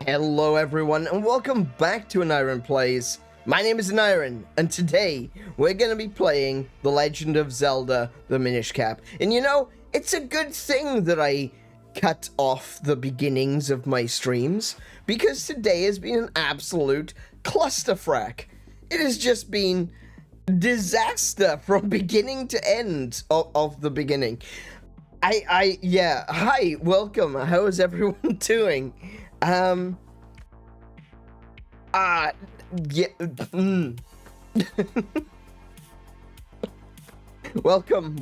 Hello everyone and welcome back to AneurynPlays. My name is Aneurin and today we're going to be playing The Legend of Zelda, the Minish Cap. And you know, it's a good thing that I cut off the beginnings of my streams because today has been an absolute clusterfuck. It has just been disaster from beginning to end of the beginning. Yeah, hi, welcome. How is everyone doing? Yeah, welcome.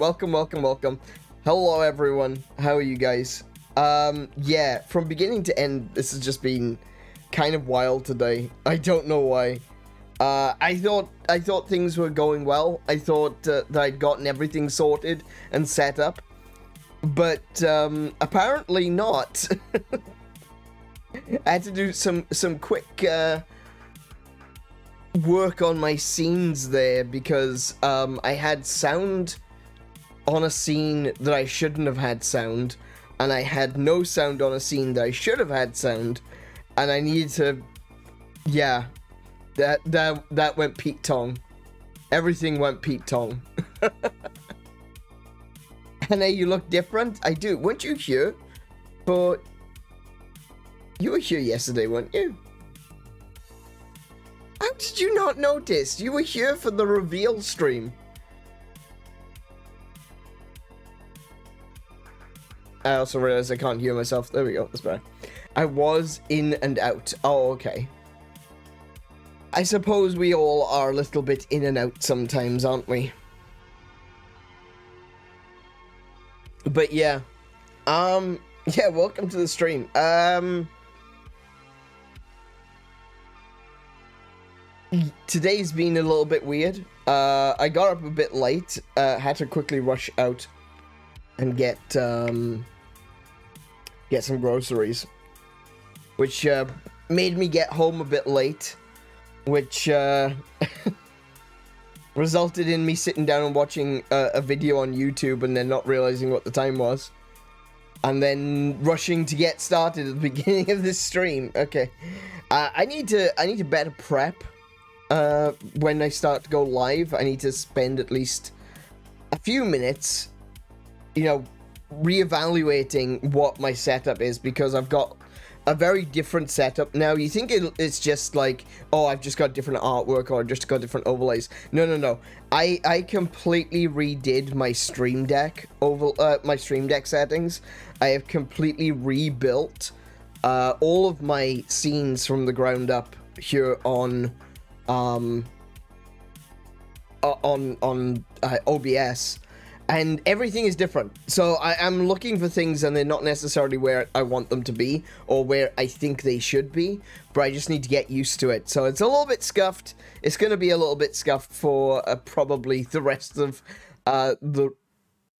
Hello, everyone. How are you guys? Yeah, from beginning to end, this has just been kind of wild today. I don't know why. I thought things were going well. I thought that I'd gotten everything sorted and set up, but apparently not. I had to do some quick work on my scenes there because I had sound on a scene that I shouldn't have had sound, and I had no sound on a scene that I should have had sound, and I needed to, yeah, that went Pete Tong. Everything went Pete Tong. And you look different. I do. Weren't you here for? You were here yesterday, weren't you? How did you not notice? You were here for the reveal stream. I also realized I can't hear myself. There we go, that's better. I was in and out. Oh, okay. I suppose we all are a little bit in and out sometimes, aren't we? But yeah. Yeah, welcome to the stream. Today's been a little bit weird. I got up a bit late, had to quickly rush out and get some groceries, which made me get home a bit late, which resulted in me sitting down and watching a video on YouTube and then not realizing what the time was, and then rushing to get started at the beginning of this stream. Okay, I need to better prep. When I start to go live, I need to spend at least a few minutes, you know, reevaluating what my setup is, because I've got a very different setup now. You think it's just like, oh, I've just got different artwork or just got different overlays. No. I completely redid my Stream Deck my Stream Deck settings. I have completely rebuilt all of my scenes from the ground up here on OBS, and everything is different. So I'm looking for things and they're not necessarily where I want them to be or where I think they should be, but I just need to get used to it. So it's a little bit scuffed. It's going to be a little bit scuffed for probably the rest of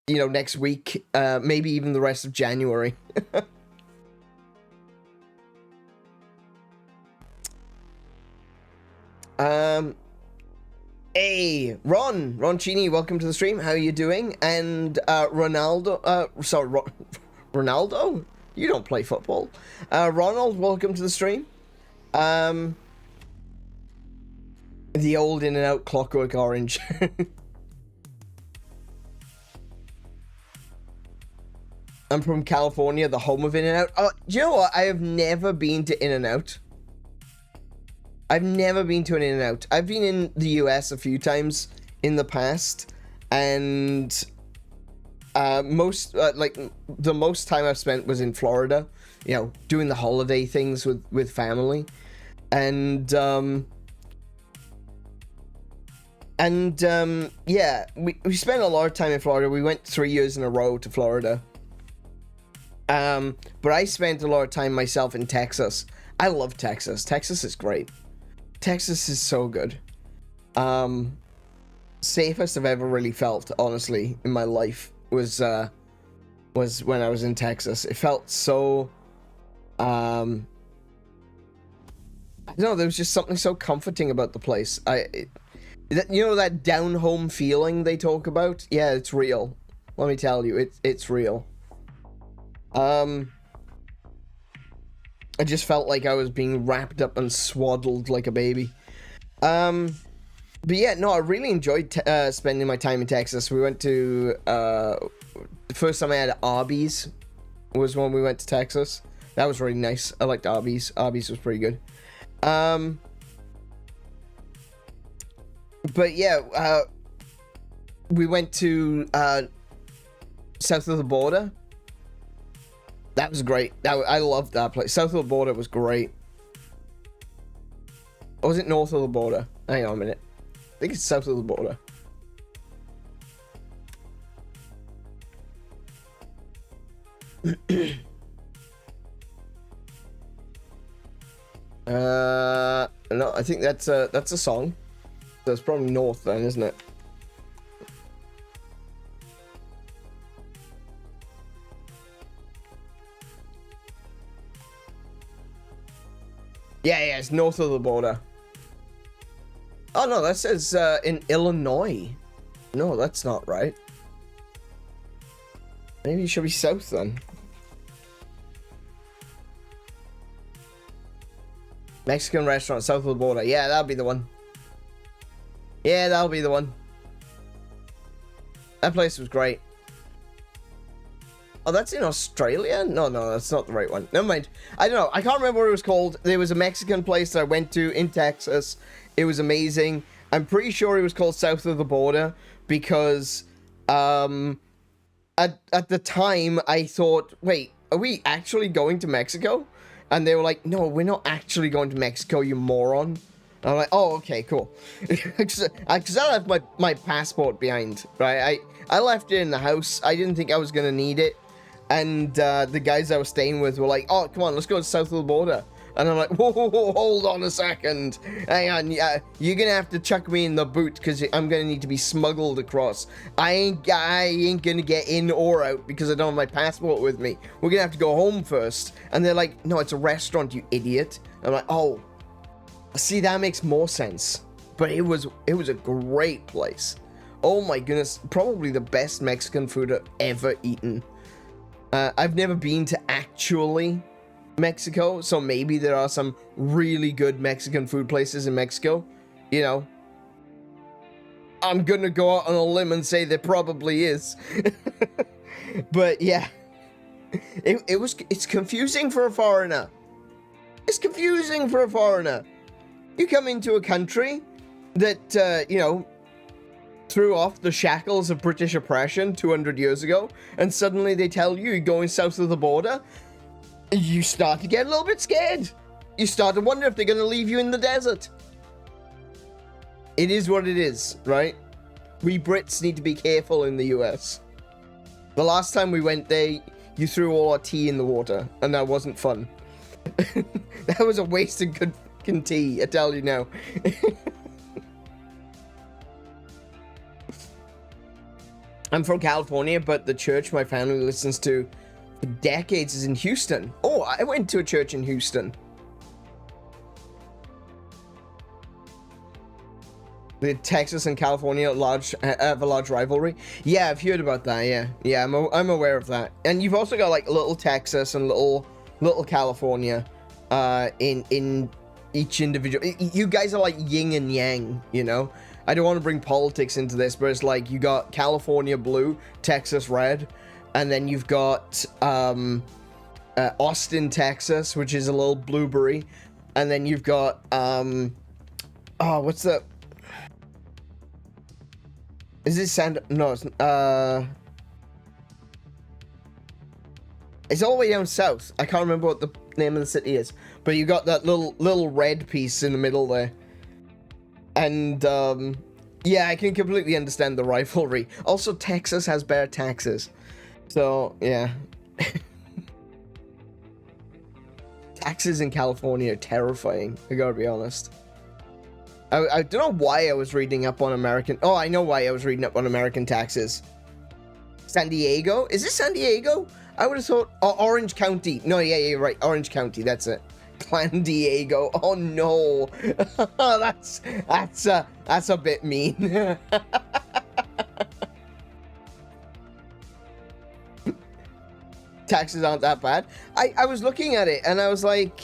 next week, maybe even the rest of January. Hey, Ron Chini, welcome to the stream. How are you doing? And Ronaldo, Ronaldo? You don't play football. Ronald, welcome to the stream. The old in and out Clockwork Orange. I'm from California, the home of In and Out. Oh, do you know what? I have never been to In and Out. I've never been to an In-N-Out. I've been in the US a few times in the past, and the most time I've spent was in Florida, you know, doing the holiday things with family, and yeah, we spent a lot of time in Florida. We went 3 years in a row to Florida, but I spent a lot of time myself in Texas. I love Texas. Texas is great. Texas is so good. Safest I've ever really felt, honestly, in my life was when I was in Texas. It felt so, I don't know, there was just something so comforting about the place. You know that down home feeling they talk about? Yeah, it's real. Let me tell you, it's real. I just felt like I was being wrapped up and swaddled like a baby. But yeah, no, I really enjoyed spending my time in Texas. We went to, the first time I had Arby's was when we went to Texas. That was really nice. I liked Arby's. Arby's was pretty good. But yeah, we went to, south of the border. That was great. I loved that place. South of the border was great. Or was it north of the border? Hang on a minute. I think it's south of the border. No, I think that's a song. So it's probably north then, isn't it? Yeah, it's north of the border. Oh no, that says in Illinois. No, that's not right. Maybe it should be south then. Mexican restaurant south of the border. Yeah, that'll be the one. Yeah, that'll be the one. That place was great. Oh, that's in Australia? No, that's not the right one. Never mind. I don't know. I can't remember what it was called. There was a Mexican place that I went to in Texas. It was amazing. I'm pretty sure it was called South of the Border because at the time I thought, wait, are we actually going to Mexico? And they were like, no, we're not actually going to Mexico, you moron. And I'm like, oh, okay, cool. Because I left my passport behind, right? I left it in the house. I didn't think I was going to need it. And the guys I was staying with were like, oh, come on, let's go to south of the border. And I'm like, whoa, hold on a second. Hang on, you're going to have to chuck me in the boot because I'm going to need to be smuggled across. I ain't going to get in or out because I don't have my passport with me. We're going to have to go home first. And they're like, no, it's a restaurant, you idiot. I'm like, oh, see, that makes more sense. But it was a great place. Oh my goodness, probably the best Mexican food I've ever eaten. I've never been to actually Mexico, so maybe there are some really good Mexican food places in Mexico. You know, I'm gonna go out on a limb and say there probably is. But yeah, it's confusing for a foreigner. It's confusing for a foreigner. You come into a country that, you know, threw off the shackles of British oppression 200 years ago, and suddenly they tell you you're going south of the border. You start to get a little bit scared. You start to wonder if they're going to leave you in the desert. It is what it is, right? We Brits need to be careful in the US. The last time we went there, you threw all our tea in the water, and that wasn't fun. That was a wasted good tea, I tell you now. I'm from California, but the church my family listens to for decades is in Houston. Oh, I went to a church in Houston. The Texas and California have a large rivalry. Yeah, I've heard about that. Yeah, I'm aware of that. And you've also got like little Texas and little California, in each individual. You guys are like yin and yang, you know. I don't want to bring politics into this, but it's like you got California blue, Texas red, and then you've got Austin, Texas, which is a little blueberry, and then you've got what's the? Is this San? No, it's it's all the way down south. I can't remember what the name of the city is, but you got that little red piece in the middle there. And, yeah, I can completely understand the rivalry. Also, Texas has better taxes. So, yeah. Taxes in California are terrifying, I gotta be honest. I don't know why I was reading up on American... Oh, I know why I was reading up on American taxes. San Diego? Is this San Diego? I would have thought... Oh, Orange County. No, yeah, you're right. Orange County, that's it. Clan Diego. Oh no. that's a bit mean. taxes aren't that bad. I was looking at it and I was like,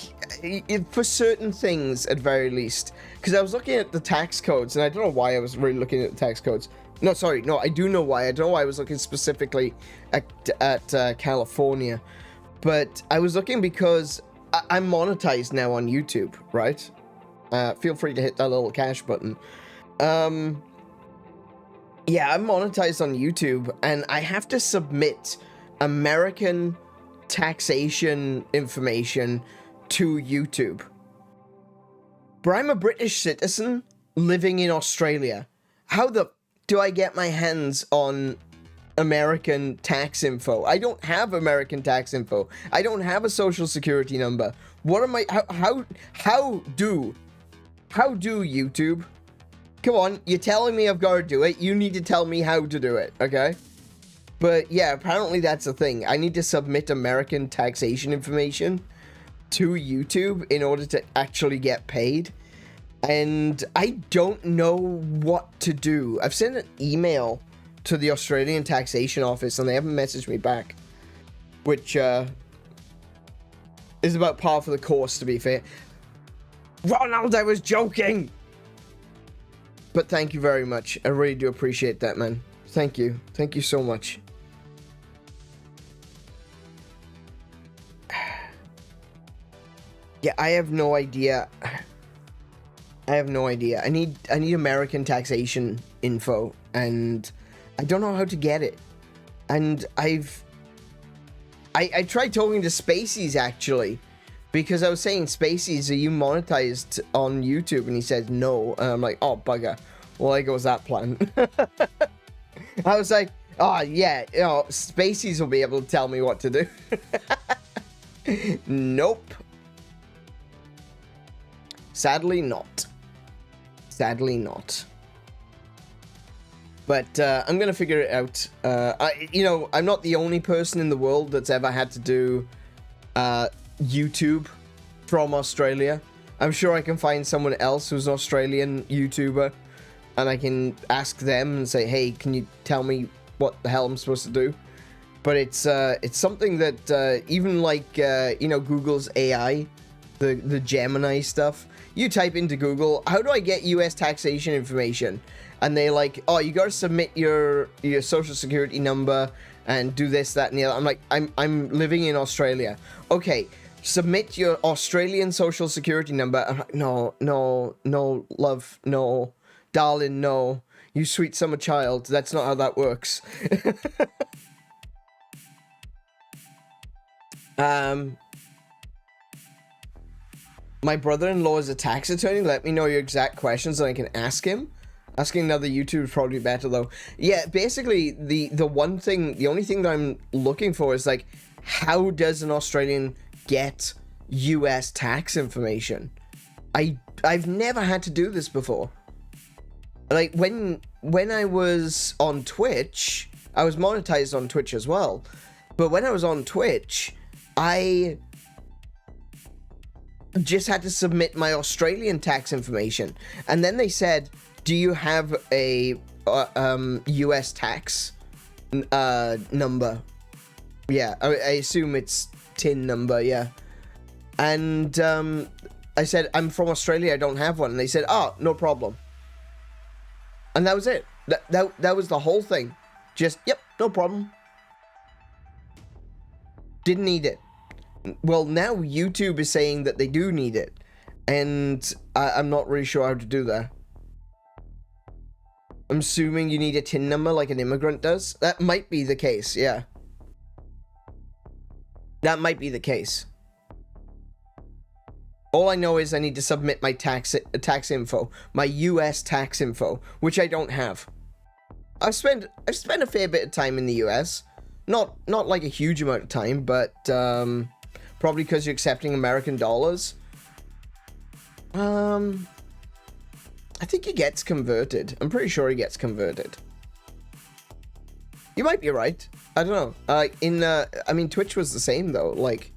for certain things at very least, because I was looking at the tax codes and I don't know why I was really looking at the tax codes. No, sorry, no, I do know why. I don't know why I was looking specifically at California, but I was looking because I'm monetized now on YouTube, right? Feel free to hit that little cash button. Yeah, I'm monetized on YouTube, and I have to submit American taxation information to YouTube. But I'm a British citizen living in Australia. How the do I get my hands on American tax info? I don't have American tax info. I don't have a social security number. What am I? How do YouTube? Come on, you're telling me I've got to do it. You need to tell me how to do it, okay? But yeah, apparently that's a thing. I need to submit American taxation information to YouTube in order to actually get paid. And I don't know what to do. I've sent an email to the Australian taxation office and they haven't messaged me back. Which is about par for the course, to be fair. Ronald, I was joking! But thank you very much. I really do appreciate that, man. Thank you. Thank you so much. Yeah, I have no idea. I have no idea. I need American taxation info, and I don't know how to get it. And I tried talking to Spaceys, actually, because I was saying, Spaceys, are you monetized on YouTube? And he said no. And I'm like, oh, bugger. Well, there goes that plan. I was like, oh, yeah, you know, Spaceys will be able to tell me what to do. Nope. Sadly not. Sadly not. But I'm gonna figure it out. You know, I'm not the only person in the world that's ever had to do YouTube from Australia. I'm sure I can find someone else who's an Australian YouTuber, and I can ask them and say, hey, can you tell me what the hell I'm supposed to do? But it's something that even like you know, Google's AI, the Gemini stuff. You type into Google, how do I get US taxation information? And they like, oh, you gotta submit your social security number and do this, that, and the other. I'm like, I'm living in Australia. Okay, submit your Australian social security number. I'm like, no, love, no, darling, no. You sweet summer child, that's not how that works. My brother-in-law is a tax attorney. Let me know your exact questions and I can ask him. Asking another YouTuber is probably better though. Yeah, basically the only thing that I'm looking for is like, how does an Australian get US tax information? I've never had to do this before. Like when I was on Twitch, I was monetized on Twitch as well. But when I was on Twitch, I just had to submit my Australian tax information. And then they said, do you have a US tax number? Yeah, I assume it's TIN number, yeah. And I said, I'm from Australia, I don't have one. And they said, oh, no problem. And that was it. That was the whole thing. Just, yep, no problem. Didn't need it. Well, now YouTube is saying that they do need it. And I'm not really sure how to do that. I'm assuming you need a TIN number like an immigrant does. That might be the case, yeah. That might be the case. All I know is I need to submit my tax info, my US tax info, which I don't have. I've spent a fair bit of time in the US. Not like a huge amount of time, but probably because you're accepting American dollars. I think he gets converted. I'm pretty sure he gets converted. You might be right. I don't know. I mean, Twitch was the same though. Like,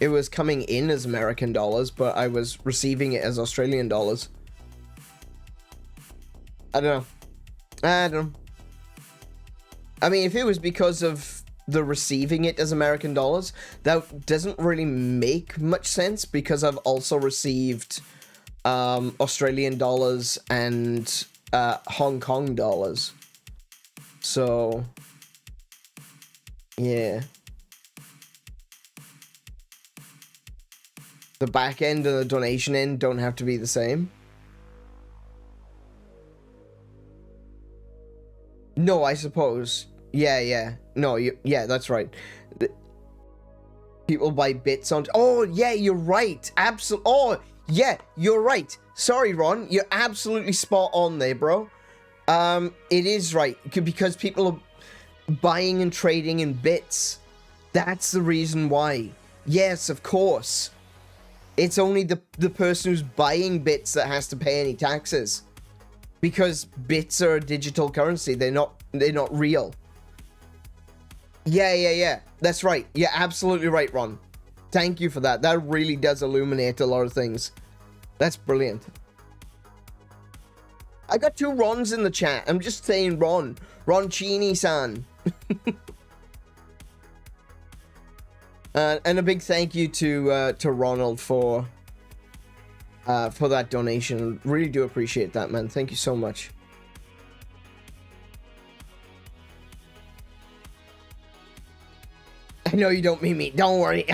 it was coming in as American dollars, but I was receiving it as Australian dollars. I don't know. I mean, if it was because of the receiving it as American dollars. That doesn't really make much sense because I've also received Australian dollars and Hong Kong dollars. So, yeah. The back end and the donation end don't have to be the same. No, I suppose. Yeah. No, yeah, that's right. People buy bits on... Oh, yeah, you're right. Absolutely. Oh, yeah, you're right. Sorry, Ron. You're absolutely spot on there, bro. It is right. Because people are buying and trading in bits. That's the reason why. Yes, of course. It's only the person who's buying bits that has to pay any taxes. Because bits are a digital currency. They're not real. Yeah. That's right. You're absolutely right, Ron. Thank you for that. That really does illuminate a lot of things. That's brilliant. I got 2 Rons in the chat. I'm just saying Ron. Ron Chini-san. And a big thank you to Ronald for that donation. Really do appreciate that, man. Thank you so much. I know you don't mean me. Don't worry.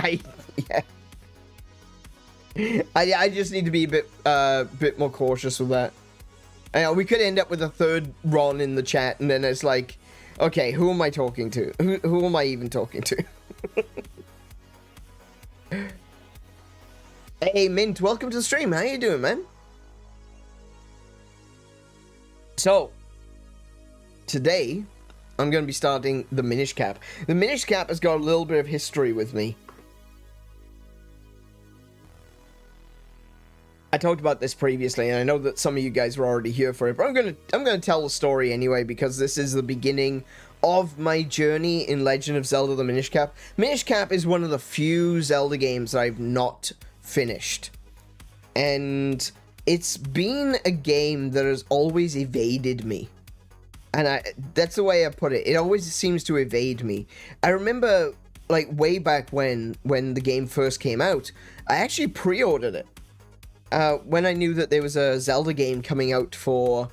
I just need to be a bit more cautious with that. I know we could end up with a 3rd Ron in the chat, and then it's like, okay, who am I talking to? Who am I even talking to? Hey, Mint, welcome to the stream. How you doing, man? So, today, I'm going to be starting the Minish Cap. The Minish Cap has got a little bit of history with me. I talked about this previously, and I know that some of you guys were already here for it, but I'm gonna tell the story anyway, because this is the beginning of my journey in Legend of Zelda: The Minish Cap. Minish Cap is one of the few Zelda games that I've not finished, and it's been a game that has always evaded me, and that's the way I put it. It always seems to evade me. I remember, like, way back when the game first came out, I actually pre-ordered it. When I knew that there was a Zelda game coming out for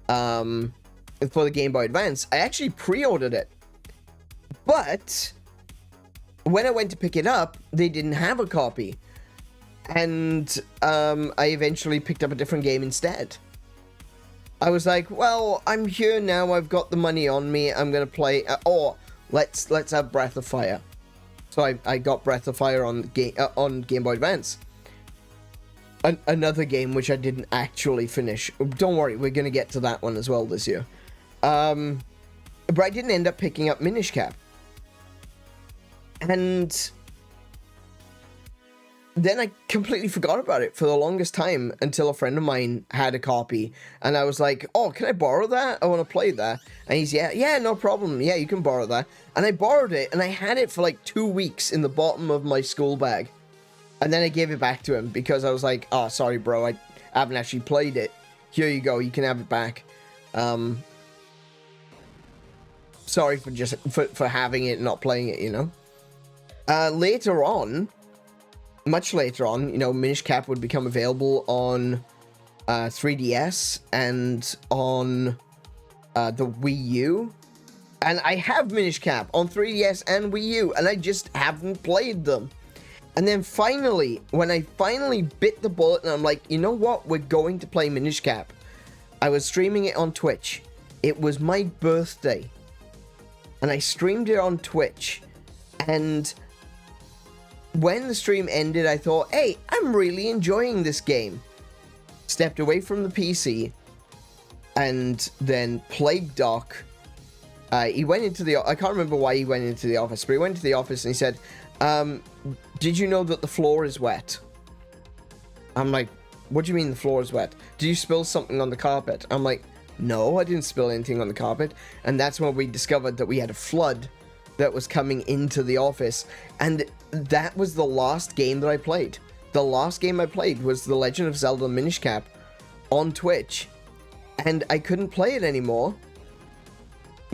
the Game Boy Advance, I actually pre-ordered it. But when I went to pick it up, they didn't have a copy. And I eventually picked up a different game instead. I was like, well, I'm here now, I've got the money on me, I'm gonna play, let's have Breath of Fire. So I got Breath of Fire on Game Boy Advance. Another game which I didn't actually finish. Don't worry, we're going to get to that one as well this year. But I didn't end up picking up Minish Cap. And then I completely forgot about it for the longest time until a friend of mine had a copy. And I was like, oh, can I borrow that? I want to play that. And he's, yeah, no problem. Yeah, you can borrow that. And I borrowed it, and I had it for like 2 weeks in the bottom of my school bag. And then I gave it back to him because I was like, oh, sorry, bro, I haven't actually played it. Here you go, you can have it back. Sorry for having it and not playing it, you know? Later on, much later on, you know, Minish Cap would become available on 3DS and on the Wii U. And I have Minish Cap on 3DS and Wii U, and I just haven't played them. And then finally, when I finally bit the bullet and I'm like, you know what? We're going to play Minish Cap. I was streaming it on Twitch. It was my birthday. And I streamed it on Twitch. And when the stream ended, I thought, hey, I'm really enjoying this game. Stepped away from the PC. And then Plague Doc. He went into the... I can't remember why he went into the office. But he went to the office and he said... did you know that the floor is wet? I'm like, what do you mean the floor is wet? Did you spill something on the carpet? I'm like, no, I didn't spill anything on the carpet. And that's when we discovered that we had a flood that was coming into the office. And that was the last game that I played. The last game I played was The Legend of Zelda Minish Cap on Twitch. And I couldn't play it anymore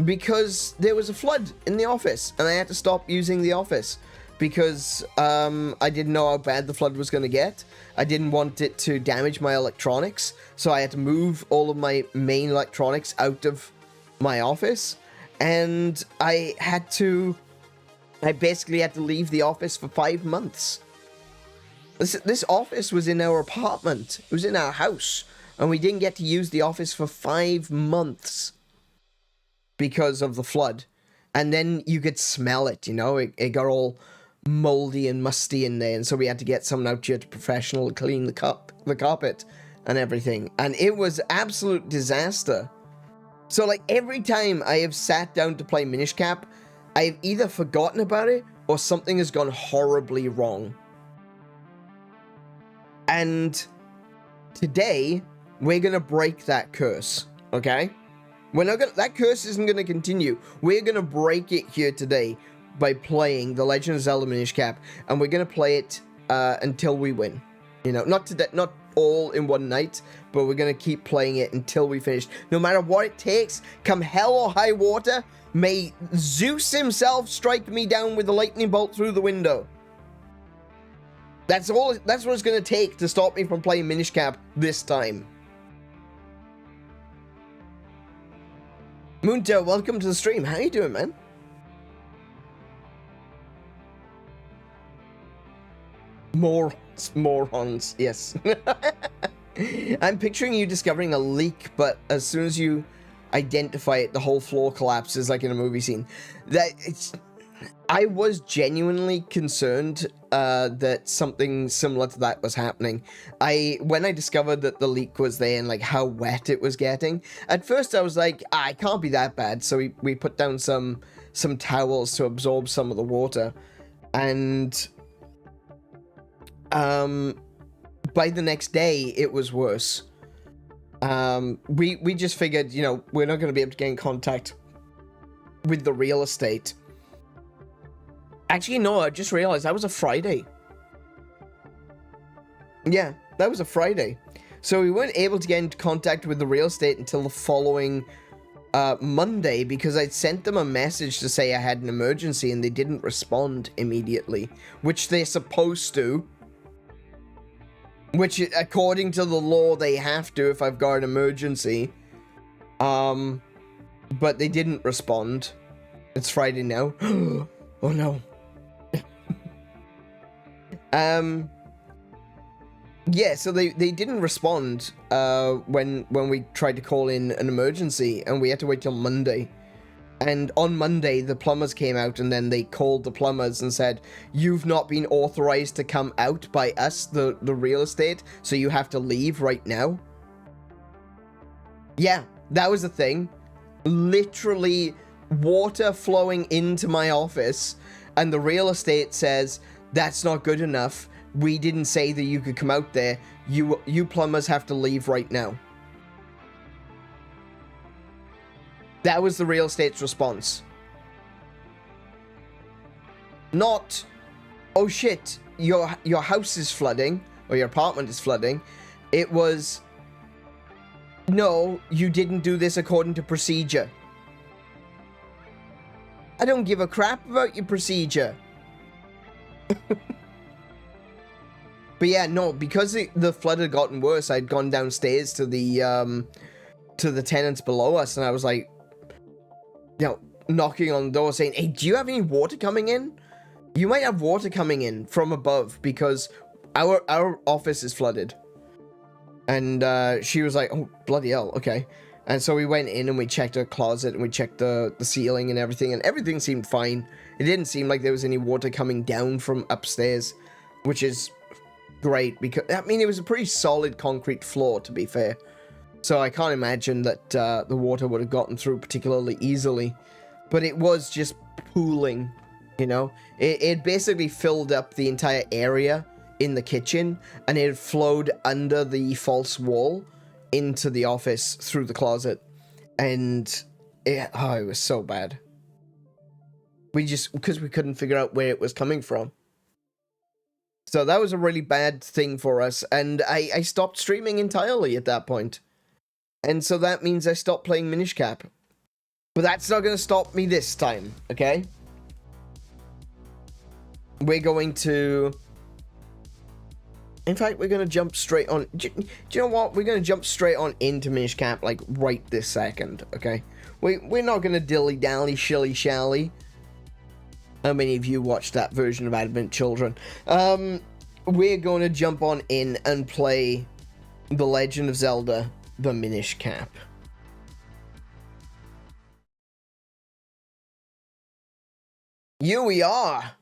because there was a flood in the office, and I had to stop using the office because I didn't know how bad the flood was going to get. I didn't want it to damage my electronics, so I had to move all of my main electronics out of my office, and I basically had to leave the office for 5 months. This office was in our apartment. It was in our house, and we didn't get to use the office for 5 months because of the flood. And then you could smell it, you know, it got all moldy and musty in there, and so we had to get someone out here to professional clean the carpet and everything, and it was absolute disaster. So like every time I have sat down to play Minish Cap, I've either forgotten about it or something has gone horribly wrong. And today we're gonna break that curse, okay? We're not gonna, that curse isn't gonna continue. We're gonna break it here today by playing the Legend of Zelda Minish Cap, and we're gonna play it until we win. You know, not all in one night, but we're gonna keep playing it until we finish. No matter what it takes, come hell or high water, may Zeus himself strike me down with a lightning bolt through the window. That's what it's gonna take to stop me from playing Minish Cap this time. Moontail, welcome to the stream. How you doing, man? Morons, yes. I'm picturing you discovering a leak, but as soon as you identify it, the whole floor collapses like in a movie scene. I was genuinely concerned that something similar to that was happening. When I discovered that the leak was there and like how wet it was getting, at first I was like, it can't be that bad. So we put down some towels to absorb some of the water, and by the next day it was worse. We just figured, you know, we're not going to be able to get in contact with the real estate. Actually, no, I just realized that was a Friday. Yeah, that was a Friday. So we weren't able to get into contact with the real estate until the following Monday, because I'd sent them a message to say I had an emergency and they didn't respond immediately, which they're supposed to. Which, according to the law, they have to if I've got an emergency. But they didn't respond. It's Friday now. Oh no. Yeah, so they didn't respond when we tried to call in an emergency, and we had to wait till Monday. And on Monday, the plumbers came out, and then they called the plumbers and said, "You've not been authorized to come out by us, the real estate, so you have to leave right now." Yeah, that was the thing. Literally, water flowing into my office, and the real estate says, "That's not good enough. We didn't say that you could come out there. You plumbers have to leave right now." That was the real estate's response. Not, "Oh shit, your house is flooding, or your apartment is flooding." It was, "No, you didn't do this according to procedure." I don't give a crap about your procedure. But yeah, no, because the flood had gotten worse, I'd gone downstairs to the tenants below us, and I was like, you know, knocking on the door saying, "Hey, do you have any water coming in? You might have water coming in from above because our office is flooded." And she was like, "Oh, bloody hell, okay." And so we went in and we checked her closet and we checked the ceiling and everything seemed fine. It didn't seem like there was any water coming down from upstairs, which is great because, I mean, it was a pretty solid concrete floor, to be fair. So I can't imagine that the water would have gotten through particularly easily. But it was just pooling, you know? It basically filled up the entire area in the kitchen, and it flowed under the false wall into the office through the closet. And it was so bad. Because we couldn't figure out where it was coming from. So that was a really bad thing for us, and I stopped streaming entirely at that point. And so that means I stopped playing Minish Cap. But that's not going to stop me this time, okay? We're going to... In fact, we're going to jump straight on... Do you know what? We're going to jump straight on into Minish Cap, like, right this second, okay? We're not going to dilly-dally, shilly-shally. How many of you watched that version of Advent Children? We're going to jump on in and play The Legend of Zelda, the Minish Cap. Here we are.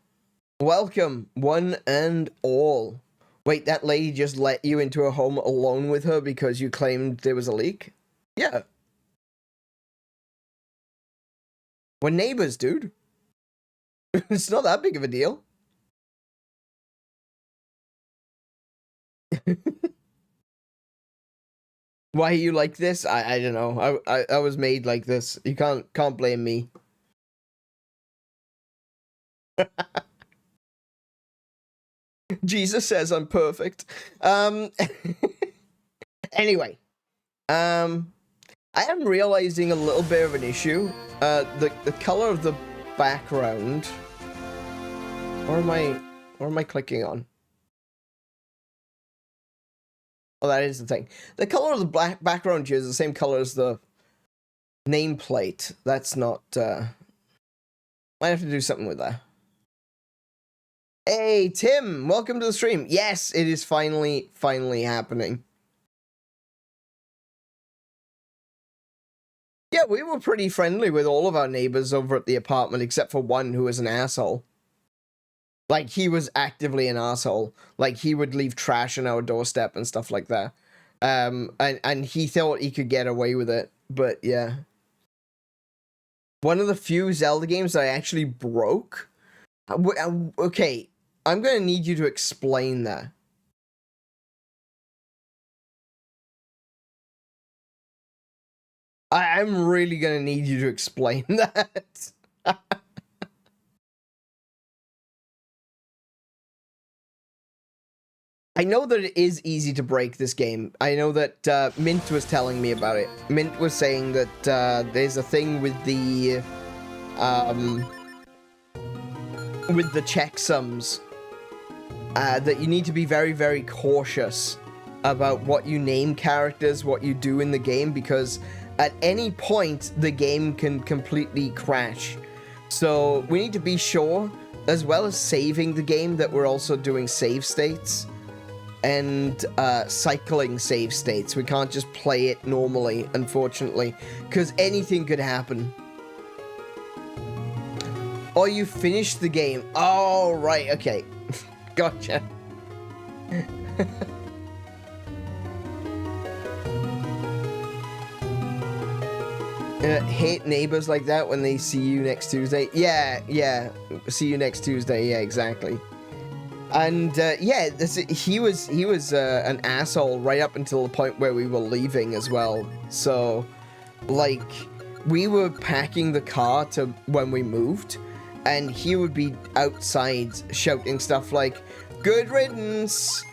Welcome, one and all. Wait, that lady just let you into a home alone with her because you claimed there was a leak? Yeah. We're neighbors, dude. It's not that big of a deal. Why are you like this? I don't know. I was made like this. You can't blame me. Jesus says I'm perfect. Anyway, I am realizing a little bit of an issue. The color of the background. What am I clicking on? Oh, that is the thing. The color of the background here is the same color as the nameplate. That's not. Might have to do something with that. Hey, Tim, welcome to the stream. Yes, it is finally happening. Yeah, we were pretty friendly with all of our neighbors over at the apartment, except for one who was an asshole. Like, he was actively an asshole. Like, he would leave trash on our doorstep and stuff like that. And he thought he could get away with it, but yeah. One of the few Zelda games that I actually broke. Okay, I'm gonna need you to explain that. I'm really gonna need you to explain that. I know that it is easy to break this game. I know that Mint was telling me about it. Mint was saying that there's a thing with the checksums that you need to be very, very cautious about what you name characters, what you do in the game, because at any point the game can completely crash. So we need to be sure, as well as saving the game, that we're also doing save states and cycling save states. We can't just play it normally, unfortunately, because anything could happen. Oh, you finished the game. Oh, right, okay. Gotcha. Hate neighbors like that when they see you next Tuesday. Yeah. See you next Tuesday. Yeah, exactly. And yeah, he was an asshole right up until the point where we were leaving as well. So, like, we were packing the car to when we moved, and he would be outside shouting stuff like, "Good riddance,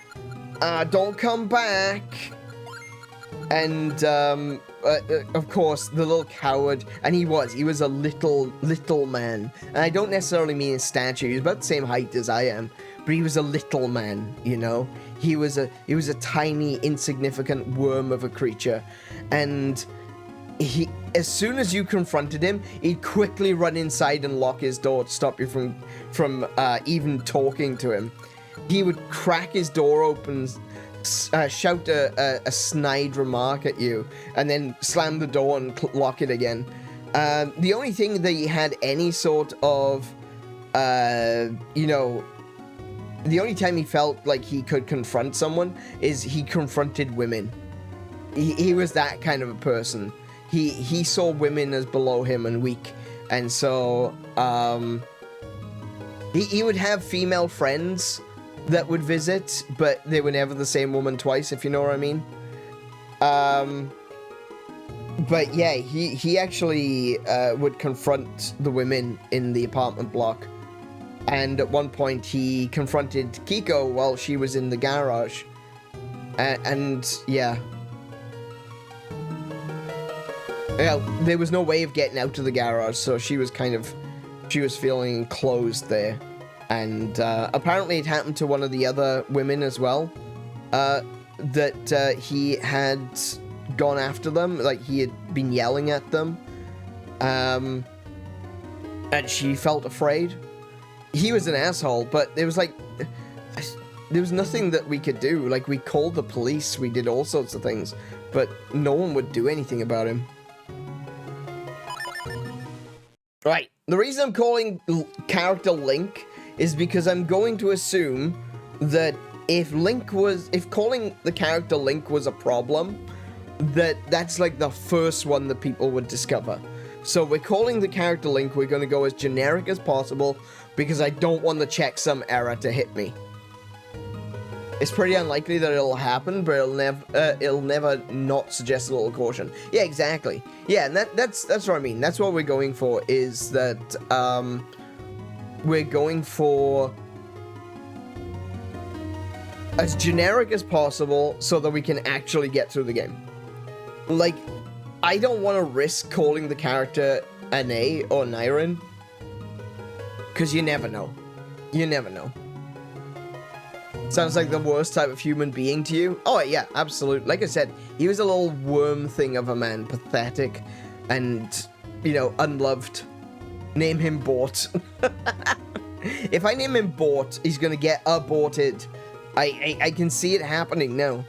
don't come back." And of course, the little coward, and he was a little man, and I don't necessarily mean his stature. He was about the same height as I am. But he was a little man, you know? He was a tiny, insignificant worm of a creature. And as soon as you confronted him, he'd quickly run inside and lock his door to stop you from even talking to him. He would crack his door open, shout a snide remark at you, and then slam the door and lock it again. The only thing that he had any sort of, you know... The only time he felt like he could confront someone is he confronted women. He was that kind of a person. He saw women as below him and weak. And so, he would have female friends that would visit, but they were never the same woman twice, if you know what I mean. But yeah, he actually would confront the women in the apartment block. And at one point, he confronted Kiko while she was in the garage. And yeah. Well, there was no way of getting out to the garage, so she was feeling enclosed there. And apparently it happened to one of the other women as well, that he had gone after them, like he had been yelling at them, and she felt afraid. He was an asshole, but it was like, there was nothing that we could do. Like, we called the police, we did all sorts of things, but no one would do anything about him. Right, the reason I'm calling character Link is because I'm going to assume that if calling the character Link was a problem, that's like the first one that people would discover. So we're calling the character Link, we're going to go as generic as possible, because I don't want the checksum error to hit me. It's pretty unlikely that it'll happen, but it'll never not suggest a little caution. Yeah, exactly. Yeah, and that's what I mean. That's what we're going for, is that, we're going for as generic as possible so that we can actually get through the game. Like, I don't want to risk calling the character Ane or Aneurin, because you never know. You never know. Sounds like the worst type of human being to you? Oh, yeah, absolutely. Like I said, he was a little worm thing of a man. Pathetic and, you know, unloved. Name him Bort. If I name him Bort, he's gonna get aborted. I can see it happening now.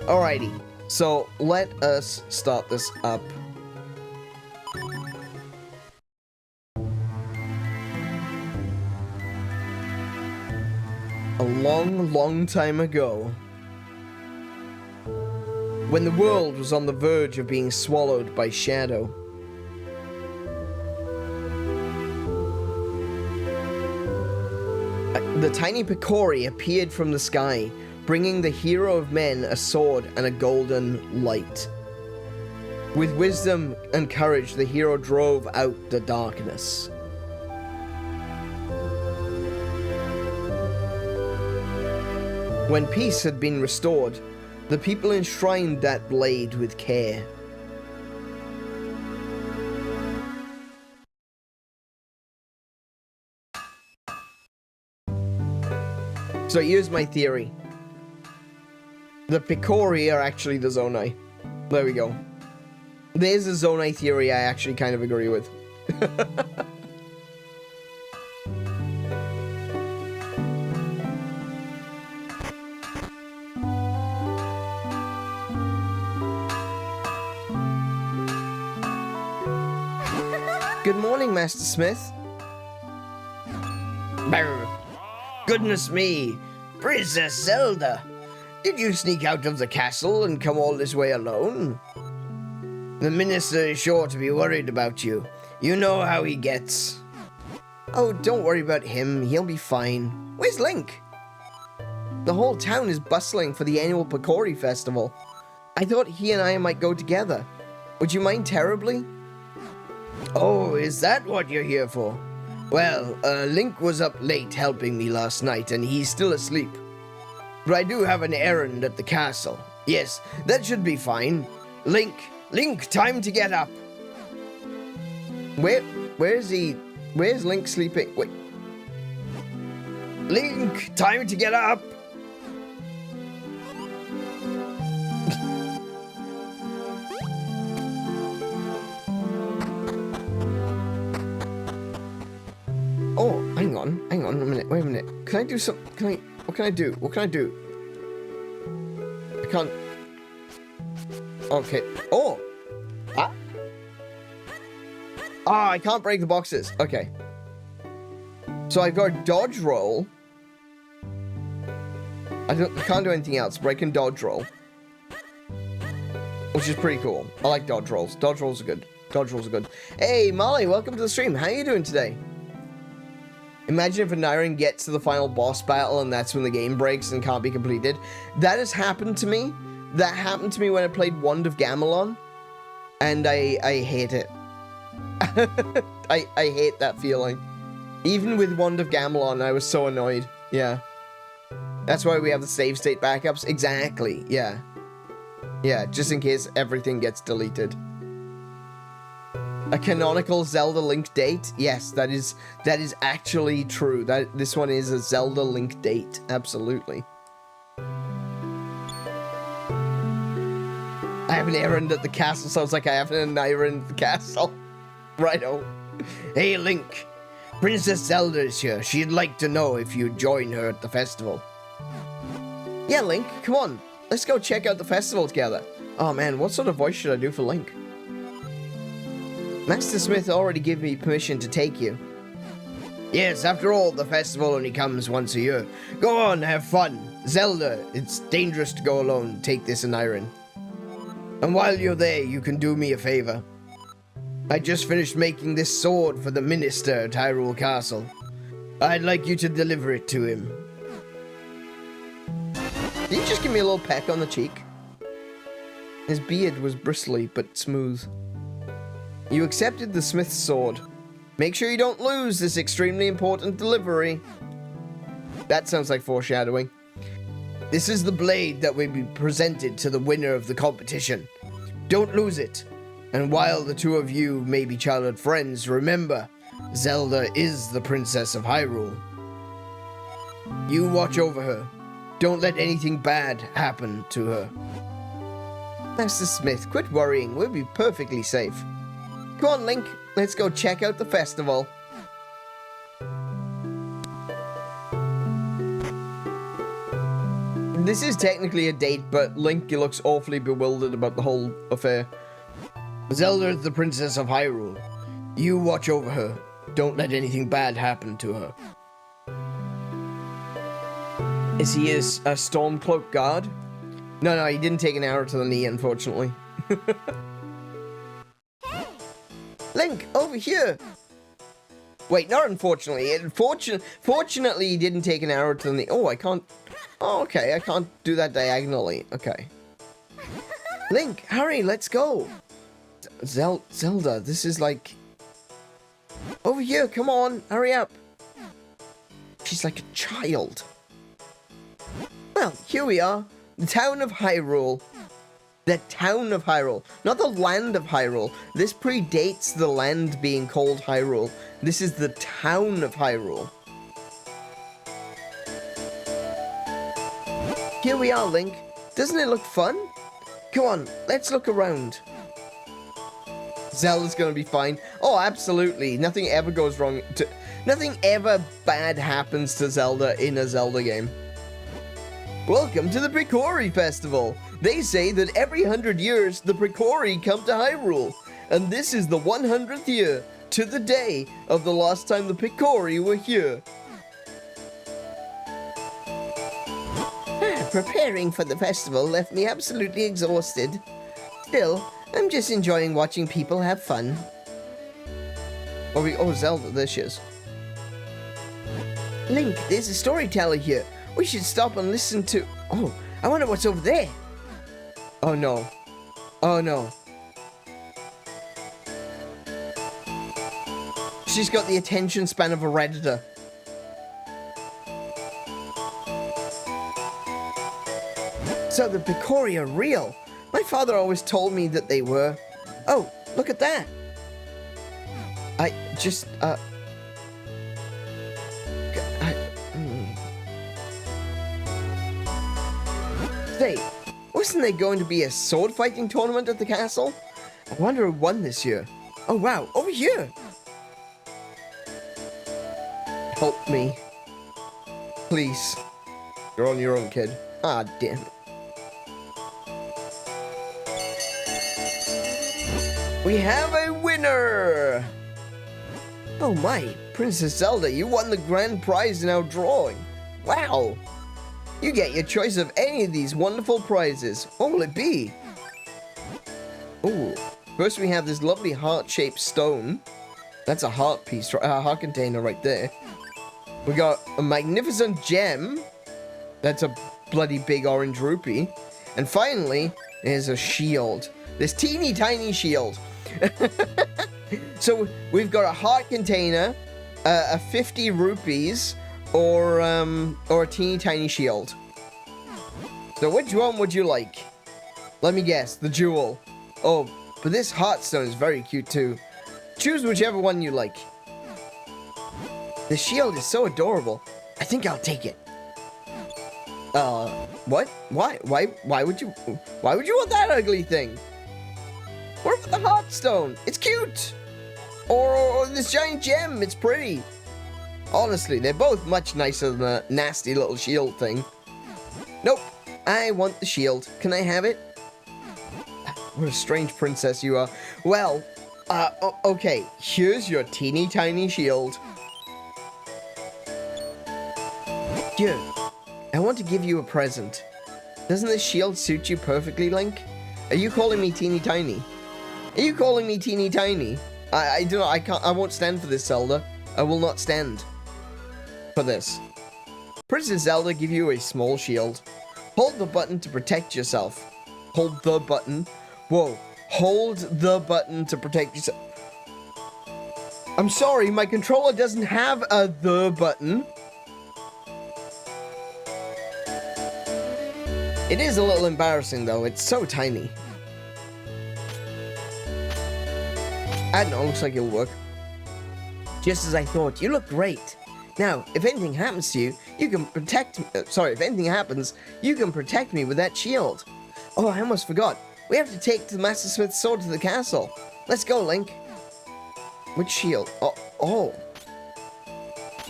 Alrighty. So, let us start this up. A long, long time ago, when the world was on the verge of being swallowed by shadow, the tiny Picori appeared from the sky, bringing the hero of men a sword and a golden light. With wisdom and courage, the hero drove out the darkness. When peace had been restored, the people enshrined that blade with care. So here's my theory. The Picori are actually the Zonai. There we go. There's a Zonai theory I actually kind of agree with. Good morning, Master Smith. Brr. Goodness me, Princess Zelda. Did you sneak out of the castle and come all this way alone? The minister is sure to be worried about you. You know how he gets. Oh, don't worry about him. He'll be fine. Where's Link? The whole town is bustling for the annual Picori Festival. I thought he and I might go together. Would you mind terribly? Oh, is that what you're here for? Well, Link was up late helping me last night, and he's still asleep. But I do have an errand at the castle. Yes, that should be fine. Link, time to get up. Where's he? Where's Link sleeping? Wait. Link, time to get up. Oh, hang on a minute, wait a minute. Can I do some, what can I do? I can't. Okay, oh! Ah! Ah, I can't break the boxes, okay. So I've got a dodge roll. I can't do anything else, but I can dodge roll. Which is pretty cool. I like dodge rolls. Dodge rolls are good. Hey, Molly, welcome to the stream. How are you doing today? Imagine if Aneurin gets to the final boss battle and that's when the game breaks and can't be completed. That has happened to me. That happened to me when I played Wand of Gamelon. And I hate it. I hate that feeling. Even with Wand of Gamelon, I was so annoyed. Yeah. That's why we have the save state backups. Exactly, yeah. Yeah, just in case everything gets deleted. A canonical Zelda Link date? Yes, that is actually true. This one is a Zelda Link date. Absolutely. I have an errand at the castle. Sounds like I have an errand at the castle. Righto. Hey, Link. Princess Zelda is here. She'd like to know if you'd join her at the festival. Yeah, Link, come on. Let's go check out the festival together. Oh man, what sort of voice should I do for Link? Master Smith already gave me permission to take you. Yes, after all, the festival only comes once a year. Go on, have fun. Zelda, it's dangerous to go alone. Take this Aneurin. And while you're there, you can do me a favor. I just finished making this sword for the minister at Hyrule Castle. I'd like you to deliver it to him. Did you just give me a little peck on the cheek? His beard was bristly, but smooth. You accepted the smith's sword. Make sure you don't lose this extremely important delivery. That sounds like foreshadowing. This is the blade that will be presented to the winner of the competition. Don't lose it. And while the two of you may be childhood friends, remember, Zelda is the Princess of Hyrule. You watch over her. Don't let anything bad happen to her. Master Smith, quit worrying. We'll be perfectly safe. Come on, Link. Let's go check out the festival. This is technically a date, but Link looks awfully bewildered about the whole affair. Zelda is the Princess of Hyrule. You watch over her. Don't let anything bad happen to her. Is he a Stormcloak guard? No, he didn't take an arrow to the knee, unfortunately. Link, over here! Wait, not unfortunately. Fortunately, he didn't take an arrow to the knee. Oh, I can't... Oh, okay, I can't do that diagonally. Okay. Link, hurry, let's go! Zelda, this is like... Over here, come on, hurry up! She's like a child. Well, here we are. The town of Hyrule. The town of Hyrule. Not the land of Hyrule. This predates the land being called Hyrule. This is the town of Hyrule. Here we are, Link. Doesn't it look fun? Come on, let's look around. Zelda's gonna be fine. Oh, absolutely. Nothing ever goes wrong. Nothing ever bad happens to Zelda in a Zelda game. Welcome to the Picori Festival. They say that every 100 years, the Picori come to Hyrule. And this is the 100th year, to the day, of the last time the Picori were here. Preparing for the festival left me absolutely exhausted. Still, I'm just enjoying watching people have fun. Oh, Zelda, there she is. Link, there's a storyteller here. We should stop and listen to... Oh, I wonder what's over there. Oh, no. Oh, no. She's got the attention span of a Redditor. So the Picori are real. My father always told me that they were. Oh, look at that. I just, Say, wasn't there going to be a sword fighting tournament at the castle? I wonder who won this year. Oh wow, over here! Help me. Please. You're on your own, kid. Ah, damn it. We have a winner! Oh my, Princess Zelda, you won the grand prize in our drawing. Wow! You get your choice of any of these wonderful prizes. What will it be? Ooh. First we have this lovely heart-shaped stone. That's a heart piece, a heart container right there. We got a magnificent gem. That's a bloody big orange rupee. And finally, there's a shield. This teeny tiny shield. So we've got a heart container, a 50 rupees, or a teeny tiny shield. So which one would you like? Let me guess, the jewel. Oh, but this heartstone is very cute too. Choose whichever one you like. The shield is so adorable. I think I'll take it. What? Why would you want that ugly thing? What about the heartstone? It's cute. Or this giant gem, it's pretty. Honestly, they're both much nicer than the nasty little shield thing. Nope, I want the shield. Can I have it? What a strange princess you are. Well, okay, here's your teeny tiny shield. Here, I want to give you a present. Doesn't this shield suit you perfectly, Link? Are you calling me teeny tiny? Are you calling me teeny tiny? I don't know, I won't stand for this, Zelda. I will not stand for this. Princess Zelda give you a small shield. Hold the button to protect yourself. Hold the button. Whoa. Hold the button to protect yourself. I'm sorry, my controller doesn't have a the button. It is a little embarrassing though, it's so tiny. I don't know, looks like it'll work. Just as I thought, you look great. Now, if anything happens to you, you can protect me. If anything happens, you can protect me with that shield. Oh, I almost forgot. We have to take the Master Smith's sword to the castle. Let's go, Link. Which shield? Oh,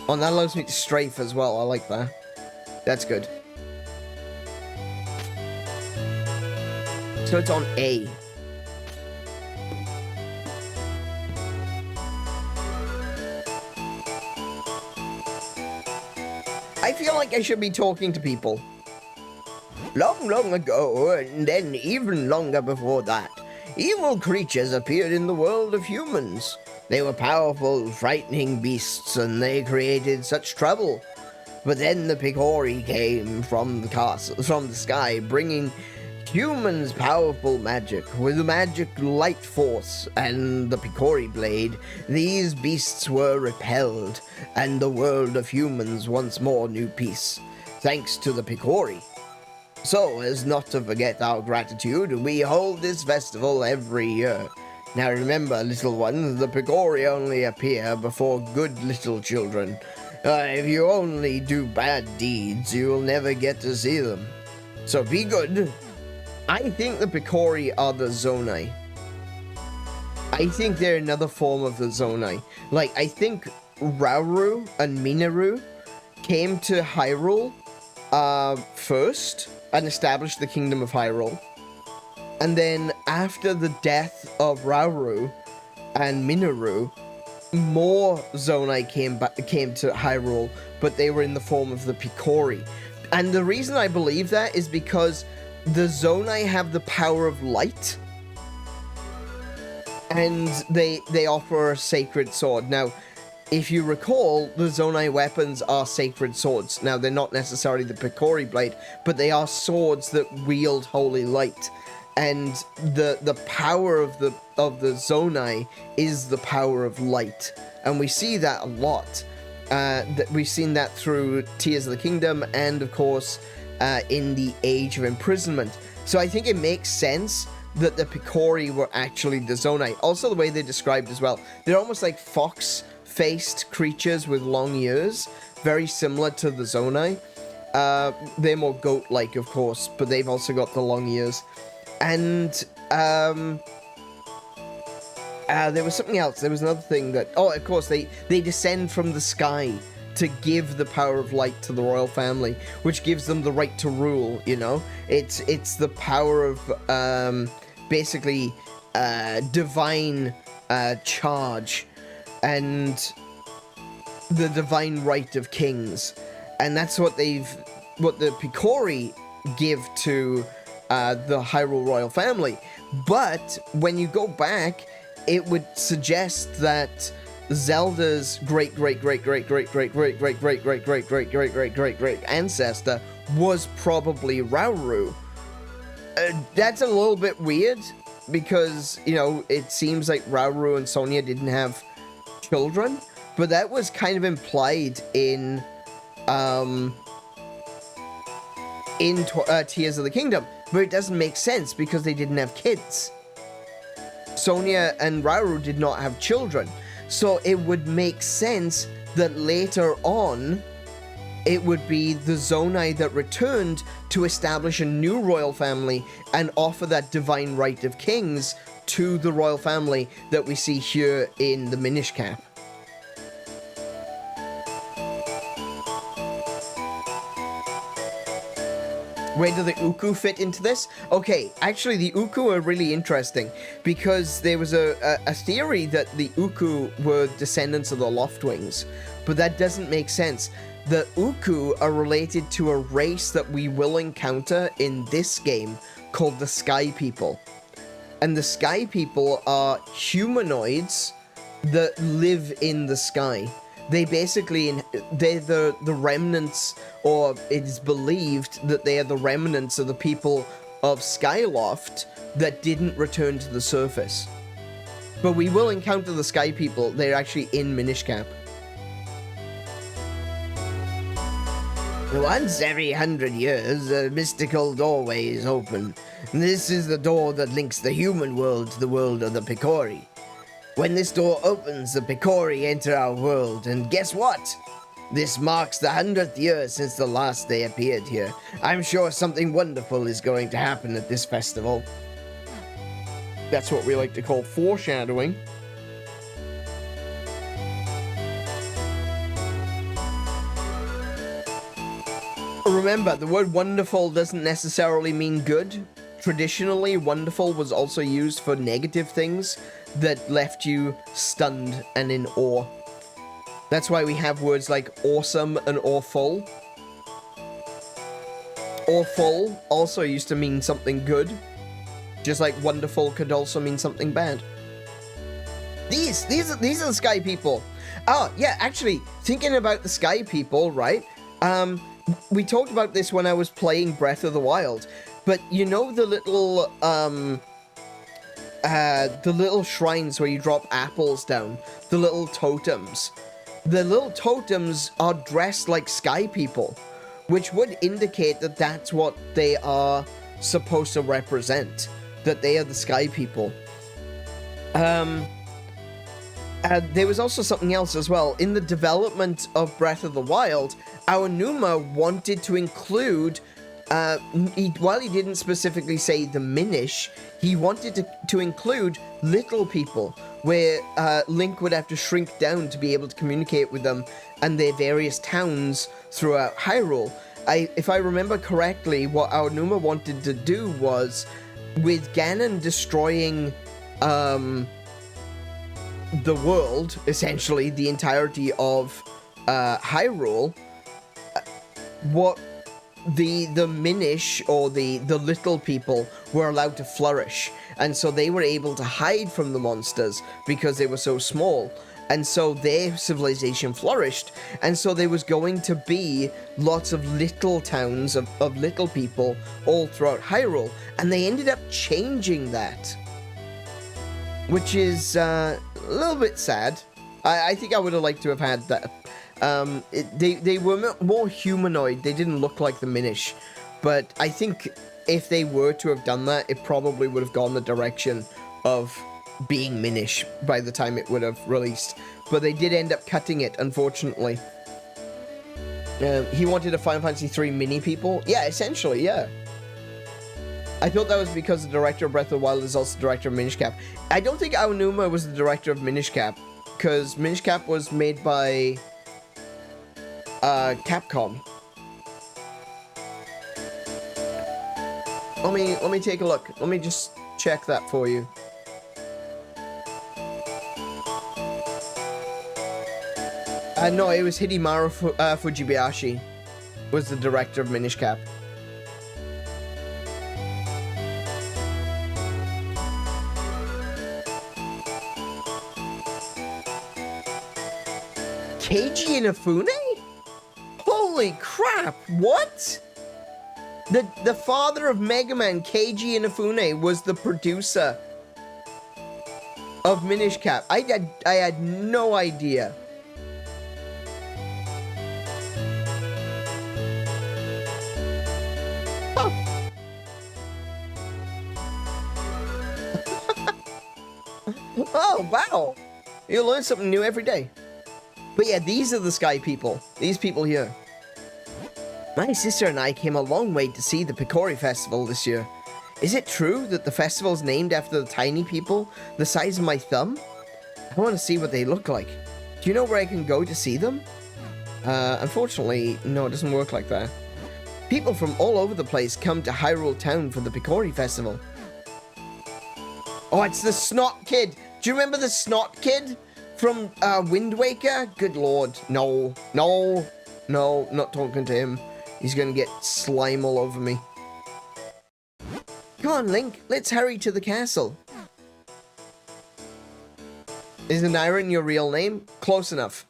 and that allows me to strafe as well. I like that. That's good. So it's on A. I feel like I should be talking to people. Long, long ago, and then even longer before that, evil creatures appeared in the world of humans. They were powerful, frightening beasts, and they created such trouble. But then the Picori came from the sky, bringing humans powerful magic. With the magic light force and the Picori Blade, these beasts were repelled, and the world of humans once more knew peace, thanks to the Picori. So, as not to forget our gratitude, we hold this festival every year. Now remember, little ones, the Picori only appear before good little children. If you only do bad deeds, you will never get to see them. So be good. I think the Picori are the Zonai. I think they're another form of the Zonai. Like, I think Rauru and Minaru came to Hyrule first and established the Kingdom of Hyrule. And then after the death of Rauru and Minaru, more Zonai came to Hyrule, but they were in the form of the Picori. And the reason I believe that is because the Zonai have the power of light, and they offer a sacred sword. Now, if you recall, the Zonai weapons are sacred swords. Now, they're not necessarily the Picori Blade, but they are swords that wield holy light. And the power of the Zonai is the power of light, and we see that a lot. We've seen that through Tears of the Kingdom, and of course in the Age of Imprisonment. So I think it makes sense that the Picori were actually the Zonai. Also, the way they're described as well, they're almost like fox-faced creatures with long ears, very similar to the Zonai. They're more goat-like, of course, but they've also got the long ears. And there was something else. There was another thing that... Oh, of course, they descend from the sky to give the power of light to the royal family, which gives them the right to rule, you know? It's the power of, basically, divine charge and the divine right of kings. And that's what the Picori give to the Hyrule Royal Family. But when you go back, it would suggest that Zelda's great ancestor was probably Rauru. That's a little bit weird because, you know, it seems like Rauru and Sonia didn't have children, but that was kind of implied in Tears of the Kingdom. but it doesn't make sense because they didn't have kids. Sonia and Rauru did not have children, so it would make sense that later on it would be the Zonai that returned to establish a new royal family and offer that divine right of kings to the royal family that we see here in the Minish Cap. Where do the Uku fit into this? Okay, actually the Uku are really interesting because there was a theory that the Uku were descendants of the Loftwings, but that doesn't make sense. The Uku are related to a race that we will encounter in this game called the Sky People. And the Sky People are humanoids that live in the sky. They basically, they're the remnants, or it is believed that they are the remnants of the people of Skyloft that didn't return to the surface. But we will encounter the Sky People. They're actually in Minish Cap. Once every 100 years, a mystical doorway is open. This is the door that links the human world to the world of the Picori. When this door opens, the Picori enter our world, and guess what? This marks the 100th year since the last they appeared here. I'm sure something wonderful is going to happen at this festival. That's what we like to call foreshadowing. Remember, the word wonderful doesn't necessarily mean good. Traditionally, wonderful was also used for negative things that left you stunned and in awe. That's why we have words like awesome and awful. Awful also used to mean something good, just like wonderful could also mean something bad. These are the Sky People. Oh, yeah, actually, thinking about the Sky People, right? We talked about this when I was playing Breath of the Wild, but you know the little shrines where you drop apples down, the little totems. The little totems are dressed like Sky People, which would indicate that that's what they are supposed to represent, that they are the Sky People. There was also something else as well. In the development of Breath of the Wild, Aonuma wanted to include, while he didn't specifically say the Minish, he wanted to include little people, where Link would have to shrink down to be able to communicate with them and their various towns throughout Hyrule. If I remember correctly, what Aonuma wanted to do was, with Ganon destroying the world, essentially the entirety of Hyrule, what the Minish, or the little people, were allowed to flourish, and so they were able to hide from the monsters because they were so small, and so their civilization flourished, and so there was going to be lots of little towns of little people all throughout Hyrule, and they ended up changing that, which is a little bit sad. I think I would have liked to have had that. They were more humanoid. They didn't look like the Minish, but I think if they were to have done that, it probably would have gone the direction of being Minish by the time it would have released. But they did end up cutting it, unfortunately. He wanted a Final Fantasy III mini people? Yeah, essentially, yeah. I thought that was because the director of Breath of the Wild is also the director of Minish Cap. I don't think Aonuma was the director of Minish Cap, because Minish Cap was made by Capcom. Let me take a look. Let me just check that for you. No, it was Hidemaru Fujibayashi was the director of Minish Cap. Keiji Inafune? Holy crap, what? The father of Mega Man, Keiji Inafune, was the producer of Minish Cap. I had no idea. Oh, wow. You learn something new every day. But yeah, these are the sky people. These people here. My sister and I came a long way to see the Picori Festival this year. Is it true that the festival's named after the tiny people the size of my thumb? I want to see what they look like. Do you know where I can go to see them? Unfortunately, no, it doesn't work like that. People from all over the place come to Hyrule Town for the Picori Festival. Oh, it's the Snot Kid. Do you remember the Snot Kid from Wind Waker? Good lord. No, no, no, not talking to him. He's gonna get slime all over me. Come on, Link, let's hurry to the castle. Is Aneurin your real name? Close enough.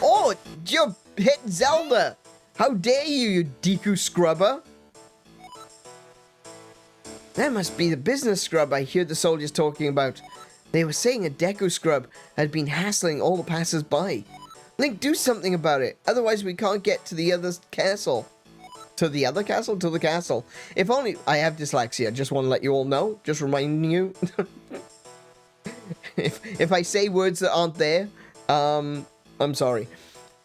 Oh, you hit Zelda! How dare you, you Deku scrubber! That must be the business scrub I hear the soldiers talking about. They were saying a Deku scrub had been hassling all the passers-by. Link, do something about it, otherwise we can't get to the other castle. To the other castle? To the castle. If only... I have dyslexia, just want to let you all know. Just reminding you. if I say words that aren't there, I'm sorry.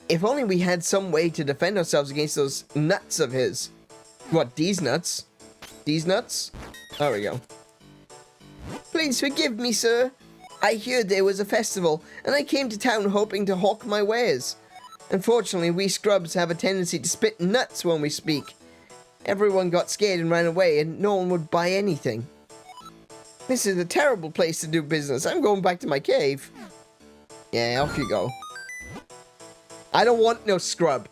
If only we had some way to defend ourselves against those nuts of his. What, these nuts? These nuts? There we go. Please forgive me, sir. I heard there was a festival, and I came to town hoping to hawk my wares. Unfortunately, we scrubs have a tendency to spit nuts when we speak. Everyone got scared and ran away, and no one would buy anything. This is a terrible place to do business. I'm going back to my cave. Yeah, off you go. I don't want no scrub.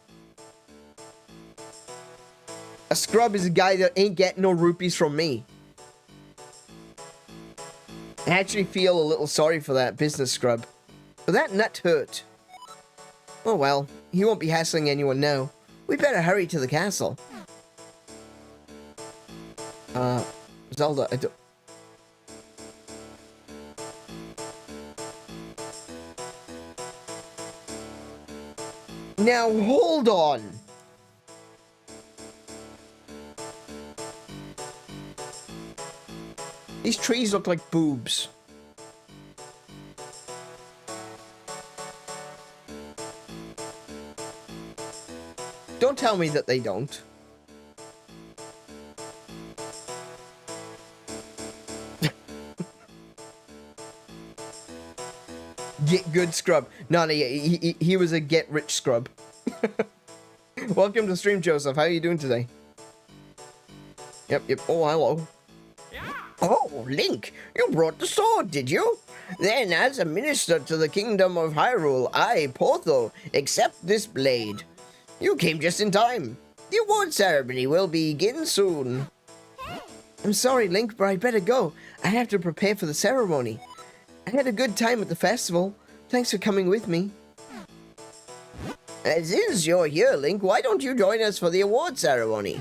A scrub is a guy that ain't getting no rupees from me. I actually feel a little sorry for that business scrub. But that nut hurt. Oh well, he won't be hassling anyone now. We better hurry to the castle. Zelda, I don't... Now, hold on! These trees look like boobs. Don't tell me that they don't. Get good scrub. No, he was a get rich scrub. Welcome to the stream, Joseph. How are you doing today? Yep. Oh, hello. Oh, Link, you brought the sword, did you? Then, as a minister to the Kingdom of Hyrule, I, Portho, accept this blade. You came just in time. The award ceremony will begin soon. I'm sorry, Link, but I'd better go. I have to prepare for the ceremony. I had a good time at the festival. Thanks for coming with me. As is you're here, Link, why don't you join us for the award ceremony?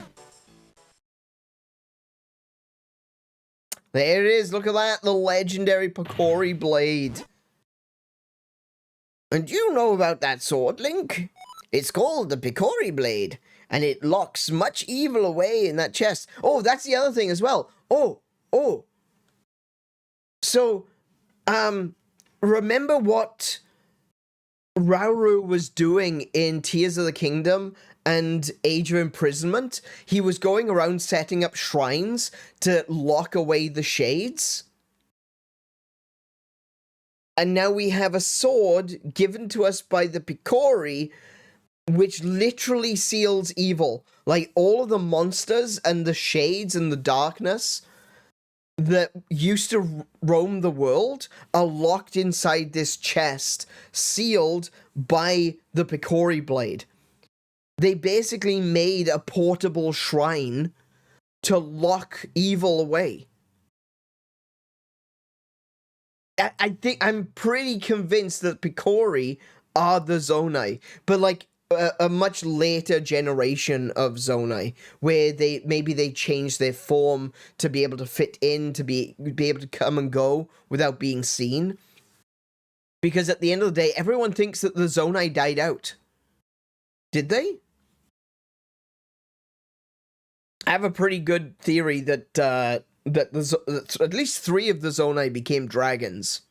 There it is, look at that, the legendary Picori Blade. And you know about that sword, Link? It's called the Picori Blade, and it locks much evil away in that chest. Oh, that's the other thing as well. Oh. So, remember what Rauru was doing in Tears of the Kingdom and Age of Imprisonment? He was going around setting up shrines to lock away the shades. And now we have a sword given to us by the Picori, which literally seals evil. Like, all of the monsters and the shades and the darkness that used to roam the world are locked inside this chest, sealed by the Picori Blade. They basically made a portable shrine to lock evil away. I'm pretty convinced that Picori are the Zonai, but like a much later generation of Zonai, where they changed their form to be able to fit in, to be able to come and go without being seen. Because at the end of the day, everyone thinks that the Zonai died out. Did they? I have a pretty good theory that that at least 3 of the Zonai became dragons.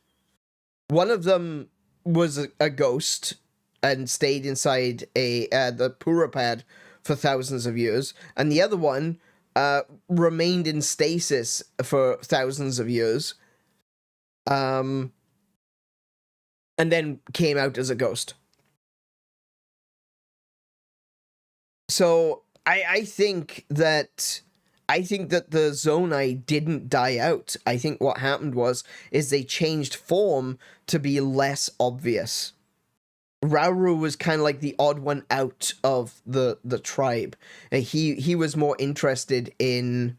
One of them was a ghost and stayed inside the Purapad for thousands of years, and the other one remained in stasis for thousands of years, and then came out as a ghost. So I think that the Zonai didn't die out. I think what happened is they changed form to be less obvious. Rauru was kind of like the odd one out of the tribe. He was more interested in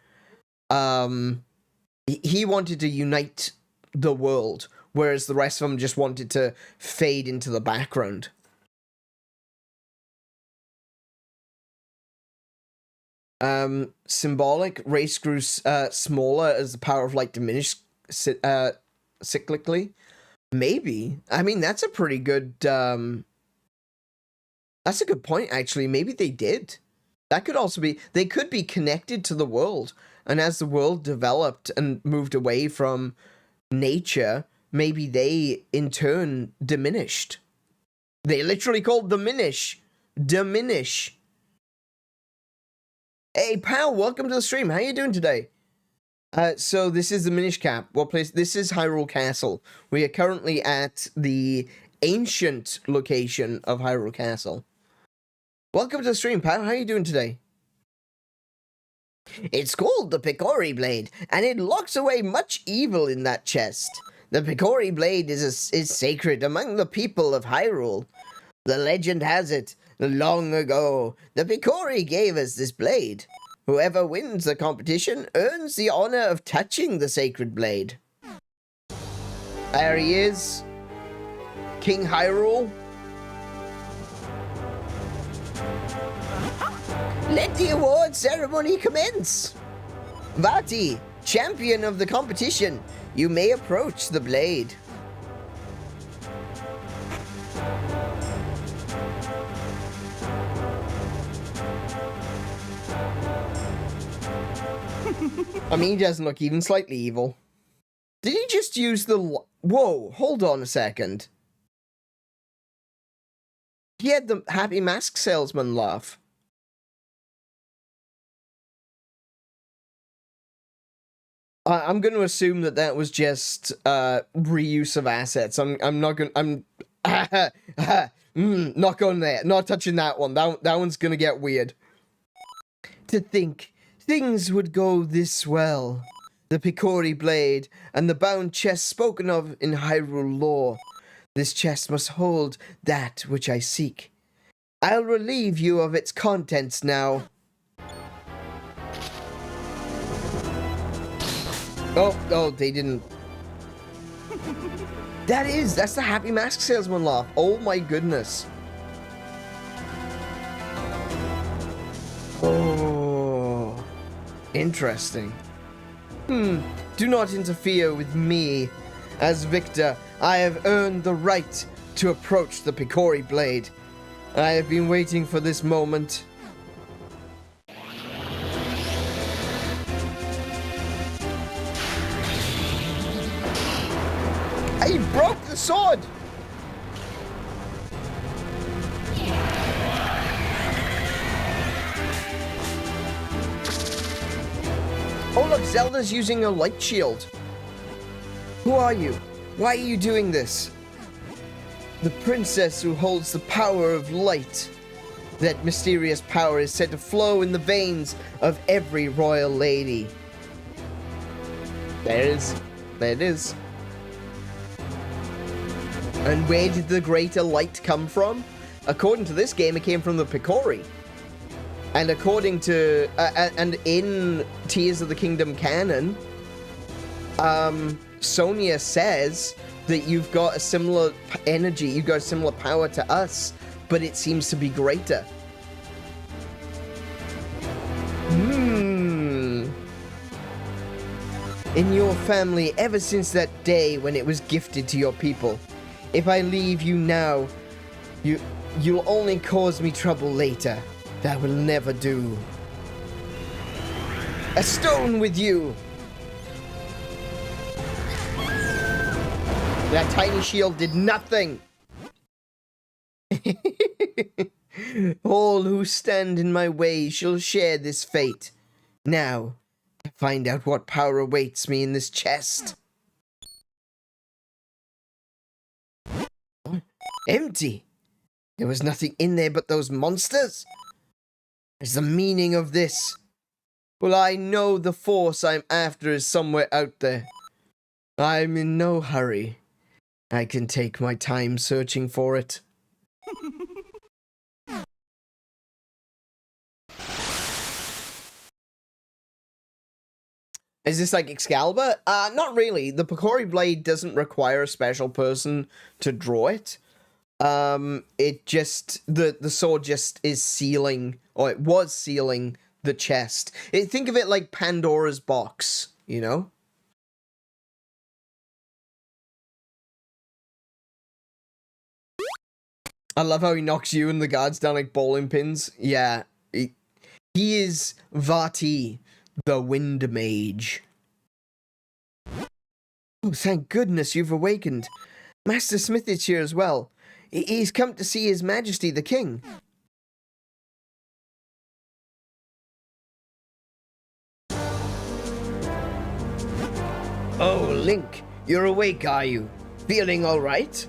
he wanted to unite the world, whereas the rest of them just wanted to fade into the background. Symbolic race grew smaller as the power of light diminished cyclically. Maybe. I mean, that's a pretty good that's a good point, actually. Maybe they did. That could also be, they could be connected to the world, and as the world developed and moved away from nature, maybe they in turn diminished. They literally called diminish. Hey, pal, welcome to the stream. How you doing today? So this is the Minish Cap. This is Hyrule Castle. We are currently at the ancient location of Hyrule Castle. Welcome to the stream, pal. How you doing today? It's called the Picori Blade, and it locks away much evil in that chest. The Picori Blade is sacred among the people of Hyrule. The legend has it, long ago, the Picori gave us this blade. Whoever wins the competition earns the honor of touching the sacred blade. There he is. King Hyrule. Let the award ceremony commence. Vaati, champion of the competition, you may approach the blade. I mean, he doesn't look even slightly evil. Did he just use the... Whoa, hold on a second. He had the Happy Mask Salesman laugh. I'm going to assume that was just reuse of assets. I'm not going... not going there. Not touching that one. That one's going to get weird. To think... things would go this well. The Picori Blade, and the bound chest spoken of in Hyrule lore. This chest must hold that which I seek. I'll relieve you of its contents now. Oh, they didn't. That's the Happy Mask Salesman laugh. Oh my goodness. Oh. Interesting. Do not interfere with me. As victor, I have earned the right to approach the Picori Blade. I have been waiting for this moment. He broke the sword! Oh look, Zelda's using a light shield. Who are you? Why are you doing this? The princess who holds the power of light. That mysterious power is said to flow in the veins of every royal lady. There it is. There it is. And where did the greater light come from? According to this game, it came from the Picori. And according to, and in Tears of the Kingdom canon, Sonia says that you've got a similar energy, you've got a similar power to us, but it seems to be greater. In your family, ever since that day when it was gifted to your people. If I leave you now, you'll only cause me trouble later. That will never do. A stone with you! That tiny shield did nothing. All who stand in my way shall share this fate. Now, to find out what power awaits me in this chest. Empty. There was nothing in there but those monsters. Is the meaning of this? Well, I know the force I'm after is somewhere out there. I'm in no hurry. I can take my time searching for it. Is this like Excalibur? Not really. The Picori Blade doesn't require a special person to draw it. It just, the sword just is sealing, or it was sealing the chest. Think of it like Pandora's box, you know? I love how he knocks you and the guards down like bowling pins. Yeah, he is Vaati, the wind mage. Oh, thank goodness you've awakened. Master Smith is here as well. He's come to see His Majesty the King. Oh, Link, you're awake, are you? Feeling all right?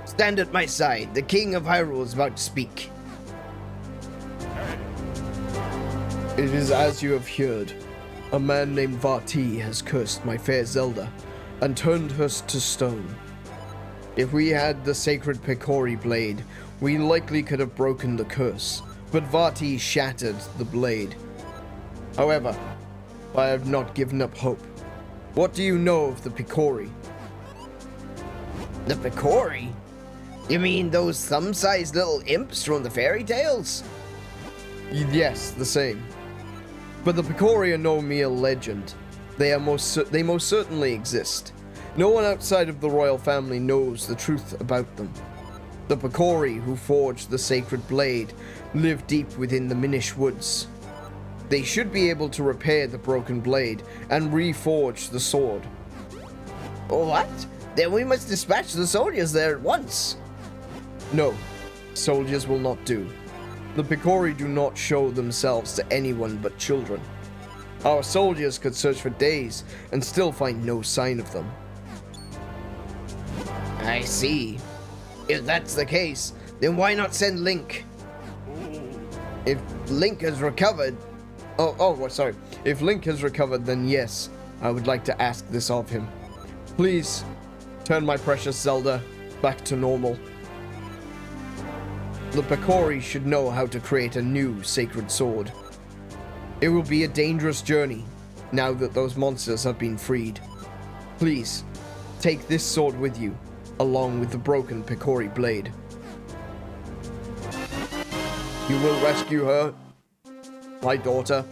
Stand at my side. The King of Hyrule is about to speak. It is as you have heard. A man named Vaati has cursed my fair Zelda and turned her to stone. If we had the sacred Picori Blade, we likely could have broken the curse, but Vaati shattered the blade. However, I have not given up hope. What do you know of the Picori? The Picori? You mean those thumb-sized little imps from the fairy tales? Yes, the same. But the Picori are no mere legend. They most certainly exist. No one outside of the royal family knows the truth about them. The Picori who forged the sacred blade live deep within the Minish woods. They should be able to repair the broken blade and reforge the sword. What? Then we must dispatch the soldiers there at once. No, soldiers will not do. The Picori do not show themselves to anyone but children. Our soldiers could search for days and still find no sign of them. I see. If that's the case, then why not send Link? If Link has recovered... sorry. If Link has recovered, then yes, I would like to ask this of him. Please, turn my precious Zelda back to normal. The Picori should know how to create a new sacred sword. It will be a dangerous journey, now that those monsters have been freed. Please, take this sword with you, along with the broken Picori Blade. You will rescue her, my daughter.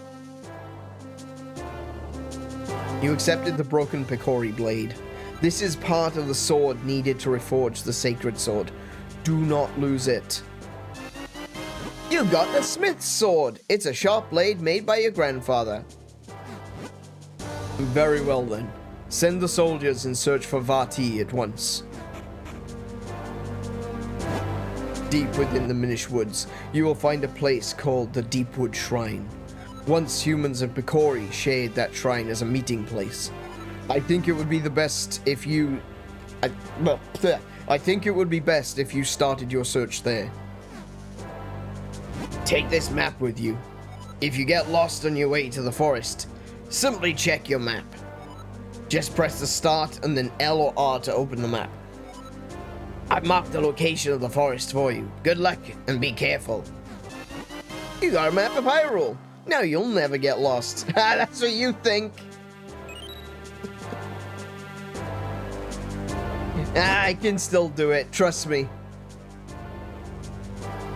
You accepted the broken Picori Blade. This is part of the sword needed to reforge the sacred sword. Do not lose it. You got the smith's sword. It's a sharp blade made by your grandfather. Very well then. Send the soldiers in search for Vaati at once. Deep within the Minish woods, you will find a place called the Deepwood Shrine. Once humans and Picori shared that shrine as a meeting place. I think it would be best if you started your search there. Take this map with you. If you get lost on your way to the forest, simply check your map. Just press the start and then L or R to open the map. I've marked the location of the forest for you. Good luck and be careful. You got a map of Hyrule. Now you'll never get lost. That's what you think. I can still do it, trust me.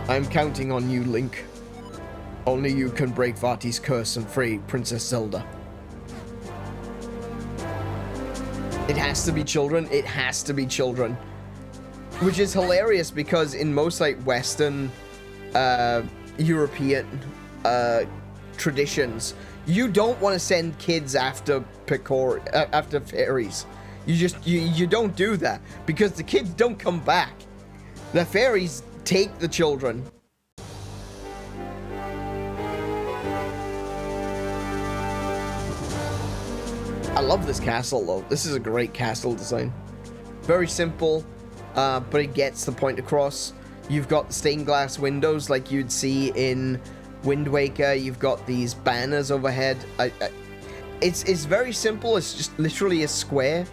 I'm counting on you, Link. Only you can break Vaati's curse and free Princess Zelda. It has to be children. It has to be children. Which is hilarious because in most like Western European traditions, you don't want to send kids after Picori, after fairies. You don't do that because the kids don't come back. The fairies take the children. I love this castle though. This is a great castle design. Very simple, but it gets the point across. You've got stained glass windows like you'd see in Wind Waker. You've got these banners overhead. It's very simple. It's just literally a square,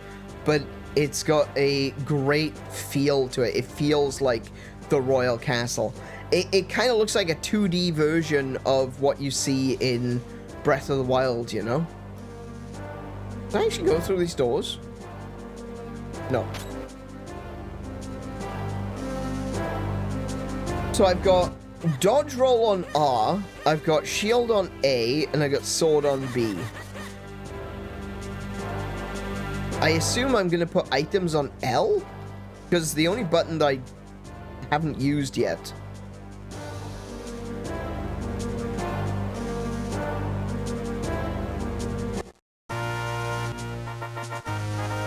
but it's got a great feel to it. It feels like the royal castle. It kind of looks like a 2D version of what you see in Breath of the Wild, you know? Can I actually go through these doors? No. So I've got dodge roll on R, I've got shield on A, and I've got sword on B. I assume I'm going to put items on L, because it's the only button that I haven't used yet.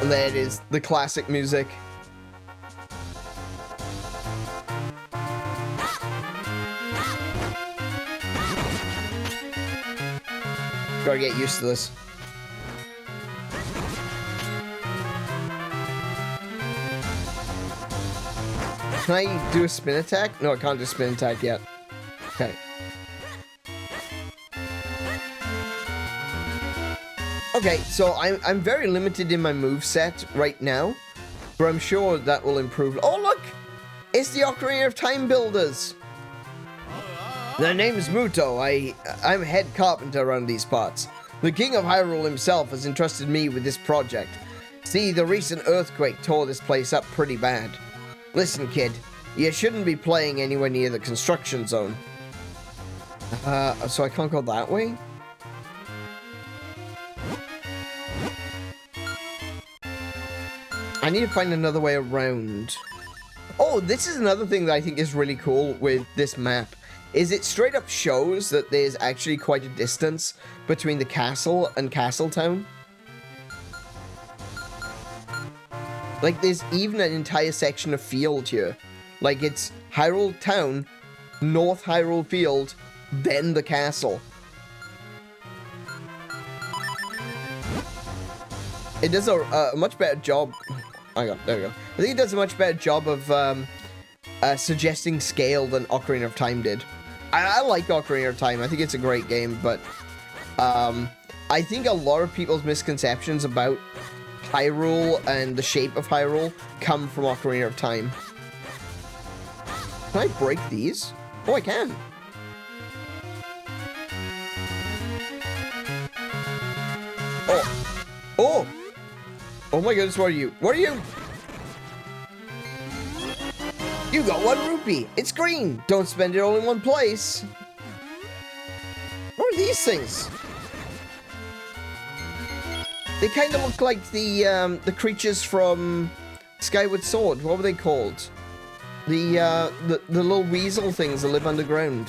And there it is, the classic music. Gotta get used to this. Can I do a spin attack? No, I can't do a spin attack yet. Okay. Okay, so I'm very limited in my moveset right now, but I'm sure that will improve. Oh, look! It's the Ocarina of Time builders! Their name is Muto. I'm head carpenter around these parts. The King of Hyrule himself has entrusted me with this project. See, the recent earthquake tore this place up pretty bad. Listen, kid, you shouldn't be playing anywhere near the construction zone. So I can't go that way? I need to find another way around. Oh, this is another thing that I think is really cool with this map. Is it straight up shows that there's actually quite a distance between the castle and Castletown. Like, there's even an entire section of field here. Like, it's Hyrule Town, North Hyrule Field, then the castle. It does a much better job. Hang on, there we go. I think it does a much better job of suggesting scale than Ocarina of Time did. I like Ocarina of Time. I think it's a great game, but I think a lot of people's misconceptions about Hyrule and the shape of Hyrule come from Ocarina of Time. Can I break these? Oh, I can. Oh. Oh! Oh my goodness, what are you? What are you? You got 1 rupee. It's green. Don't spend it all in one place. What are these things? They kind of look like the creatures from Skyward Sword. What were they called? The little weasel things that live underground.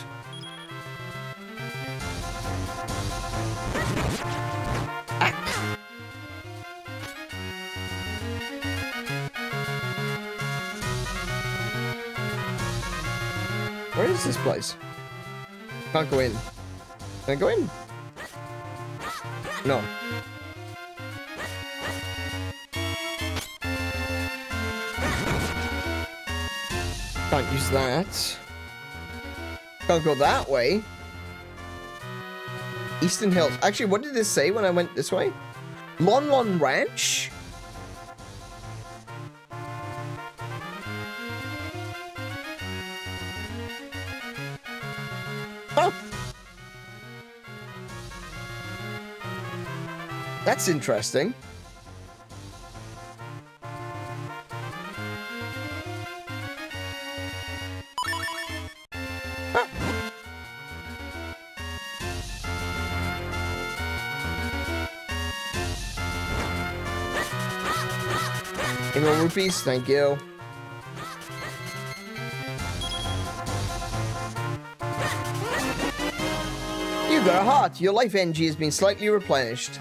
Where is this place? Can't go in. Can I go in? No. Can't use that. Can't go that way. Eastern Hills. Actually, what did this say when I went this way? Lon Lon Ranch? Huh. That's interesting. Huh. Any more rupees? Thank you. You got a heart. Your life energy has been slightly replenished.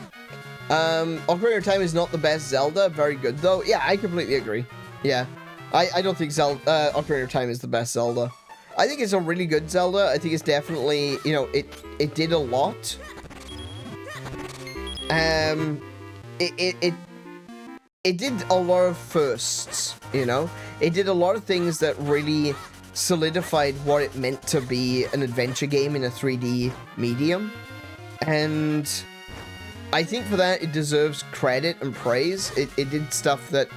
Ocarina of Time is not the best Zelda. Very good, though. Yeah, I completely agree. Yeah. I don't think Ocarina of Time is the best Zelda. I think it's a really good Zelda. I think it's definitely, you know, it did a lot. It did a lot of firsts, you know? It did a lot of things that really solidified what it meant to be an adventure game in a 3D medium. And I think for that, it deserves credit and praise. It did stuff that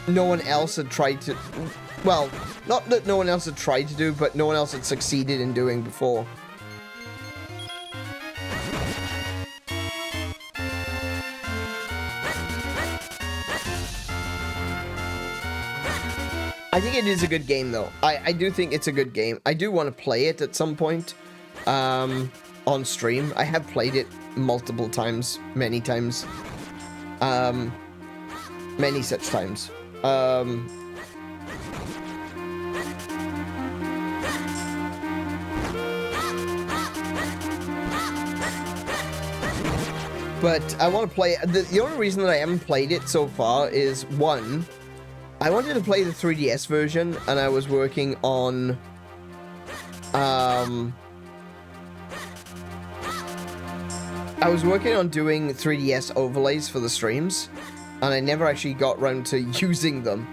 no one else had tried to... Well, not that no one else had tried to do, but no one else had succeeded in doing before. I think it is a good game, though. I do think it's a good game. I do want to play it at some point on stream. I have played it multiple times, many times. Many such times. But I want to play it. The only reason that I haven't played it so far is, one, I wanted to play the 3DS version, and I was working on, doing 3DS overlays for the streams, and I never actually got around to using them.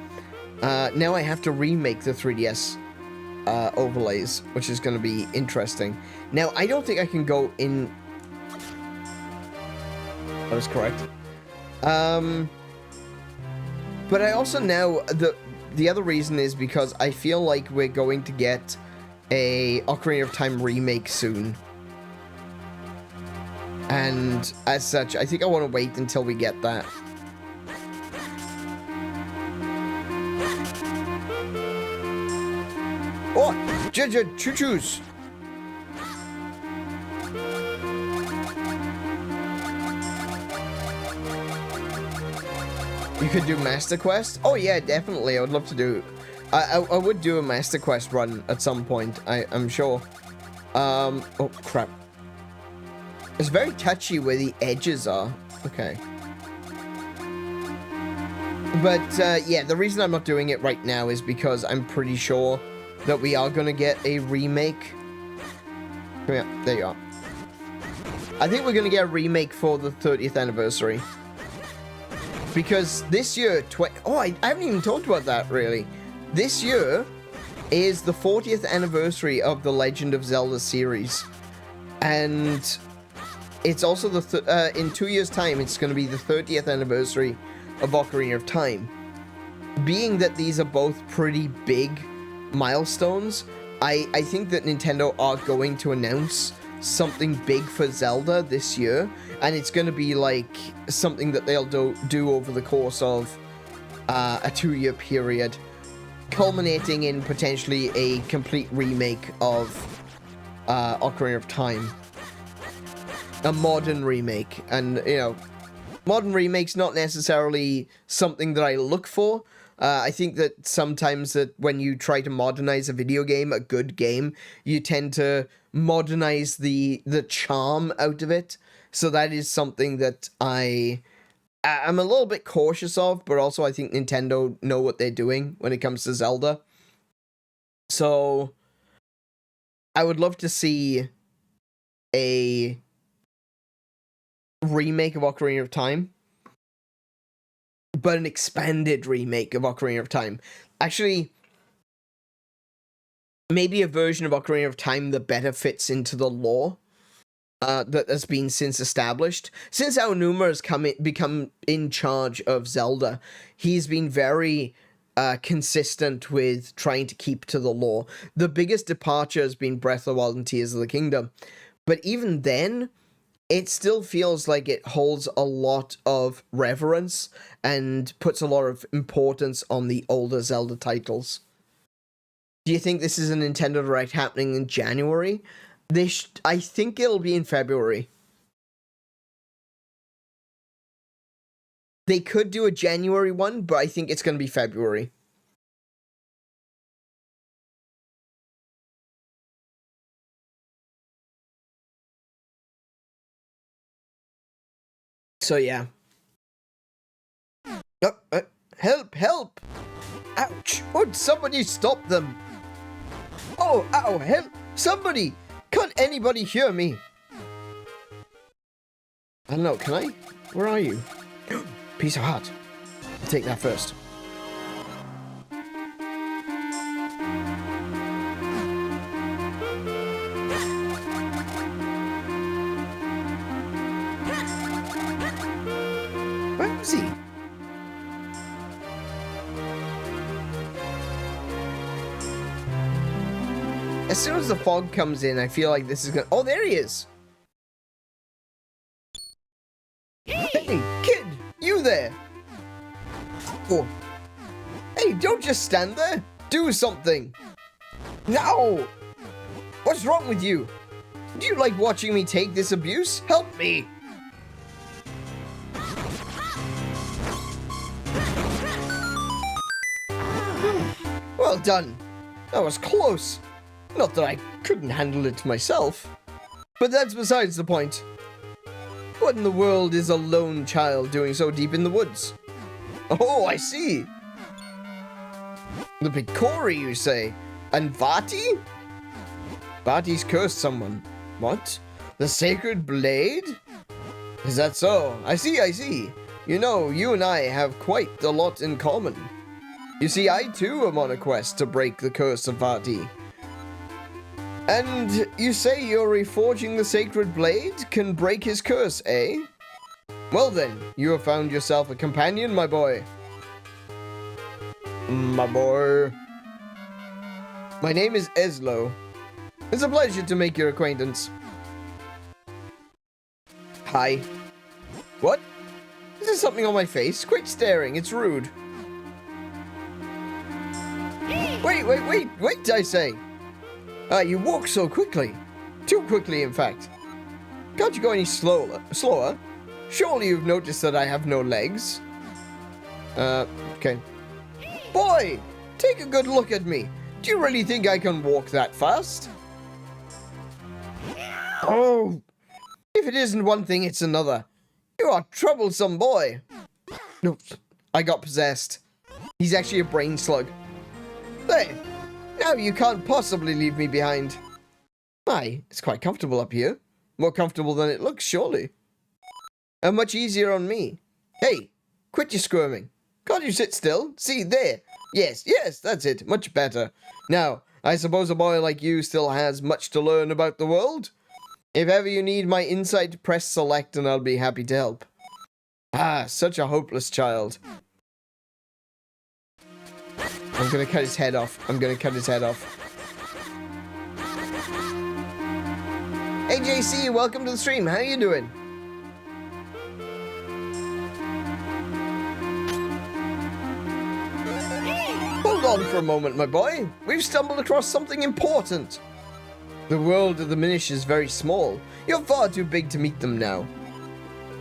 Now I have to remake the 3DS overlays, which is going to be interesting. Now, I don't think I can go in... That was correct. But I also now, the other reason is because I feel like we're going to get a Ocarina of Time remake soon. And as such, I think I want to wait until we get that. Oh! Choo-choos! You could do Master Quest? Oh yeah, definitely. I would love to do... I would do a Master Quest run at some point, I'm sure. Oh, crap. It's very touchy where the edges are. Okay. But, yeah, the reason I'm not doing it right now is because I'm pretty sure that we are going to get a remake. Come here. There you are. I think we're going to get a remake for the 30th anniversary. Because this year, I haven't even talked about that, really. This year is the 40th anniversary of the Legend of Zelda series. And it's also in 2 years' time, it's going to be the 30th anniversary of Ocarina of Time. Being that these are both pretty big milestones, I think that Nintendo are going to announce something big for Zelda this year, and it's going to be like something that they'll do over the course of a 2-year period, culminating in potentially a complete remake of Ocarina of Time. A modern remake. And, you know, modern remake's not necessarily something that I look for. I think that sometimes that when you try to modernize a video game, a good game, you tend to modernize the charm out of it. So that is something that I'm a little bit cautious of, but also I think Nintendo know what they're doing when it comes to Zelda. So I would love to see a remake of Ocarina of Time, but an expanded remake of Ocarina of Time. Actually, maybe a version of Ocarina of Time that better fits into the lore that has been since established. Since Aonuma has become in charge of Zelda, he's been very consistent with trying to keep to the lore. The biggest departure has been Breath of the Wild and Tears of the Kingdom. But even then, it still feels like it holds a lot of reverence and puts a lot of importance on the older Zelda titles. Do you think this is a Nintendo Direct happening in January? I think it'll be in February. They could do a January one, but I think it's going to be February. So yeah. Help, help! Ouch! Would somebody stop them? Oh, ow, help! Somebody! Can't anybody hear me? I don't know, can I? Where are you? Piece of heart. I'll take that first. Where is he? As soon as the fog comes in, I feel like this is gonna... Oh, there he is! Hey, kid! You there! Oh. Hey, don't just stand there! Do something! No! What's wrong with you? Do you like watching me take this abuse? Help me! Well done! That was close! Not that I couldn't handle it myself. But that's besides the point. What in the world is a lone child doing so deep in the woods? Oh, I see. The Picori, you say? And Vaati? Vaati's cursed someone. What? The sacred blade? Is that so? I see, I see. You know, you and I have quite a lot in common. You see, I too am on a quest to break the curse of Vaati. And you say your reforging the sacred blade can break his curse, eh? Well then, you have found yourself a companion, my boy. My boy. My name is Ezlo. It's a pleasure to make your acquaintance. Hi. What? Is there something on my face? Quit staring, it's rude. Wait, I say. You walk so quickly. Too quickly, in fact. Can't you go any slower? Surely you've noticed that I have no legs. Okay. Boy, take a good look at me. Do you really think I can walk that fast? Oh, if it isn't one thing, it's another. You are a troublesome boy. Oops, I got possessed. He's actually a brain slug. There. Now you can't possibly leave me behind. Aye, it's quite comfortable up here. More comfortable than it looks, surely. And much easier on me. Hey, quit your squirming. Can't you sit still? See, there. Yes, that's it. Much better. Now, I suppose a boy like you still has much to learn about the world? If ever you need my insight, press select and I'll be happy to help. Ah, such a hopeless child. I'm gonna cut his head off. Hey JC, welcome to the stream. How you doing? Hold on for a moment, my boy. We've stumbled across something important. The world of the Minish is very small. You're far too big to meet them now.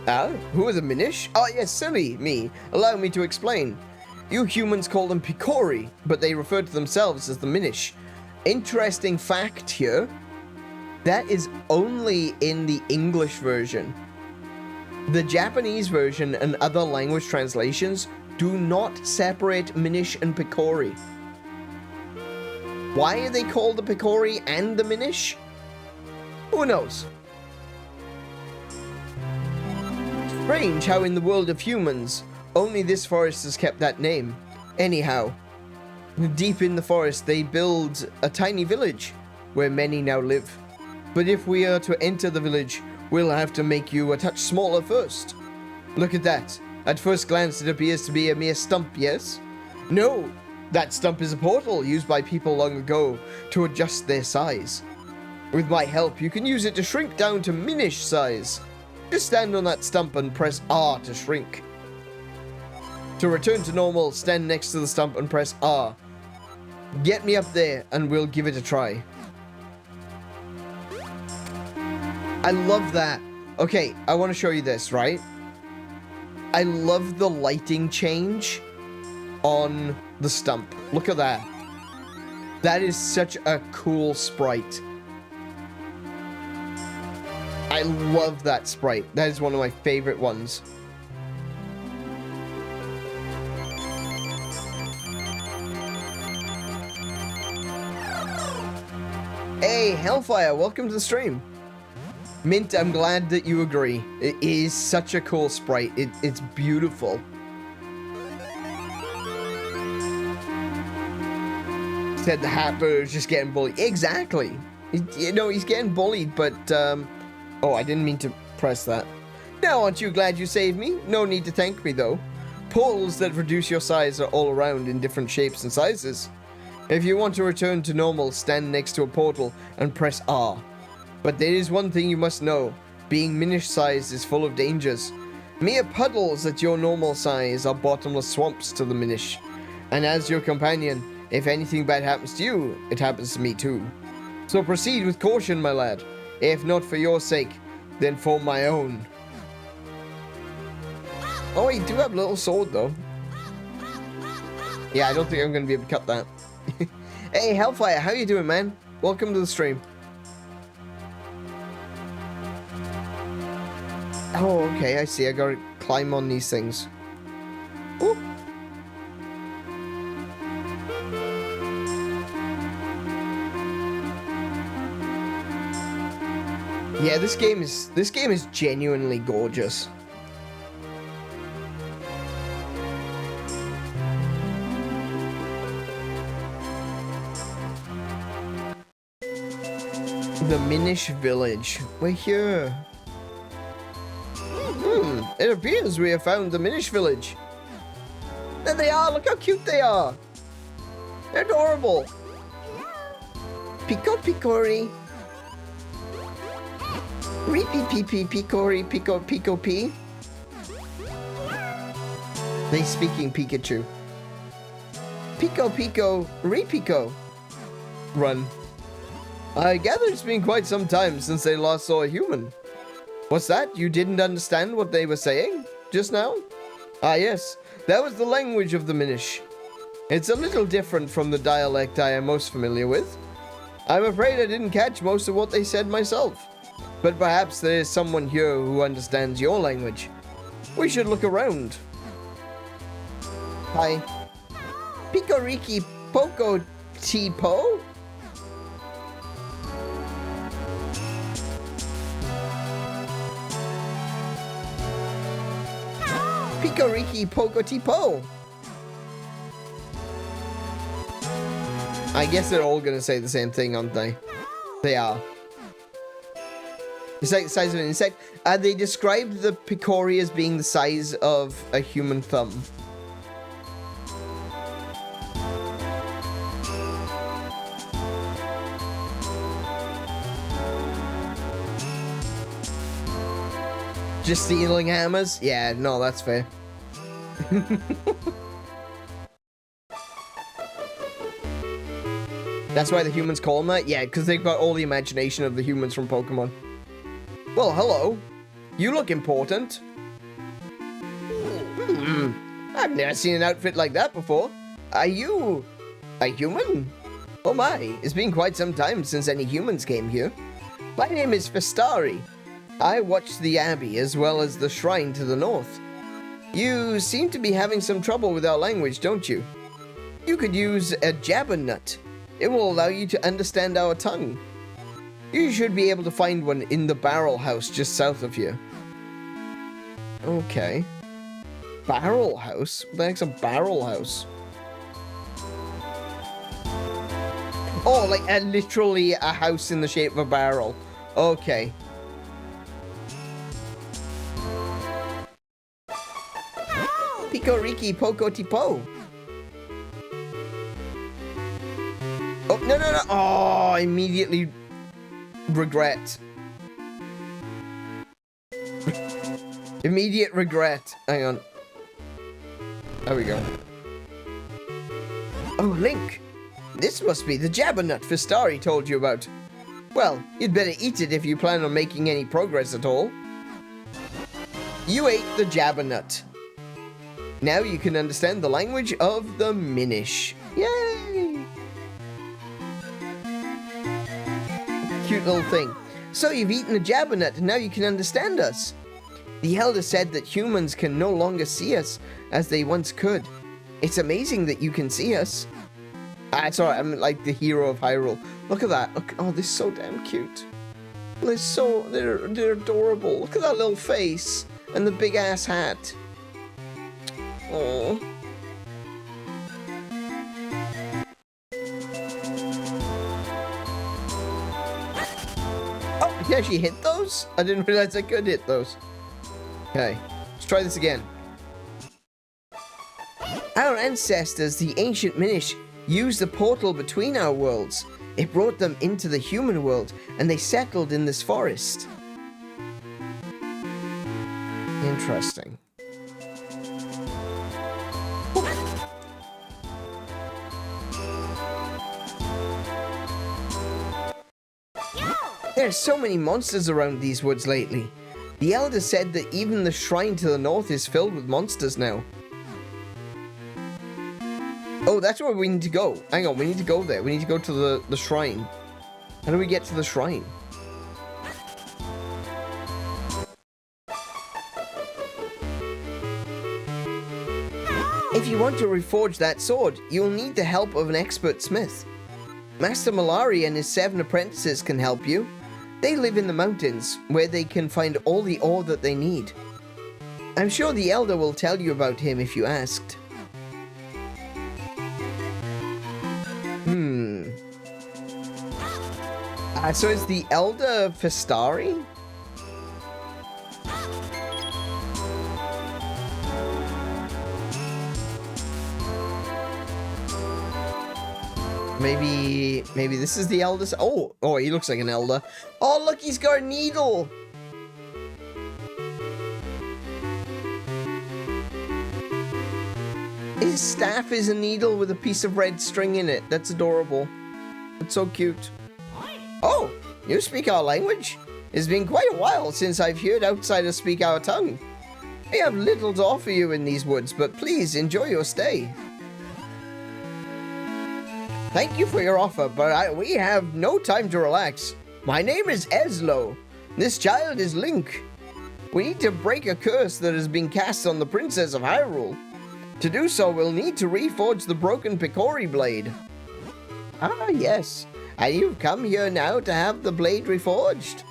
Ah, who are the Minish? Ah, yes, silly me. Allow me to explain. You humans call them Picori, but they refer to themselves as the Minish. Interesting fact here, that is only in the English version. The Japanese version and other language translations do not separate Minish and Picori. Why are they called the Picori and the Minish? Who knows? Strange how in the world of humans, only this forest has kept that name. Anyhow, deep in the forest they build a tiny village where many now live. But if we are to enter the village, we'll have to make you a touch smaller first. Look at that. At first glance it appears to be a mere stump, yes? No, that stump is a portal used by people long ago to adjust their size. With my help, you can use it to shrink down to Minish size. Just stand on that stump and press R to shrink. To return to normal, stand next to the stump and press R. Get me up there and we'll give it a try. I love that. Okay, I want to show you this, right? I love the lighting change on the stump. Look at that. That is such a cool sprite. I love that sprite. That is one of my favorite ones. Hellfire, welcome to the stream. Mint, I'm glad that you agree. It is such a cool sprite. It's beautiful. Said the Hatbird is just getting bullied. Exactly. You know, he's getting bullied, but, oh, I didn't mean to press that. Now, aren't you glad you saved me? No need to thank me, though. Portals that reduce your size are all around in different shapes and sizes. If you want to return to normal, stand next to a portal and press R. But there is one thing you must know. Being Minish size is full of dangers. Mere puddles at your normal size are bottomless swamps to the Minish. And as your companion, if anything bad happens to you, it happens to me too. So proceed with caution, my lad. If not for your sake, then for my own. Oh, you do have a little sword, though. Yeah, I don't think I'm going to be able to cut that. Hey, Hellfire, how you doing, man? Welcome to the stream. Oh, okay, I see. I gotta climb on these things. Ooh. Yeah, this game is genuinely gorgeous. The Minish village. We're here. It appears we have found the Minish village. There they are. Look how cute they are. They're adorable. Pico Picori. Reepy pee pee Picori Pico Pico Pee. They speaking Pikachu. Pico Pico Repico. Run. I gather it's been quite some time since they last saw a human. What's that? You didn't understand what they were saying just now? Ah, yes. That was the language of the Minish. It's a little different from the dialect I am most familiar with. I'm afraid I didn't catch most of what they said myself. But perhaps there is someone here who understands your language. We should look around. Hi. Picoriki Poco Tipo? Picoriki Poco Tipo. I guess they're all gonna say the same thing, aren't they? They are. It's like the size of an insect. They described the Picori as being the size of a human thumb. Just stealing hammers? Yeah, no, that's fair. That's why the humans call them that? Yeah, because they've got all the imagination of the humans from Pokemon. Well, hello. You look important. I've never seen an outfit like that before. Are you a human? Oh my, it's been quite some time since any humans came here. My name is Festari. I watched the Abbey as well as the shrine to the north. You seem to be having some trouble with our language, don't you? You could use a Jabberwood. It will allow you to understand our tongue. You should be able to find one in the barrel house just south of here. Okay. Barrel house? What the heck's a barrel house? Oh, like literally a house in the shape of a barrel. Okay. Picoriki Poco Tipo. Oh, no, no, no. Oh, immediately regret. Immediate regret. Hang on. There we go. Oh, Link. This must be the Jabberwood Festari told you about. Well, you'd better eat it if you plan on making any progress at all. You ate the Jabberwood. Now you can understand the language of the Minish. Yay! Cute little thing. So you've eaten a Jabberwood and now you can understand us. The Elder said that humans can no longer see us as they once could. It's amazing that you can see us. It's alright, I'm like the hero of Hyrule. Look at that. Look, oh, they're so damn cute. They're adorable. Look at that little face and the big ass hat. Oh. Oh, I can actually hit those? I didn't realize I could hit those. Okay, let's try this again. Our ancestors, the ancient Minish, used a portal between our worlds. It brought them into the human world, and they settled in this forest. Interesting. There are so many monsters around these woods lately. The Elder said that even the shrine to the north is filled with monsters now. Oh, that's where we need to go. Hang on, we need to go there. We need to go to the shrine. How do we get to the shrine? If you want to reforge that sword, you'll need the help of an expert smith. Master Malari and his 7 apprentices can help you. They live in the mountains, where they can find all the ore that they need. I'm sure the Elder will tell you about him if you asked. So is the Elder Festari? Maybe this is the Elder. Oh, he looks like an Elder. Oh, look, he's got a needle. His staff is a needle with a piece of red string in it. That's adorable. It's so cute. Oh, you speak our language? It's been quite a while since I've heard outsiders speak our tongue. We have little to offer you in these woods, but please enjoy your stay. Thank you for your offer, but we have no time to relax. My name is Ezlo. This child is Link. We need to break a curse that has been cast on the Princess of Hyrule. To do so, we'll need to reforge the broken Picori Blade. Ah, yes. And you've come here now to have the blade reforged.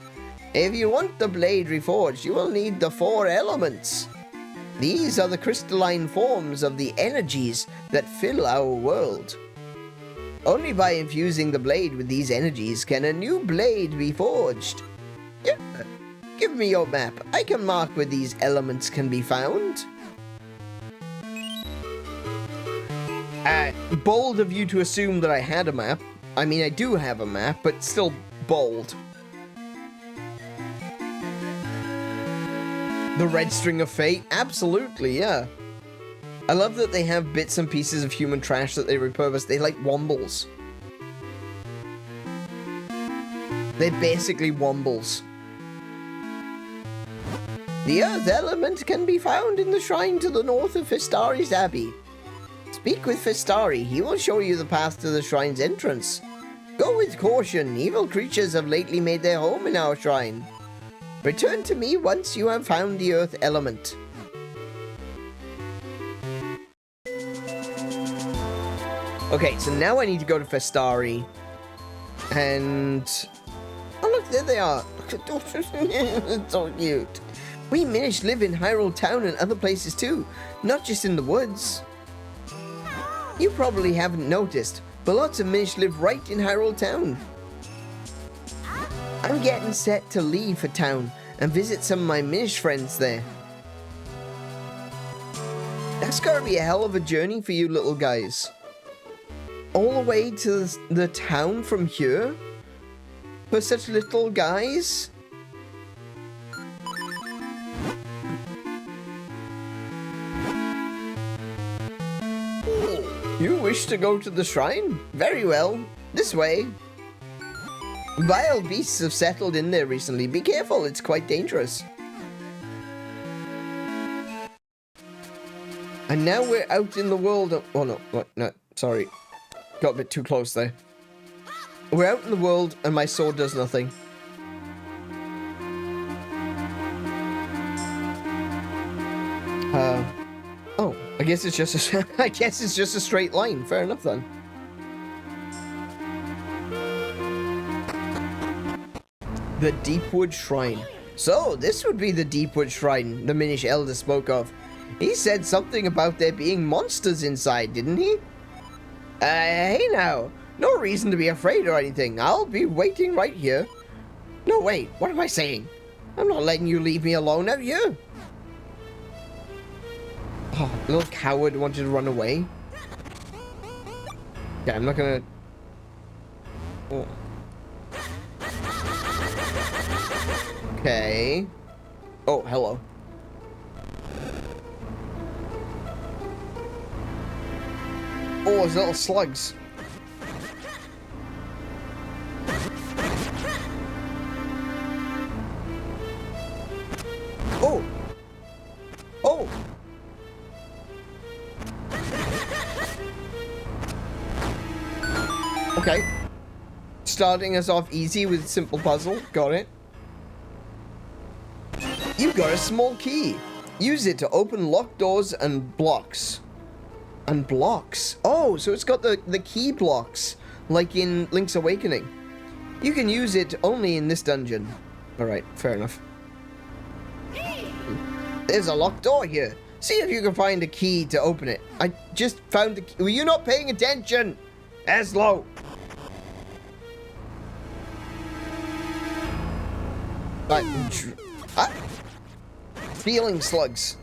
If you want the blade reforged, you will need the 4 elements. These are the crystalline forms of the energies that fill our world. Only by infusing the blade with these energies can a new blade be forged. Yeah. Give me your map. I can mark where these elements can be found. Bold of you to assume that I had a map. I mean, I do have a map, but still bold. The red string of fate? Absolutely, yeah. I love that they have bits and pieces of human trash that they repurpose. They like wombles. They're basically wombles. The earth element can be found in the shrine to the north of Festari's Abbey. Speak with Festari. He will show you the path to the shrine's entrance. Go with caution. Evil creatures have lately made their home in our shrine. Return to me once you have found the earth element. Okay, so now I need to go to Festari. And... oh, look, there they are. It's so cute. We Minish live in Hyrule Town and other places too, not just in the woods. You probably haven't noticed, but lots of Minish live right in Hyrule Town. I'm getting set to leave for town and visit some of my Minish friends there. That's gotta be a hell of a journey for you little guys. All the way to the town from here? For such little guys? You wish to go to the shrine? Very well. This way. Vile beasts have settled in there recently. Be careful, it's quite dangerous. And now we're out in the world. Oh no, no, sorry. Got a bit too close there. We're out in the world and my sword does nothing. Oh, I guess it's just a straight line. Fair enough then. The Deepwood Shrine. So, this would be the Deepwood Shrine the Minish Elder spoke of. He said something about there being monsters inside, didn't he? Hey now. No reason to be afraid or anything. I'll be waiting right here. No, wait. What am I saying? I'm not letting you leave me alone, have you? Oh, little coward wanted to run away. Yeah, I'm not gonna... Oh. Okay. Oh, hello. Oh, there's little slugs. Oh! Oh! Okay. Starting us off easy with simple puzzle. Got it. You've got a small key. Use it to open locked doors and blocks. And blocks? Oh, so it's got the key blocks, like in Link's Awakening. You can use it only in this dungeon. Alright, fair enough. There's a locked door here. See if you can find a key to open it. I just found the key. Were you not paying attention? Ezlo! Feeling slugs.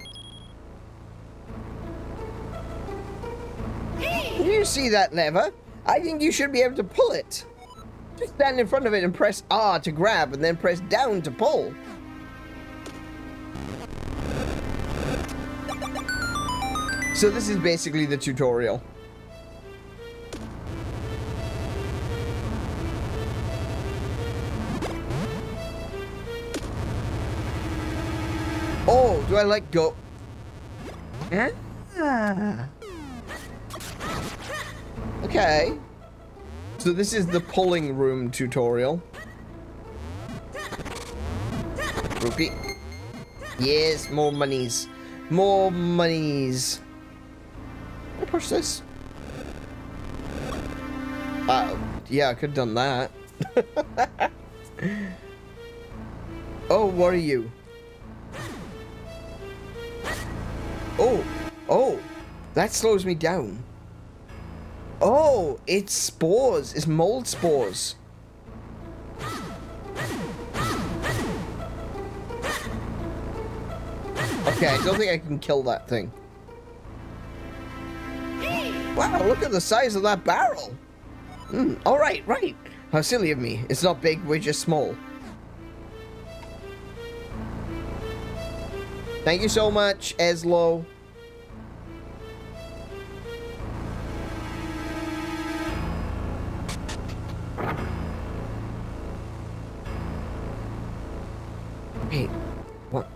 Do you see that lever? I think you should be able to pull it. Just stand in front of it and press R to grab and then press down to pull. So this is basically the tutorial. Oh, do I let go? Ah. Okay. So this is the pulling room tutorial. Rupee. Yes, more monies. More monies. Can I push this? Yeah, I could have done that. Oh, what are you? Oh, oh, that slows me down. Oh, it's spores. It's mold spores. Okay, I don't think I can kill that thing. Wow, look at the size of that barrel. All right, right. How silly of me. It's not big, we're just small. Thank you so much, Ezlo. Wait, what?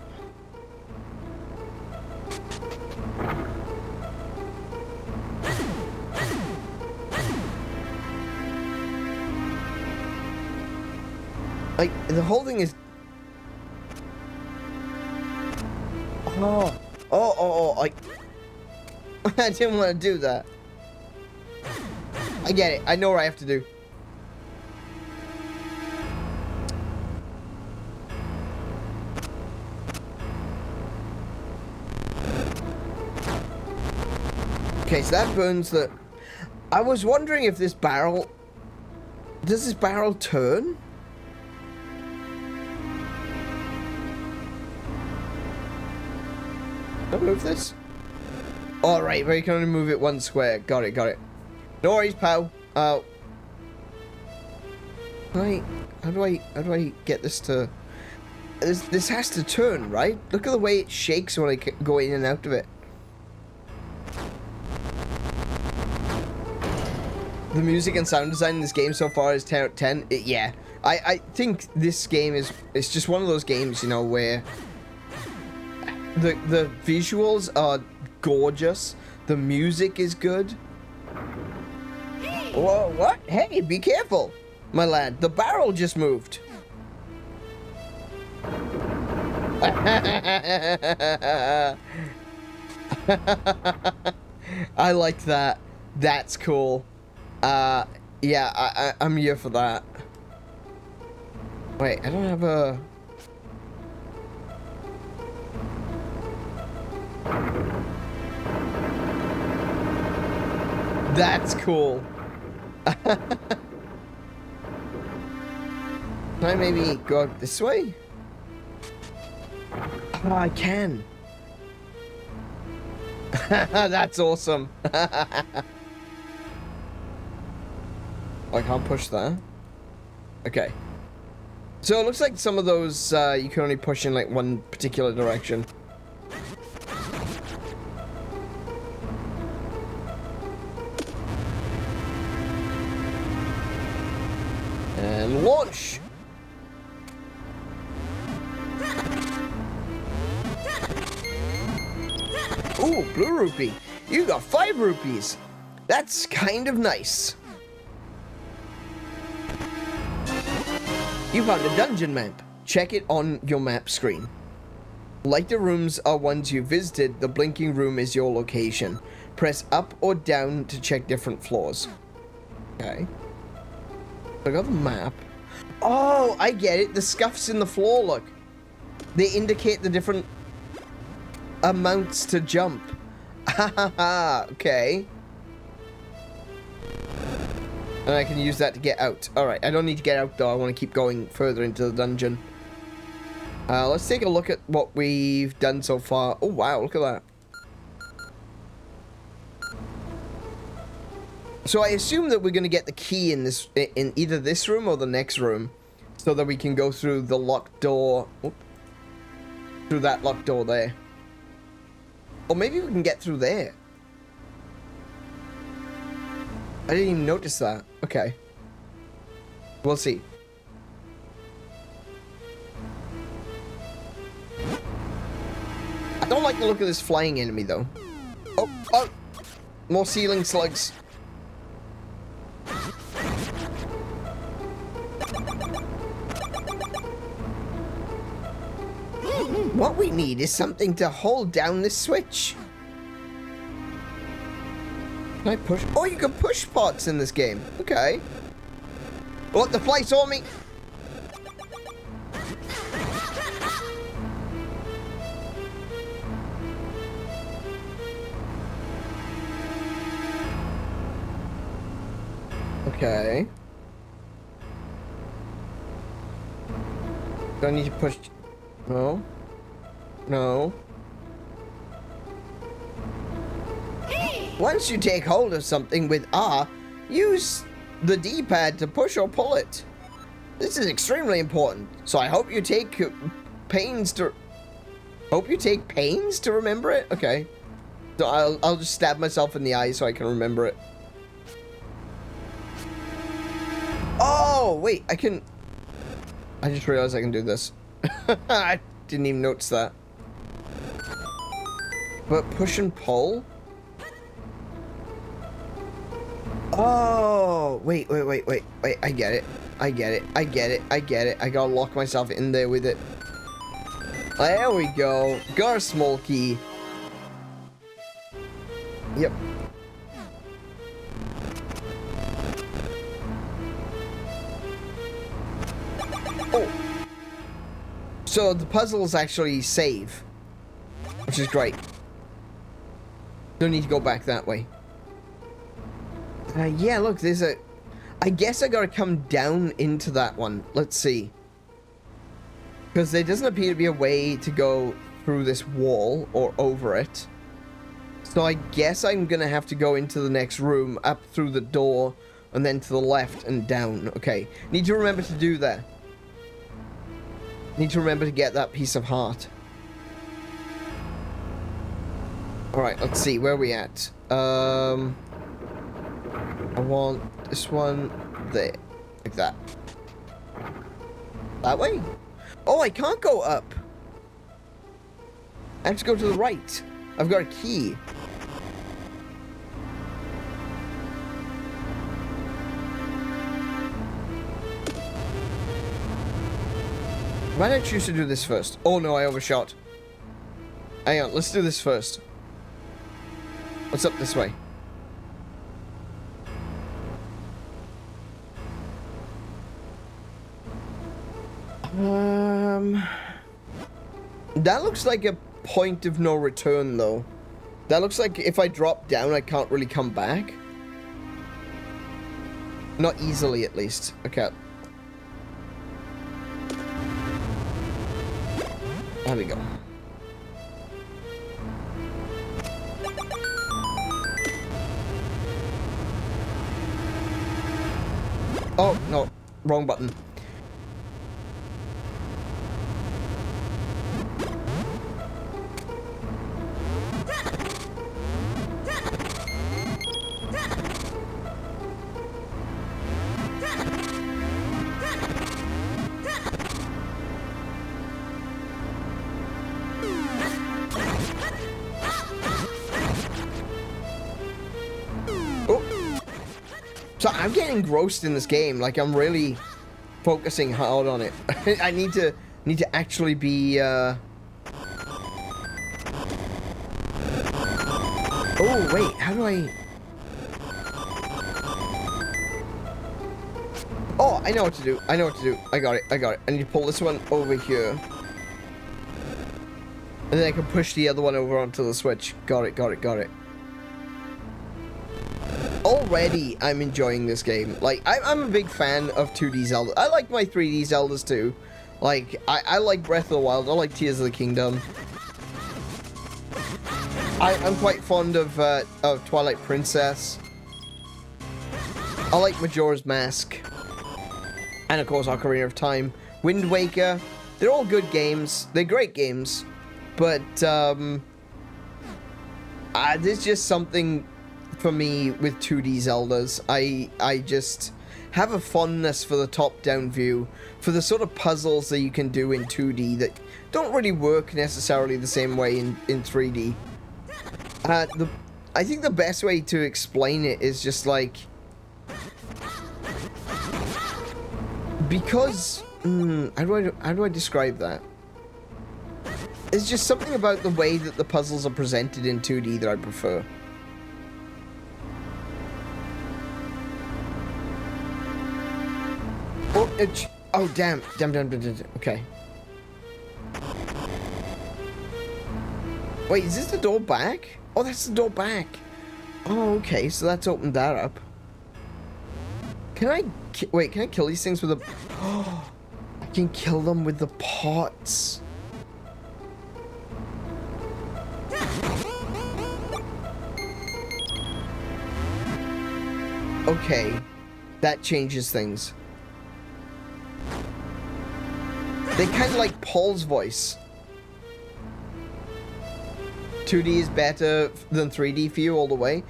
Like, the whole thing is... I didn't want to do that. I get it. I know what I have to do. Okay, so that burns the... I was wondering if this barrel... Does this barrel turn? Can I move this? Alright, but you can only move it one square. Got it, got it. No worries, pal. Right. How do I get this to... This has to turn, right? Look at the way it shakes when I go in and out of it. The music and sound design in this game so far is 10 out of 10. Yeah. I think this game is... It's just one of those games, you know, where... The visuals are gorgeous. The music is good. Whoa, what? Hey, be careful, my lad. The barrel just moved. I like that. That's cool. Yeah, I'm here for that. Wait, I don't have a... That's cool. Can I maybe go out this way? Oh, I can. That's awesome. I can't push that. Okay. So it looks like some of those you can only push in like one particular direction. And launch! Ooh, blue rupee. You got 5 rupees. That's kind of nice. You found a dungeon map. Check it on your map screen. Like the rooms are ones you visited, the blinking room is your location. Press up or down to check different floors. Okay. I got the map. Oh, I get it. The scuffs in the floor, look. They indicate the different amounts to jump. Hahaha, okay. And I can use that to get out. Alright, I don't need to get out though. I want to keep going further into the dungeon. Let's take a look at what we've done so far. Oh wow, look at that. So I assume that we're going to get the key in this, in either this room or the next room, so that we can go through the locked door. Oop, through that locked door there. Or maybe we can get through there. I didn't even notice that. Okay. We'll see. I don't like the look of this flying enemy, though. Oh, oh! More ceiling slugs. What we need is something to hold down this switch. Can I push? Oh, you can push pots in this game. Okay. What, the fly saw me? Okay. Do I need to push? No. No. Once you take hold of something with R, use the D-pad to push or pull it. This is extremely important, so I hope you take pains to... Hope you take pains to remember it? Okay. So I'll just stab myself in the eye so I can remember it. Oh, wait, I can... I just realized I can do this. I didn't even notice that. But push and pull? Oh, wait, I get it. I gotta lock myself in there with it. There we go. Got a small key. Yep. Oh. So the puzzles actually save, which is great. Don't need to go back that way. Yeah, look, there's a... I guess I gotta come down into that one. Let's see. Because there doesn't appear to be a way to go through this wall or over it. So I guess I'm gonna have to go into the next room, up through the door, and then to the left and down. Okay, need to remember to do that. Need to remember to get that piece of heart. Alright, let's see, where are we at? I want this one there. Like that. That way? Oh, I can't go up. I have to go to the right. I've got a key. Why did I choose to do this first? Oh no, I overshot. Hang on, let's do this first. What's up this way? That looks like a point of no return, though. That looks like if I drop down, I can't really come back. Not easily, at least. Okay. There we go. Oh, no. Wrong button. So I'm getting engrossed in this game. Like, I'm really focusing hard on it. I need to actually be oh wait, how do I? Oh, I know what to do. I know what to do. I got it. I need to pull this one over here. And then I can push the other one over onto the switch. Got it. Already, I'm enjoying this game. Like, I'm a big fan of 2D Zelda. I like my 3D Zeldas too. Like, I like Breath of the Wild. I like Tears of the Kingdom. I'm quite fond of Twilight Princess. I like Majora's Mask. And of course, Ocarina of Time. Wind Waker. They're all good games. They're great games. But, there's just something for me with 2D Zeldas. I just have a fondness for the top-down view, for the sort of puzzles that you can do in 2D that don't really work necessarily the same way in 3D. I think the best way to explain it is just like, because how do I describe that? It's just something about the way that the puzzles are presented in 2D that I prefer. Oh, damn. Okay. Wait, is this the door back? Oh, that's the door back. Oh, okay, so that's opened that up. Can I... Wait, can I kill these things with a... Oh, I can kill them with the pots. Okay. That changes things. They kind of like Paul's voice. 2D is better than 3D for you all the way.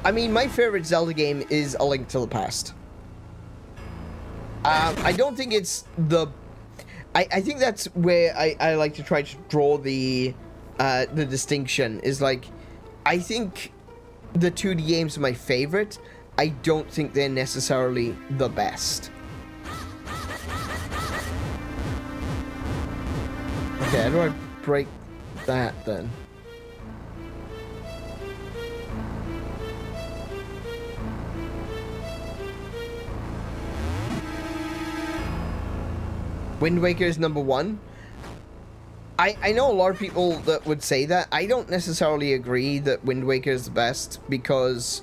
I mean, my favorite Zelda game is A Link to the Past. I don't think it's the... I think that's where I like to try to draw the distinction, is like, I think the 2D games are my favorite. I don't think they're necessarily the best. Okay, how do I break that then? Wind Waker is number one. I know a lot of people that would say that. I don't necessarily agree that Wind Waker is the best because,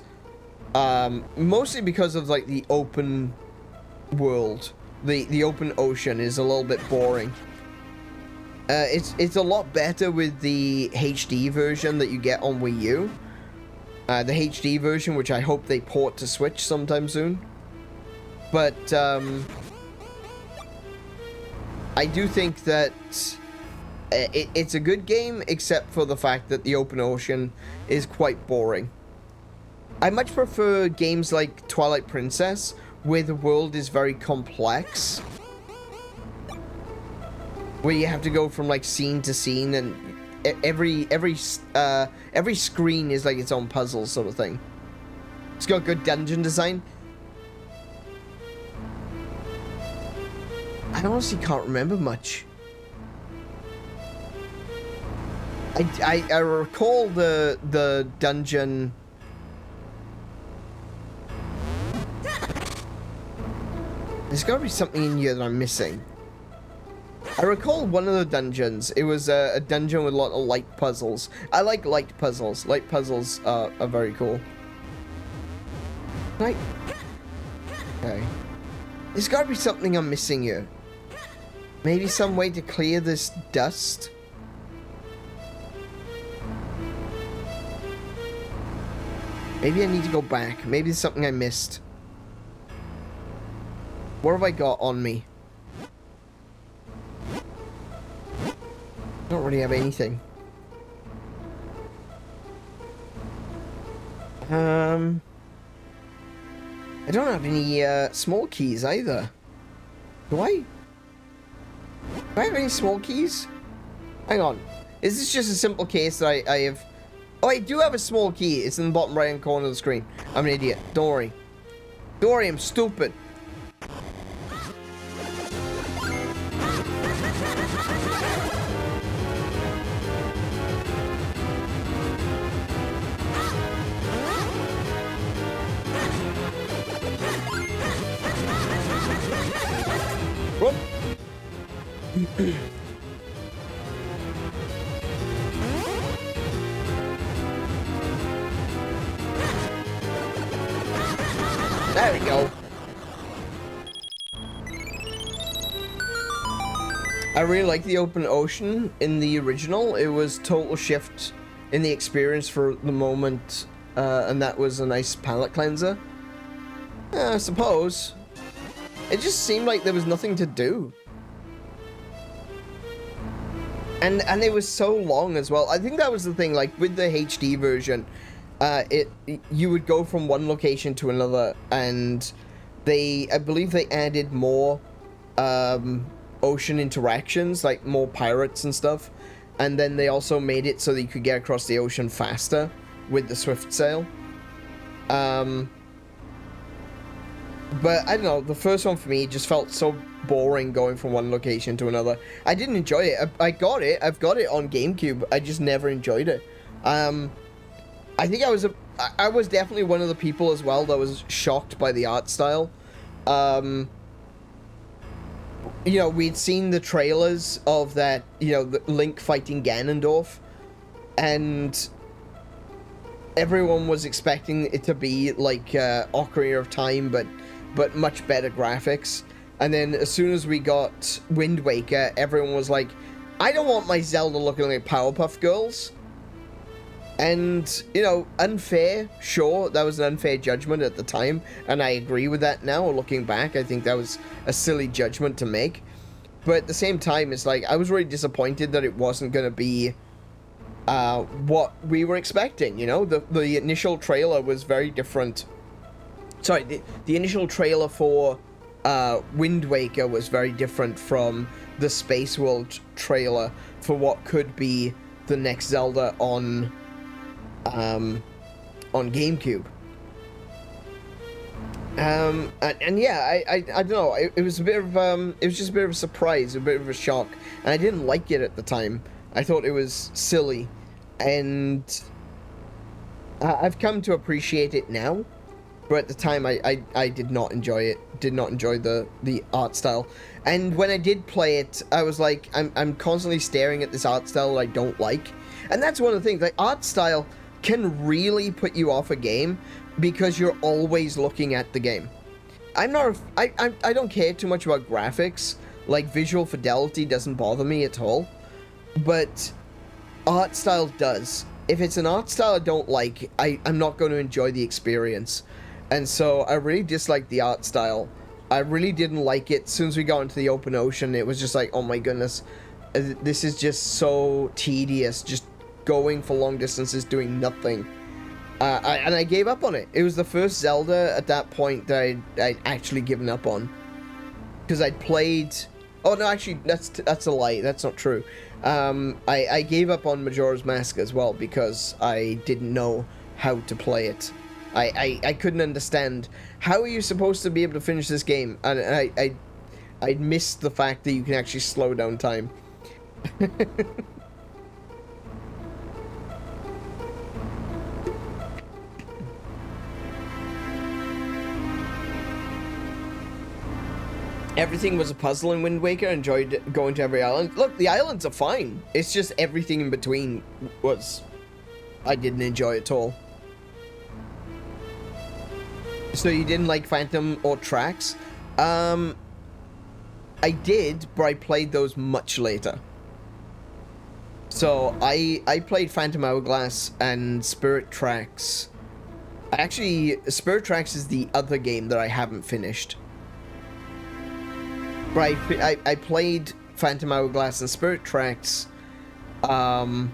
mostly because of like the open world. The open ocean is a little bit boring. It's a lot better with the HD version that you get on Wii U. The HD version, which I hope they port to Switch sometime soon. But, I do think that it's a good game, except for the fact that the open ocean is quite boring. I much prefer games like Twilight Princess, where the world is very complex. Where you have to go from like scene to scene, and every screen is like its own puzzle sort of thing. It's got good dungeon design. I honestly can't remember much. I recall the dungeon. There's got to be something in here that I'm missing. I recall one of the dungeons. It was a dungeon with a lot of light puzzles. I like light puzzles. Light puzzles are very cool. Right. Okay. There's got to be something I'm missing here. Maybe some way to clear this dust? Maybe I need to go back. Maybe there's something I missed. What have I got on me? I don't really have anything. I don't have any small keys either. Do I? Do I have any small keys? Hang on. Is this just a simple case that I have... Oh, I do have a small key. It's in the bottom right-hand corner of the screen. I'm an idiot. Don't worry. Don't worry, I'm stupid. Run. There we go. I really like the open ocean in the original. It was total shift in the experience for the moment, and that was a nice palate cleanser. I suppose. It just seemed like there was nothing to do. And it was so long as well. I think that was the thing, like with the HD version, you would go from one location to another, and I believe they added more ocean interactions, like more pirates and stuff, and then they also made it so that you could get across the ocean faster with the swift sail. But I don't know, the first one for me just felt so boring going from one location to another. I didn't enjoy it. I've got it on GameCube. I just never enjoyed it. I think I was definitely one of the people as well that was shocked by the art style. You know, we'd seen the trailers of that, you know, the Link fighting Ganondorf, and everyone was expecting it to be like Ocarina of Time, but much better graphics. And then as soon as we got Wind Waker, everyone was like, I don't want my Zelda looking like Powerpuff Girls. And, you know, unfair, sure, that was an unfair judgment at the time, and I agree with that now. Looking back, I think that was a silly judgment to make. But at the same time, it's like, I was really disappointed that it wasn't going to be what we were expecting, you know? The initial trailer was very different. Sorry, the initial trailer for Wind Waker was very different from the Space World trailer for what could be the next Zelda on GameCube. And yeah, I don't know, it was a bit of it was just a bit of a surprise, a bit of a shock, and I didn't like it at the time. I thought it was silly, and I've come to appreciate it now, but at the time I did not enjoy it, did not enjoy the art style. And when I did play it, I was like, I'm constantly staring at this art style that I don't like. And that's one of the things, like, art style can really put you off a game because you're always looking at the game. I don't care too much about graphics, like visual fidelity doesn't bother me at all, but art style does. If it's an art style I don't like, I'm not going to enjoy the experience. And so I really disliked the art style. I really didn't like it. As soon as we got into the open ocean, it was just like, oh my goodness, this is just so tedious, just going for long distances doing nothing. And I gave up on it. It was the first Zelda at that point that I'd actually given up on, because I'd played... Oh no, actually, that's a lie. That's not true. I gave up on Majora's Mask as well because I didn't know how to play it. I couldn't understand, how are you supposed to be able to finish this game? And I missed the fact that you can actually slow down time. everything was a puzzle in Wind Waker. I enjoyed going to every island. Look, the islands are fine. It's just everything in between was... I didn't enjoy at all. So you didn't like Phantom or Tracks? I did, but I played those much later. So I played Phantom Hourglass and Spirit Tracks. Actually, Spirit Tracks is the other game that I haven't finished. Right, I played Phantom Hourglass and Spirit Tracks. I'm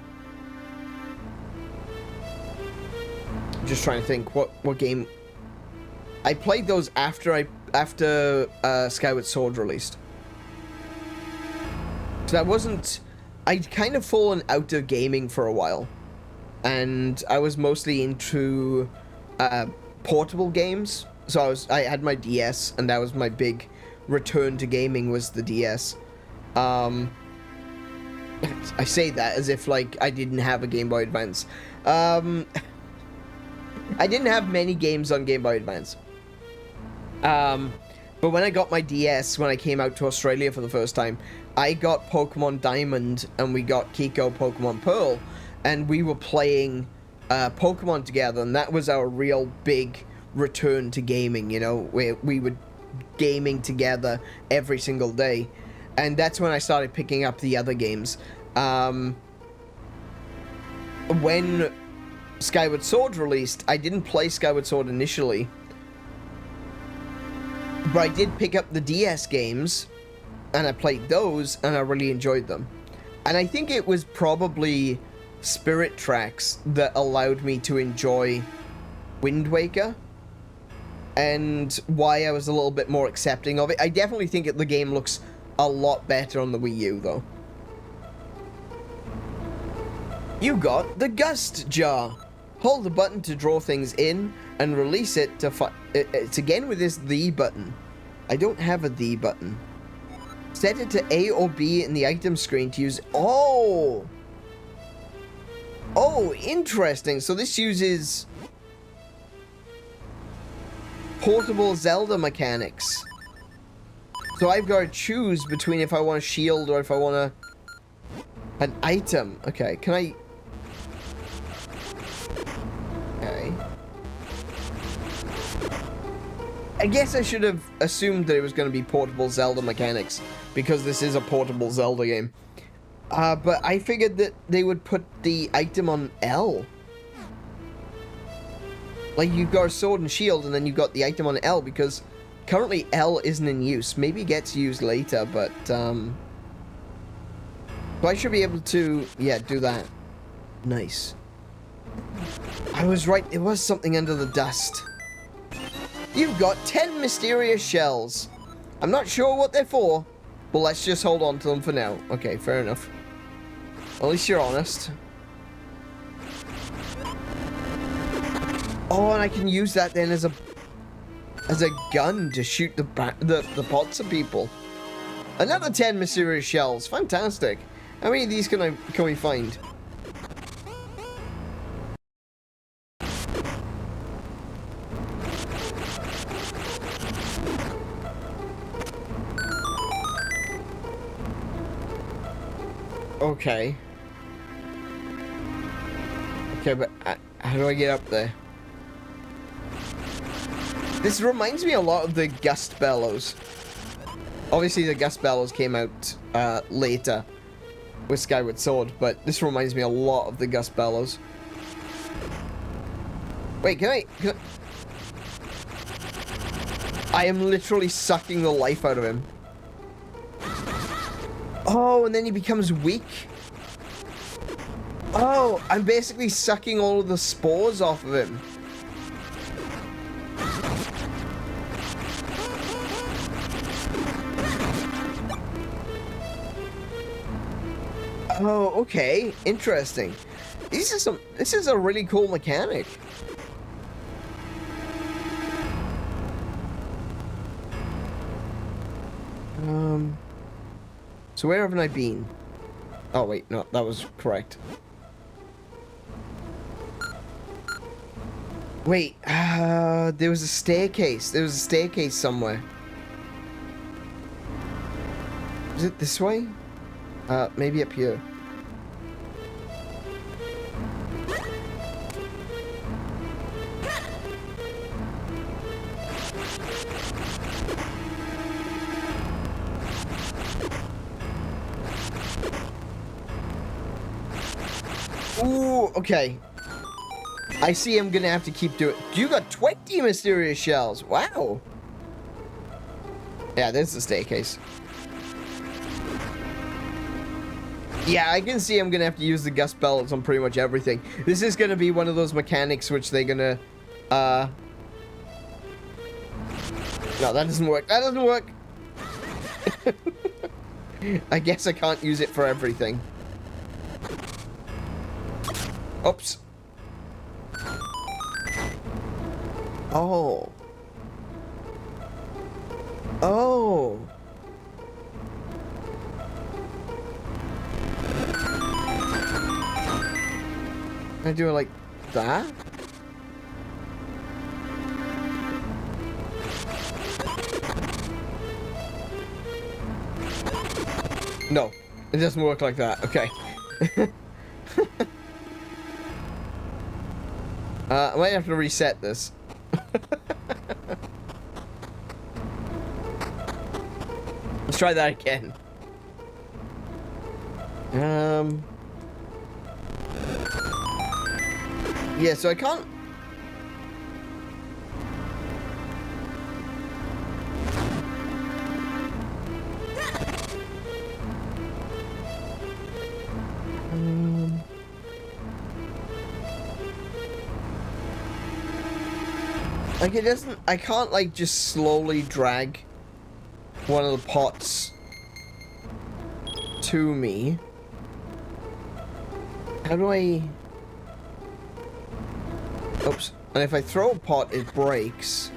just trying to think what game. I played those after Skyward Sword released. So that wasn't. I'd kind of fallen out of gaming for a while, and I was mostly into portable games. So I had my DS, and that was my big return to gaming, was the DS. I say that as if like I didn't have a Game Boy Advance. I didn't have many games on Game Boy Advance. But when I got my DS, when I came out to Australia for the first time, I got Pokemon Diamond and we got Kiko Pokemon Pearl, and we were playing Pokemon together, and that was our real big return to gaming, you know, where we were gaming together every single day. And that's when I started picking up the other games. When Skyward Sword released, I didn't play Skyward Sword initially, but I did pick up the DS games, and I played those, and I really enjoyed them. And I think it was probably Spirit Tracks that allowed me to enjoy Wind Waker, and why I was a little bit more accepting of it. I definitely think the game looks a lot better on the Wii U, though. You got the Gust Jar. Hold the button to draw things in, and release it to it's again with this the button. I don't have a the button. Set it to A or B in the item screen to use... Oh! Oh, interesting. So this uses portable Zelda mechanics. So I've got to choose between if I want a shield or if I want an item. Okay, can I... Okay. I guess I should have assumed that it was going to be portable Zelda mechanics, because this is a portable Zelda game. But I figured that they would put the item on L. Like, you've got a sword and shield, and then you've got the item on L, because currently L isn't in use. Maybe it gets used later, but, so I should be able to, yeah, do that. Nice. I was right, it was something under the dust. You've got 10 mysterious shells. I'm not sure what they're for, but let's just hold on to them for now. Okay, fair enough. At least you're honest. Oh, and I can use that then as a gun to shoot the pots of people. Another 10 mysterious shells. Fantastic. How many of these can we find? Okay. Okay, but how do I get up there? This reminds me a lot of the Gust Bellows. Obviously, the Gust Bellows came out later with Skyward Sword, but this reminds me a lot of the Gust Bellows. Wait, can I... I am literally sucking the life out of him. Oh, and then he becomes weak. Oh, I'm basically sucking all of the spores off of him. Oh, okay. Interesting. This is a really cool mechanic. So where haven't I been? Oh wait, no, that was correct. Wait, there was a staircase. There was a staircase somewhere. Is it this way? Maybe up here. Ooh, okay. I see I'm gonna have to keep doing it. You got 20 mysterious shells. Wow. Yeah, there's the staircase. Yeah, I can see I'm gonna have to use the gust belts on pretty much everything. This is gonna be one of those mechanics which they're gonna, No, that doesn't work. That doesn't work. I guess I can't use it for everything. Oops. Oh. Oh. Can I do it like that? No, it doesn't work like that. Okay. I might have to reset this. Let's try that again. Yeah, so I can't... Like, it doesn't... I can't, like, just slowly drag one of the pots to me. How do I... Oops. And if I throw a pot, it breaks.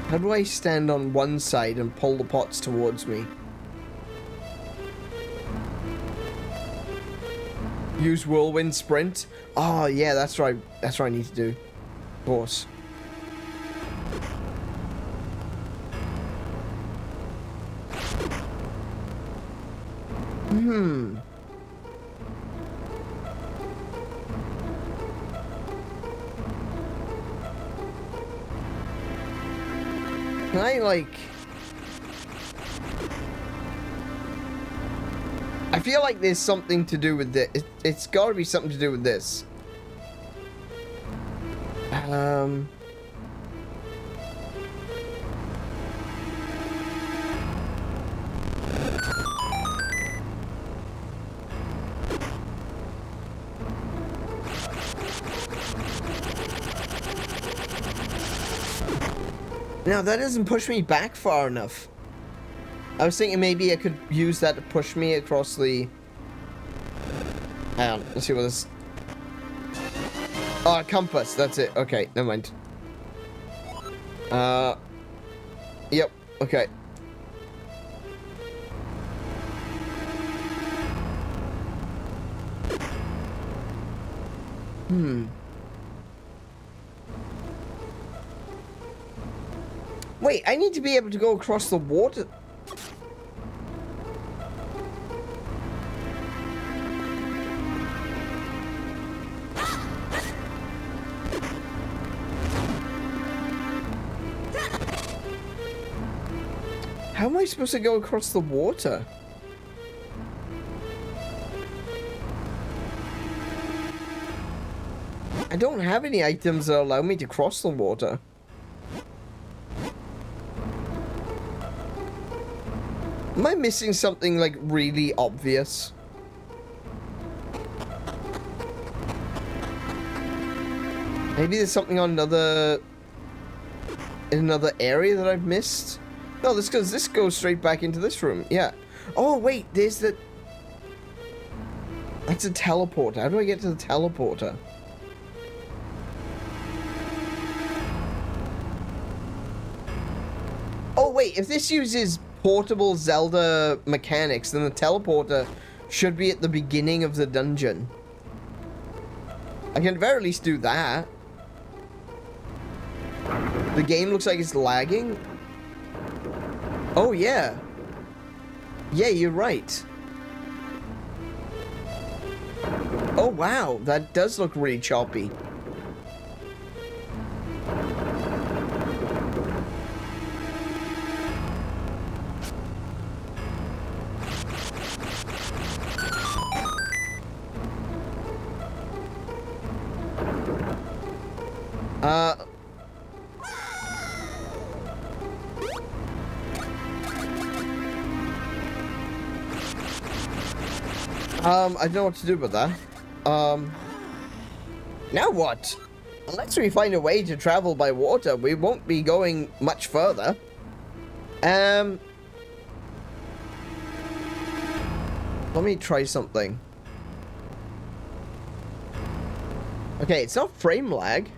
How do I stand on one side and pull the pots towards me? Use whirlwind sprint. Oh yeah, that's right. That's what I need to do. Of course. Can I, like... I feel like there's something to do with this. It's gotta be something to do with this. No, that doesn't push me back far enough. I was thinking maybe I could use that to push me across the... Hang on, let's see what this... Oh, compass, that's it. Okay, never mind. Yep, okay. Wait, I need to be able to go across the water. How am I supposed to go across the water? I don't have any items that allow me to cross the water. Am I missing something, like, really obvious? Maybe there's something on in another area that I've missed? No, this goes straight back into this room. Yeah. Oh, wait, there's the... That's a teleporter. How do I get to the teleporter? Oh, wait, if this uses portable Zelda mechanics, then the teleporter should be at the beginning of the dungeon. I can at the very least do that. The game looks like it's lagging. Oh, yeah. Yeah, you're right. Oh, wow. That does look really choppy. I don't know what to do with that. Now what? Unless we find a way to travel by water, we won't be going much further. Let me try something. Okay, it's not frame lag.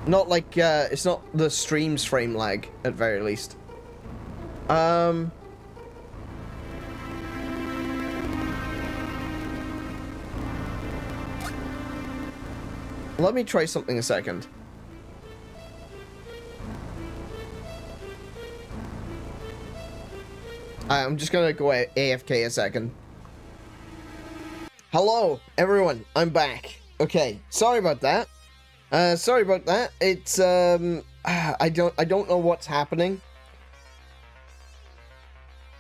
Not like, it's not the stream's frame lag, at very least. Let me try something a second. I'm just gonna go AFK a second. Hello, everyone. I'm back. Okay, sorry about that. Sorry about that. It's I don't know what's happening.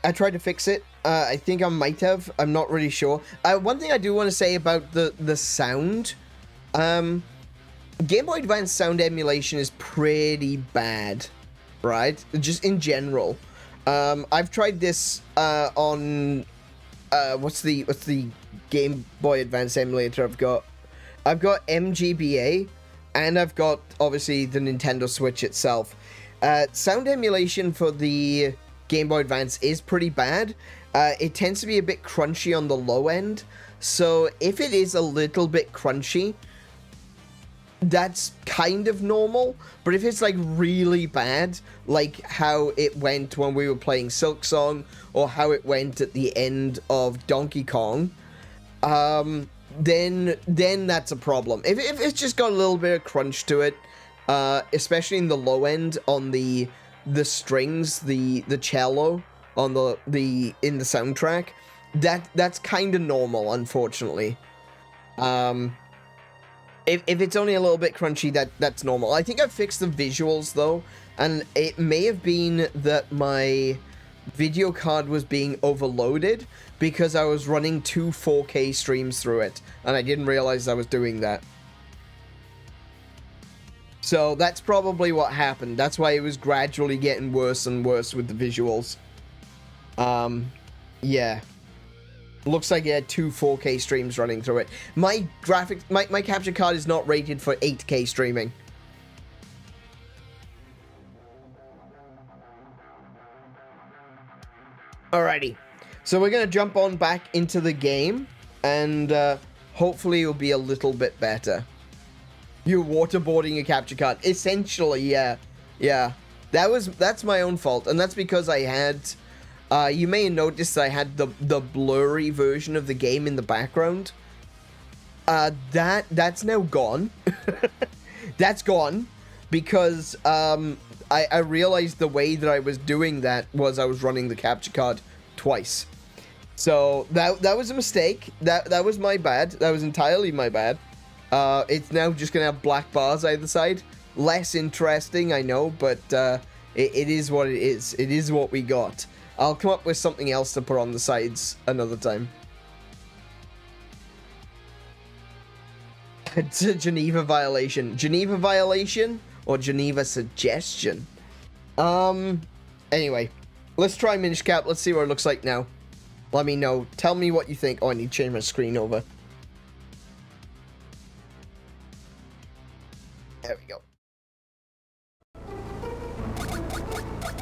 I tried to fix it. I think I might have. I'm not really sure. One thing I do want to say about the sound. Game Boy Advance sound emulation is pretty bad, right? Just in general. I've tried this on what's the Game Boy Advance emulator I've got? I've got MGBA, and I've got obviously the Nintendo Switch itself. Sound emulation for the Game Boy Advance is pretty bad. It tends to be a bit crunchy on the low end, so if it is a little bit crunchy, that's kind of normal. But if it's like really bad, like how it went when we were playing Silk Song, or how it went at the end of Donkey Kong, then that's a problem. If it's just got a little bit of crunch to it, especially in the low end on the strings, the cello on the in the soundtrack, that's kind of normal, unfortunately. If it's only a little bit crunchy, that's normal. I think I've fixed the visuals, though, and it may have been that my video card was being overloaded because I was running 2 4K streams through it, and I didn't realize I was doing that. So that's probably what happened. That's why it was gradually getting worse and worse with the visuals. Yeah. Looks like it had 2 4K streams running through it. My graphics, my capture card is not rated for 8K streaming. Alrighty. So we're going to jump on back into the game, and hopefully it'll be a little bit better. You're waterboarding a capture card. Essentially, yeah. Yeah. That's my own fault, and that's because I had... you may have noticed I had the blurry version of the game in the background. That's now gone. That's gone because I realized the way that I was doing that was I was running the capture card twice. So that was a mistake. That was my bad. That was entirely my bad. It's now just gonna have black bars either side. Less interesting, I know, but it is what it is. It is what we got. I'll come up with something else to put on the sides another time. It's a Geneva violation. Geneva violation or Geneva suggestion? Anyway, let's try Minish Cap. Let's see what it looks like now. Let me know. Tell me what you think. Oh, I need to change my screen over. There we go.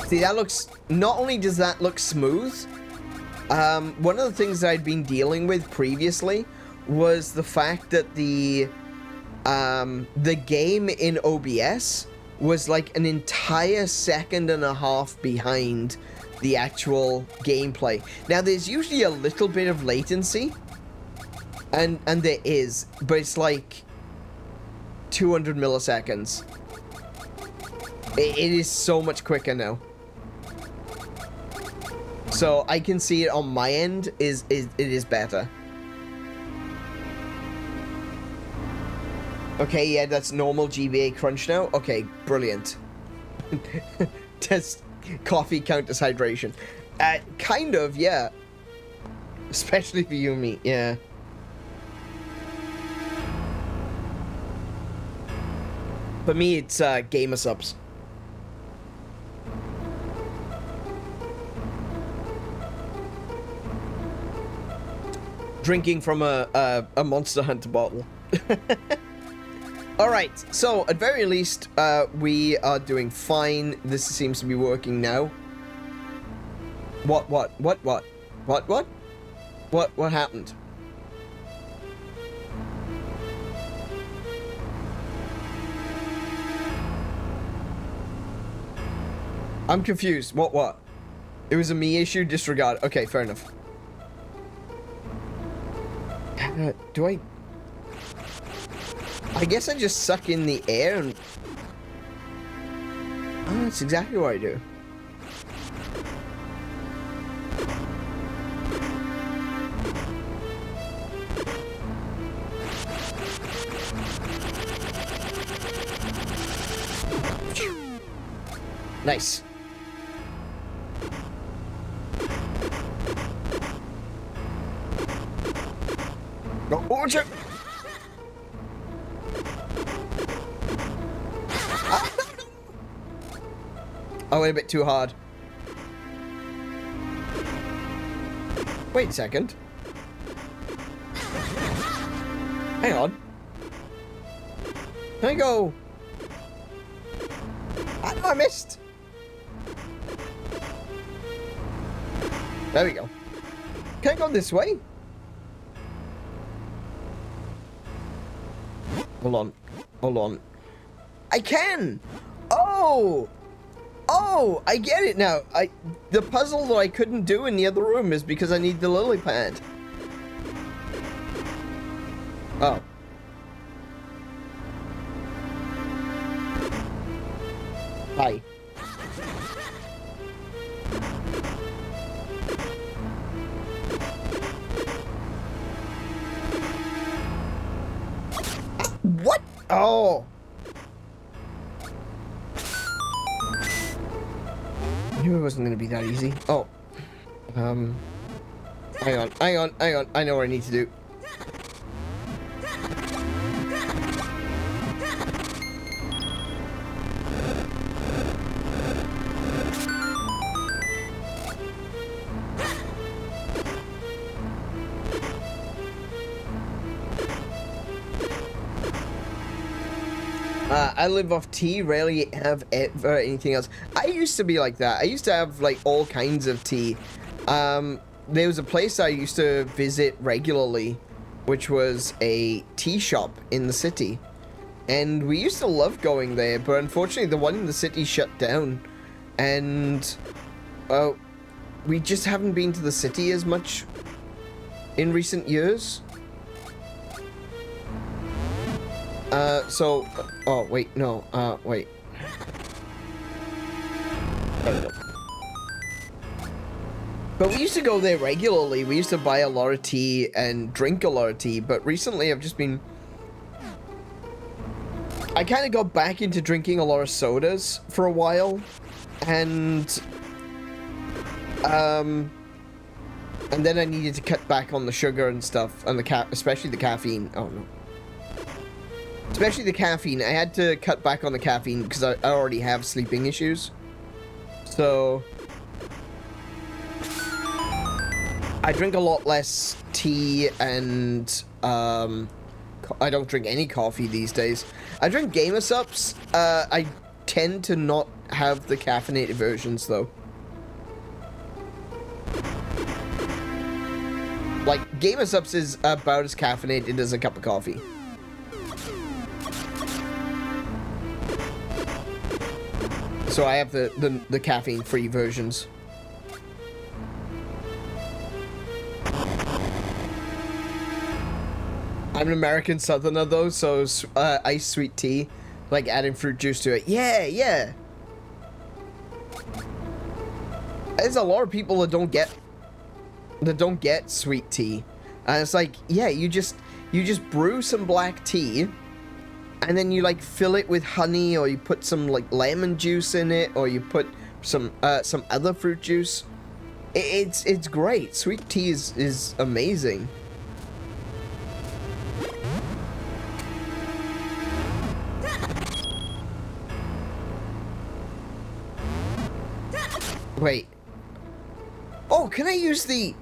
See, that looks... Not only does that look smooth, one of the things that I'd been dealing with previously was the fact that the game in OBS was like an entire 1.5 seconds behind the actual gameplay. Now, there's usually a little bit of latency, and there is, but it's like 200 milliseconds. It is so much quicker now. So I can see it on my end it is better. Okay, yeah, that's normal GBA crunch now. Okay, brilliant. Does coffee count as hydration? Kind of, yeah. Especially for you and me, yeah. For me, it's gamer subs. Drinking from a Monster Hunter bottle. Alright, so at very least, we are doing fine. This seems to be working now. What happened? I'm confused. What? It was a me issue? Disregard. Okay, fair enough. Do I guess I just suck in the air and... Oh, that's exactly what I do. Nice. Oh, watch it! I went a bit too hard. Wait a second. Hang on. Can I go? I missed. There we go. Can I go this way? Hold on. Hold on. I can! Oh! Oh! I get it now. The puzzle that I couldn't do in the other room is because I need the lily pad. Oh. Hi. What? Oh. I knew it wasn't going to be that easy. Oh. Hang on. I know what I need to do. I live off tea, rarely have ever anything else. I used to be like that. I used to have like all kinds of tea. There was a place I used to visit regularly, which was a tea shop in the city. And we used to love going there, but unfortunately the one in the city shut down. And, well, we just haven't been to the city as much in recent years. Oh, wait, no, wait. But we used to go there regularly. We used to buy a lot of tea and drink a lot of tea, but recently I've just been... I kind of got back into drinking a lot of sodas for a while, and then I needed to cut back on the sugar and stuff, and especially the caffeine. Oh, no. Especially the caffeine. I had to cut back on the caffeine because I already have sleeping issues. So I drink a lot less tea, and I don't drink any coffee these days. I drink gamer sups. I tend to not have the caffeinated versions though. Like, gamer sups is about as caffeinated as a cup of coffee. So I have the caffeine-free versions. I'm an American Southerner though, so iced sweet tea, like adding fruit juice to it. Yeah, yeah. There's a lot of people that don't get sweet tea. And it's like, yeah, you just brew some black tea, and then you like fill it with honey, or you put some like lemon juice in it, or you put some other fruit juice. It's great. Sweet tea is amazing. Wait. Oh, can I use the...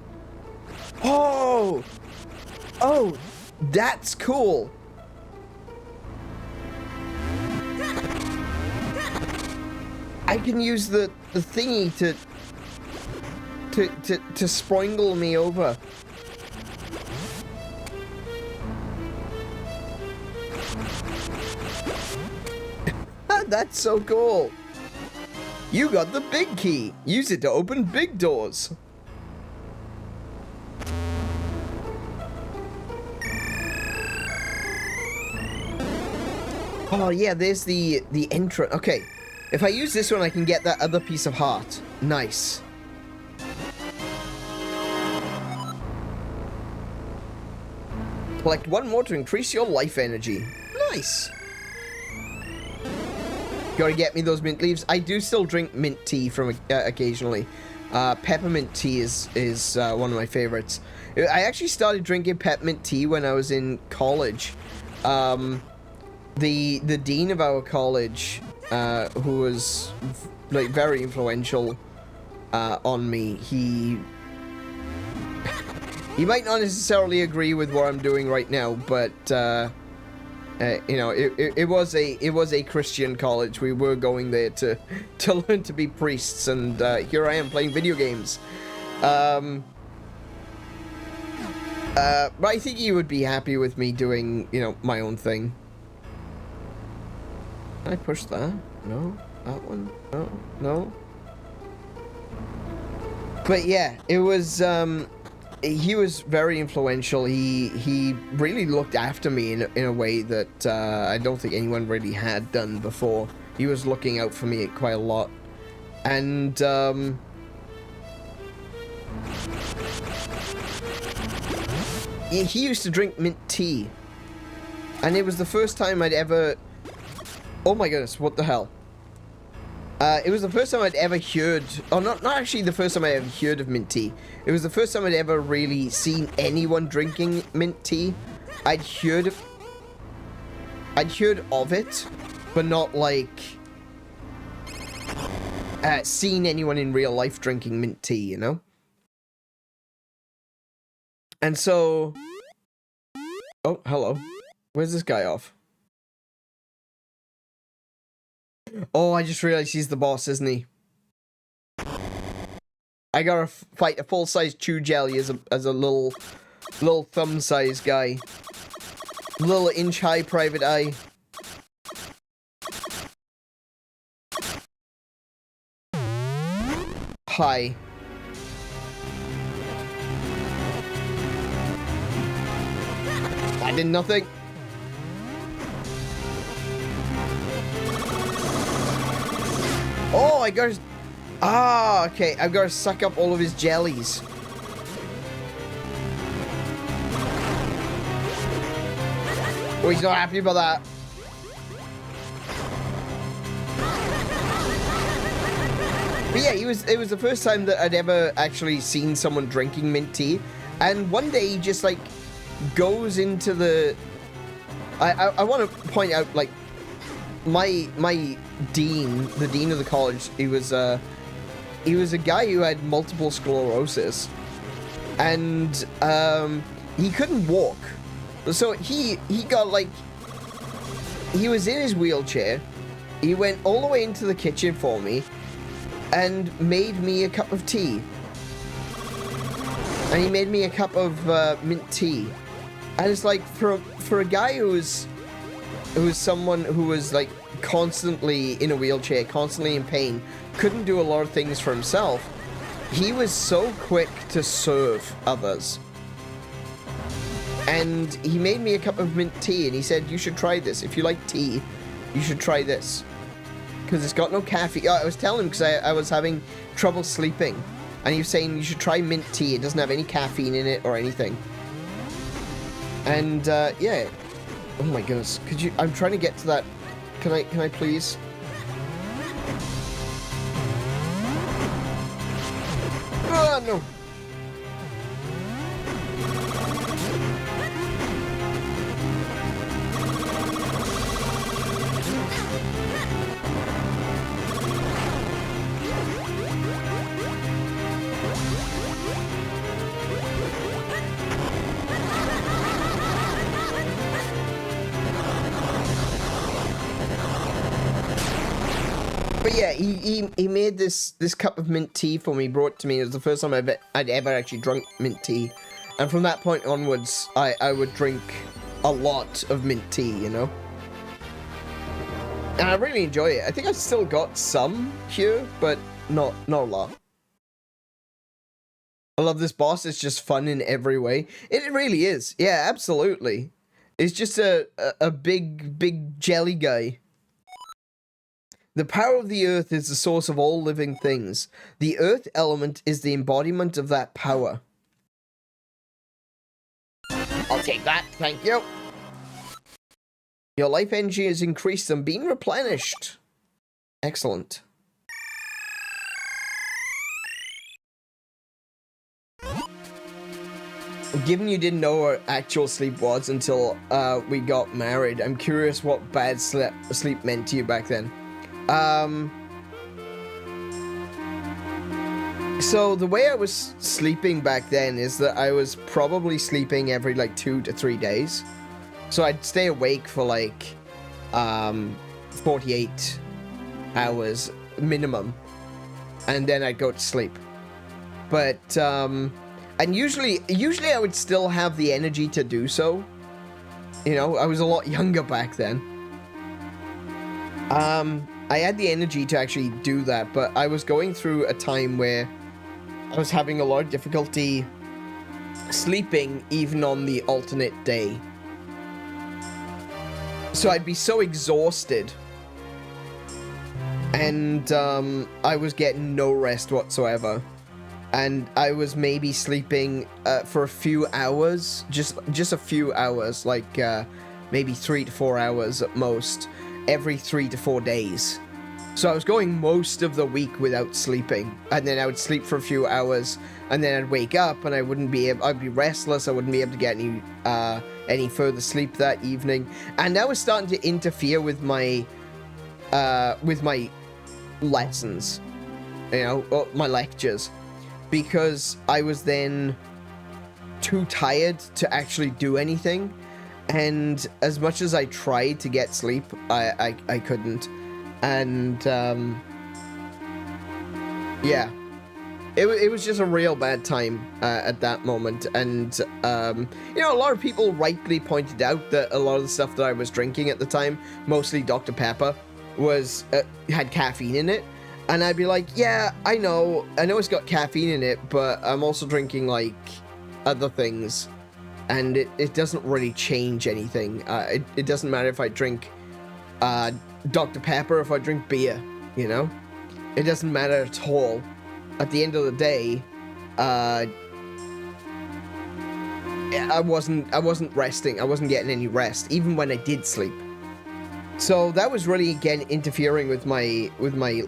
Oh! Oh, that's cool. I can use the thingy to springle me over. That's so cool. You got the big key. Use it to open big doors. Oh yeah, there's the entrance. Okay, if I use this one, I can get that other piece of heart. Nice. Collect one more to increase your life energy. Nice. Gotta get me those mint leaves. I do still drink mint tea from occasionally. Peppermint tea is one of my favorites. I actually started drinking peppermint tea when I was in college. The dean of our college, who was like very influential on me, he might not necessarily agree with what I'm doing right now, but you know, it was a Christian college. We were going there to learn to be priests, and here I am playing video games. But I think he would be happy with me doing, you know, my own thing. Can I push that? No? That one? No? No? But yeah, it was, he was very influential. He really looked after me in a way that I don't think anyone really had done before. He was looking out for me quite a lot. And, he used to drink mint tea. And it was the first time I'd ever... Oh my goodness, what the hell? It was the first time I'd ever heard... Oh, not actually the first time I ever heard of mint tea. It was the first time I'd ever really seen anyone drinking mint tea. I'd heard of it, but not like... seen anyone in real life drinking mint tea, you know? And so... Oh, hello. Where's this guy off? Oh, I just realized he's the boss, isn't he? I gotta fight a full-size chew jelly as a little thumb-sized guy. Little inch-high private eye. Hi. I did nothing. Oh, I gotta... Ah, okay. I've got to suck up all of his jellies. Oh, he's not happy about that. But yeah, it was the first time that I'd ever actually seen someone drinking mint tea. And one day he just, like, goes into the... I want to point out, like, my dean, the dean of the college, he was a guy who had multiple sclerosis, and he couldn't walk, so he got, like, he was in his wheelchair. He went all the way into the kitchen for me and made me a cup of tea, and he made me a cup of mint tea. And it's like, for a guy who was someone who was, like, constantly in a wheelchair, constantly in pain, couldn't do a lot of things for himself, he was so quick to serve others. And he made me a cup of mint tea, and he said, you should try this. If you like tea, you should try this. because it's got no caffeine. Oh, I was telling him because I was having trouble sleeping, and he was saying you should try mint tea. It doesn't have any caffeine in it or anything. And yeah. Oh my goodness. Could you? I'm trying to get to that. Can I please? Oh no. But yeah, he made this cup of mint tea for me, brought it to me. It was the first time I'd ever actually drunk mint tea. And from that point onwards, I would drink a lot of mint tea, you know? And I really enjoy it. I think I've still got some here, but not a lot. I love this boss. It's just fun in every way. It really is. Yeah, absolutely. It's just a big jelly guy. The power of the earth is the source of all living things. The earth element is the embodiment of that power. I'll take that, thank you. Your life energy has increased and been replenished. Excellent. Given you didn't know what actual sleep was until we got married, I'm curious what bad sleep meant to you back then. So the way I was sleeping back then is that I was probably sleeping every like 2 to 3 days. So I'd stay awake for like 48 hours minimum, and then I'd go to sleep. But and usually I would still have the energy to do so. You know, I was a lot younger back then. I had the energy to actually do that, but I was going through a time where I was having a lot of difficulty sleeping even on the alternate day. So I'd be so exhausted, and I was getting no rest whatsoever. And I was maybe sleeping for a few hours, just a few hours, like maybe 3 to 4 hours at most, every 3 to 4 days. So I was going most of the week without sleeping, and then I would sleep for a few hours, and then I'd wake up, and I'd be restless. I wouldn't be able to get any further sleep that evening, and that was starting to interfere with my lessons, you know, my lectures, because I was then too tired to actually do anything, and as much as I tried to get sleep, I couldn't. And yeah, it was just a real bad time at that moment. And you know, a lot of people rightly pointed out that a lot of the stuff that I was drinking at the time, mostly Dr. Pepper, was had caffeine in it. And I'd be like, yeah, I know it's got caffeine in it, but I'm also drinking like other things, and it doesn't really change anything. It doesn't matter if I drink Dr. Pepper, if I drink beer, you know? It doesn't matter at all. At the end of the day, I wasn't resting. I wasn't getting any rest, even when I did sleep. So that was really, again, interfering with my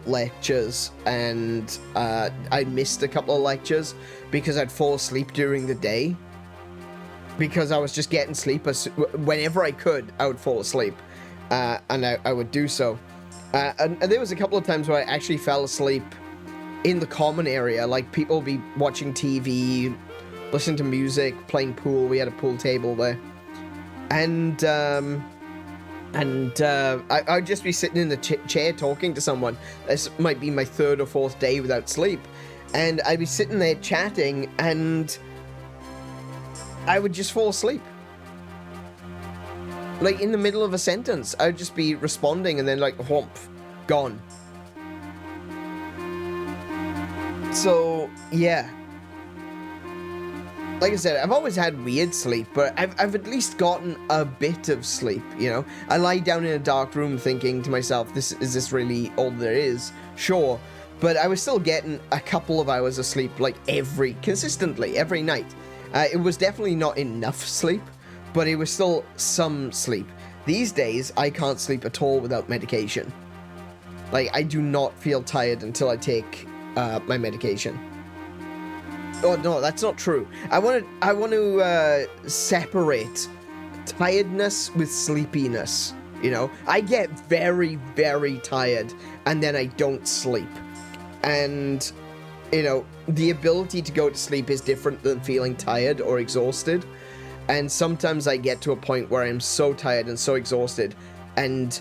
lectures, and I missed a couple of lectures because I'd fall asleep during the day, because I was just getting sleep. Whenever I could, I would fall asleep. And I would do so. And there was a couple of times where I actually fell asleep in the common area. Like, people would be watching TV, listening to music, playing pool. We had a pool table there. And I'd just be sitting in the chair talking to someone. This might be my 3rd or 4th day without sleep. And I'd be sitting there chatting, and I would just fall asleep. Like, in the middle of a sentence, I'd just be responding, and then, like, whomp, gone. So, yeah. like I said, I've always had weird sleep, but I've at least gotten a bit of sleep, you know? I lie down in a dark room thinking to myself, is this really all there is? Sure. But I was still getting a couple of hours of sleep, like, consistently, every night. It was definitely not enough sleep, but it was still some sleep. These days, I can't sleep at all without medication. Like, I do not feel tired until I take my medication. Oh, no, that's not true. I want to separate tiredness with sleepiness, you know? I get very, very tired, and then I don't sleep. And, you know, the ability to go to sleep is different than feeling tired or exhausted. And sometimes I get to a point where I'm so tired and so exhausted, and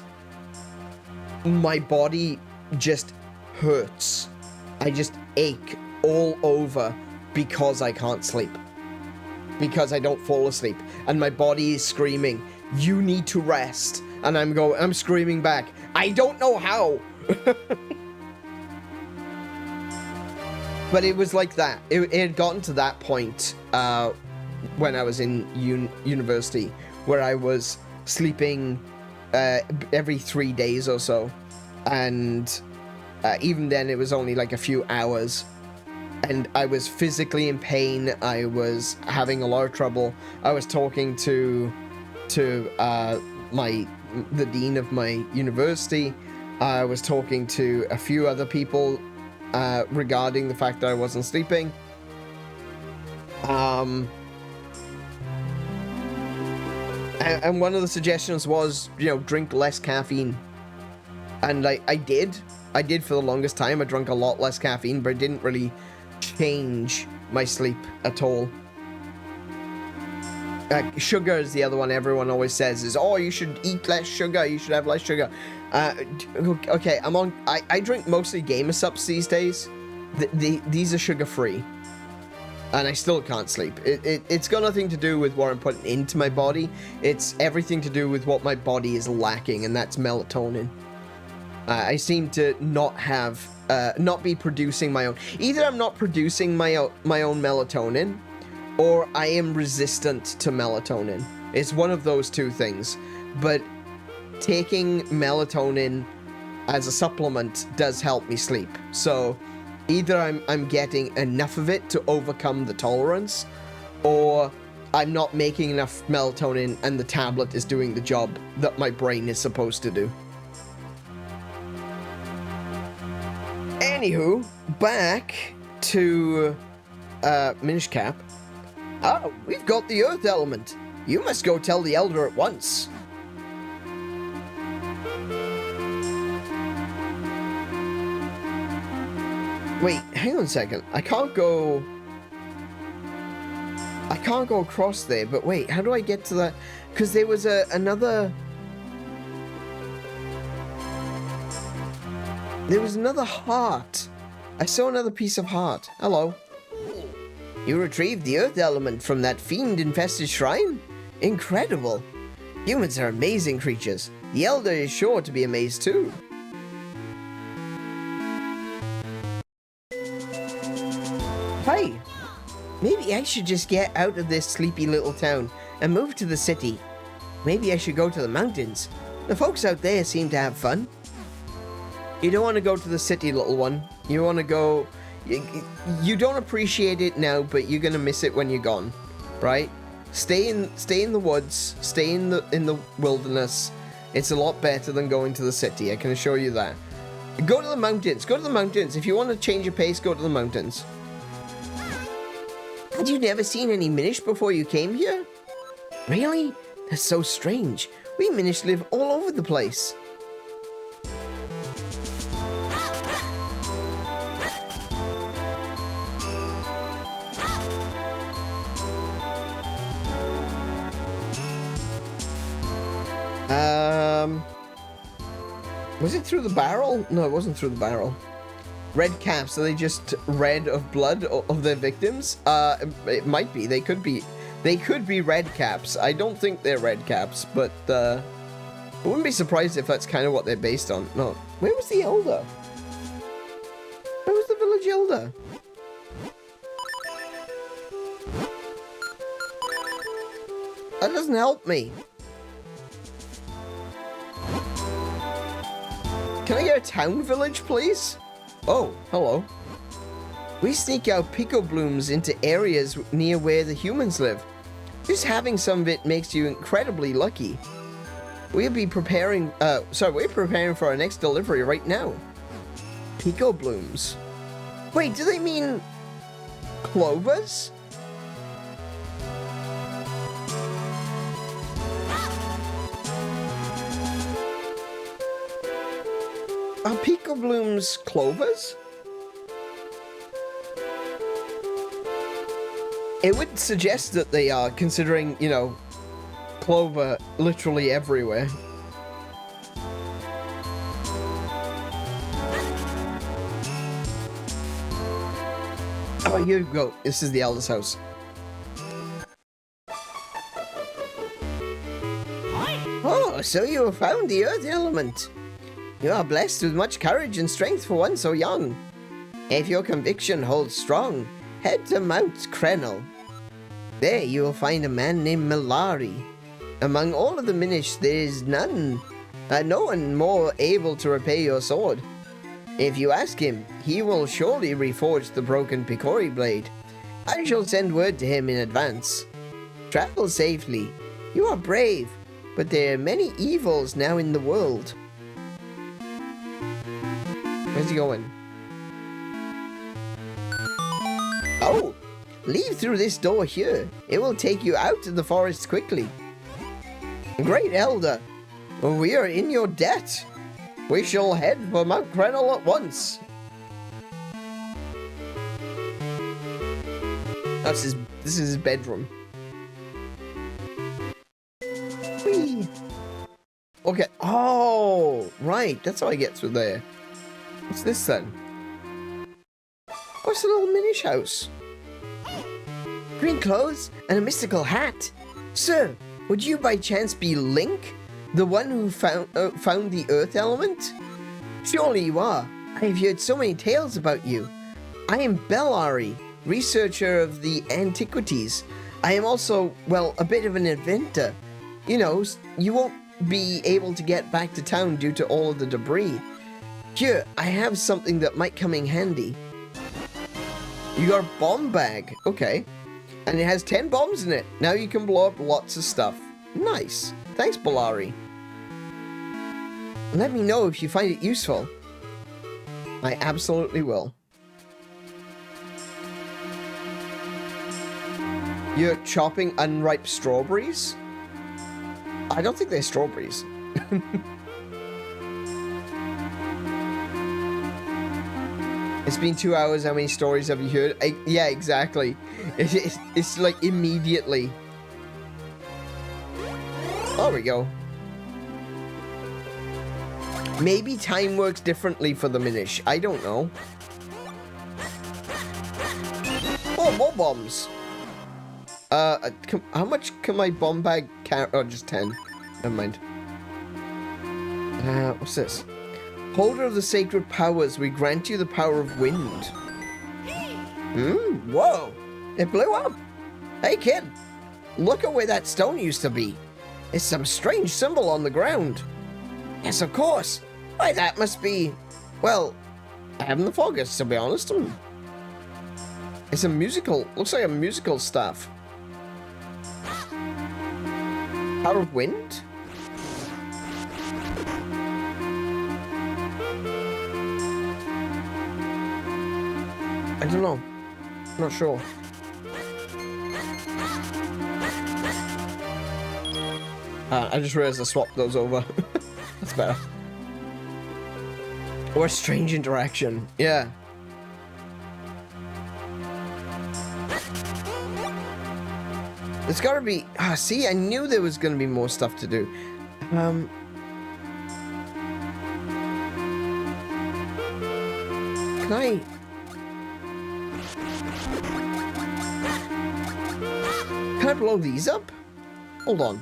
my body just hurts. I just ache all over because I can't sleep. Because I don't fall asleep. And my body is screaming, you need to rest. And I'm screaming back, I don't know how. But it was like that. It had gotten to that point when I was in university, where I was sleeping every 3 days or so. And even then, it was only like a few hours. And I was physically in pain. I was having a lot of trouble. I was talking to the dean of my university. I was talking to a few other people regarding the fact that I wasn't sleeping. And one of the suggestions was, you know, drink less caffeine. And I did for the longest time. I drank a lot less caffeine, but it didn't really change my sleep at all. Sugar is the other one everyone always says is, oh, you should eat less sugar, you should have less sugar. Okay, I drink mostly Gamer Sups these days. These are sugar-free. And I still can't sleep. It's got nothing to do with what I'm putting into my body. It's everything to do with what my body is lacking, and that's melatonin. I seem to not be producing my own. Either I'm not producing my own melatonin, or I am resistant to melatonin. It's one of those two things. But taking melatonin as a supplement does help me sleep. So either I'm getting enough of it to overcome the tolerance, or I'm not making enough melatonin and the tablet is doing the job that my brain is supposed to do. Anywho, back to Minish Cap. Oh, we've got the earth element. You must go tell the elder at once. Wait, hang on a second. I can't go across there, but wait, how do I get to that? Because there was another heart. I saw another piece of heart. Hello. You retrieved the earth element from that fiend-infested shrine? Incredible. Humans are amazing creatures. The elder is sure to be amazed too. Hey, maybe I should just get out of this sleepy little town and move to the city. Maybe I should go to the mountains. The folks out there seem to have fun. You don't want to go to the city, little one. You want to go... You don't appreciate it now, but you're gonna miss it when you're gone, right? Stay in the woods. Stay in the wilderness. It's a lot better than going to the city. I can assure you that. Go to the mountains. Go to the mountains. If you want to change your pace, go to the mountains. Had you never seen any Minish before you came here? Really? That's so strange. We Minish live all over the place. Was it through the barrel? No, it wasn't through the barrel. Red caps, are they just red of blood of their victims? It might be. They could be red caps. I don't think they're red caps, but I wouldn't be surprised if that's kind of what they're based on. No. Where was the elder? Where was the village elder? That doesn't help me. Can I get a town village, please? Oh, hello. We sneak out pico blooms into areas near where the humans live. Just having some of it makes you incredibly lucky. We'll be preparing, we're preparing for our next delivery right now. Pico blooms. Wait, do they mean clovers? Are pico blooms clovers? It would suggest that they are, considering, you know, clover literally everywhere. Oh, here we go. This is the Elder's house. Oh, so you have found the earth element. You are blessed with much courage and strength for one so young. If your conviction holds strong, head to Mount Krenel. There you will find a man named Milari. Among all of the Minish, there is no one more able to repair your sword. If you ask him, he will surely reforge the broken Picori Blade. I shall send word to him in advance. Travel safely. You are brave, but there are many evils now in the world. Where's he going? Oh! Leave through this door here. It will take you out of the forest quickly. Great Elder, we are in your debt. We shall head for Mount Krenel at once. This is his bedroom. Whee. Okay. Oh, right. That's how I get through there. What's this then? What's the little Minish house? Green clothes and a mystical hat. Sir, would you by chance be Link, the one who found the earth element? Surely you are. I have heard so many tales about you. I am Bellari, researcher of the antiquities. I am also, well, a bit of an inventor. You know, you won't be able to get back to town due to all of the debris. Here, I have something that might come in handy. You got a bomb bag. Okay. And it has 10 bombs in it. Now you can blow up lots of stuff. Nice. Thanks, Bellari. Let me know if you find it useful. I absolutely will. You're chopping unripe strawberries? I don't think they're strawberries. It's been 2 hours. How many stories have you heard? Yeah, exactly. It's like immediately. There we go. Maybe time works differently for the Minish. I don't know. Oh, more bombs. How much can my bomb bag carry? Oh, just 10. Never mind. What's this? Holder of the sacred powers, we grant you the power of wind. Whoa. It blew up. Hey, kid. Look at where that stone used to be. It's some strange symbol on the ground. Yes, of course. Why, that must be... Well, I haven't the foggiest, to be honest. It's a musical... Looks like a musical staff. Power of wind? I don't know. I'm not sure. I just realized I swapped those over. That's better. Or a strange interaction. Yeah. There's gotta be... see, I knew there was gonna be more stuff to do. Can I... Can I blow these up? Hold on.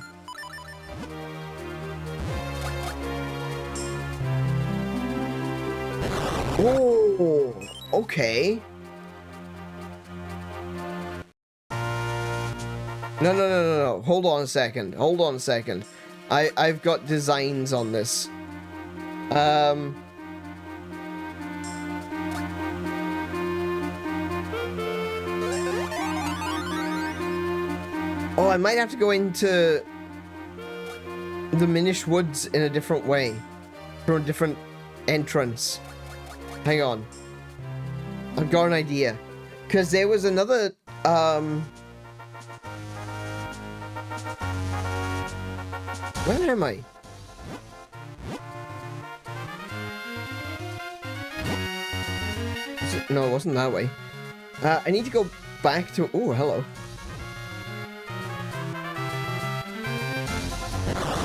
Oh, No, no, no, no, no. Hold on a second. Hold on a second. I've got designs on this. Oh, I might have to go into the Minish Woods in a different way. Through a different entrance. Hang on. I've got an idea. Because there was another, where am I? No, it wasn't that way. I need to go back to... Oh, hello.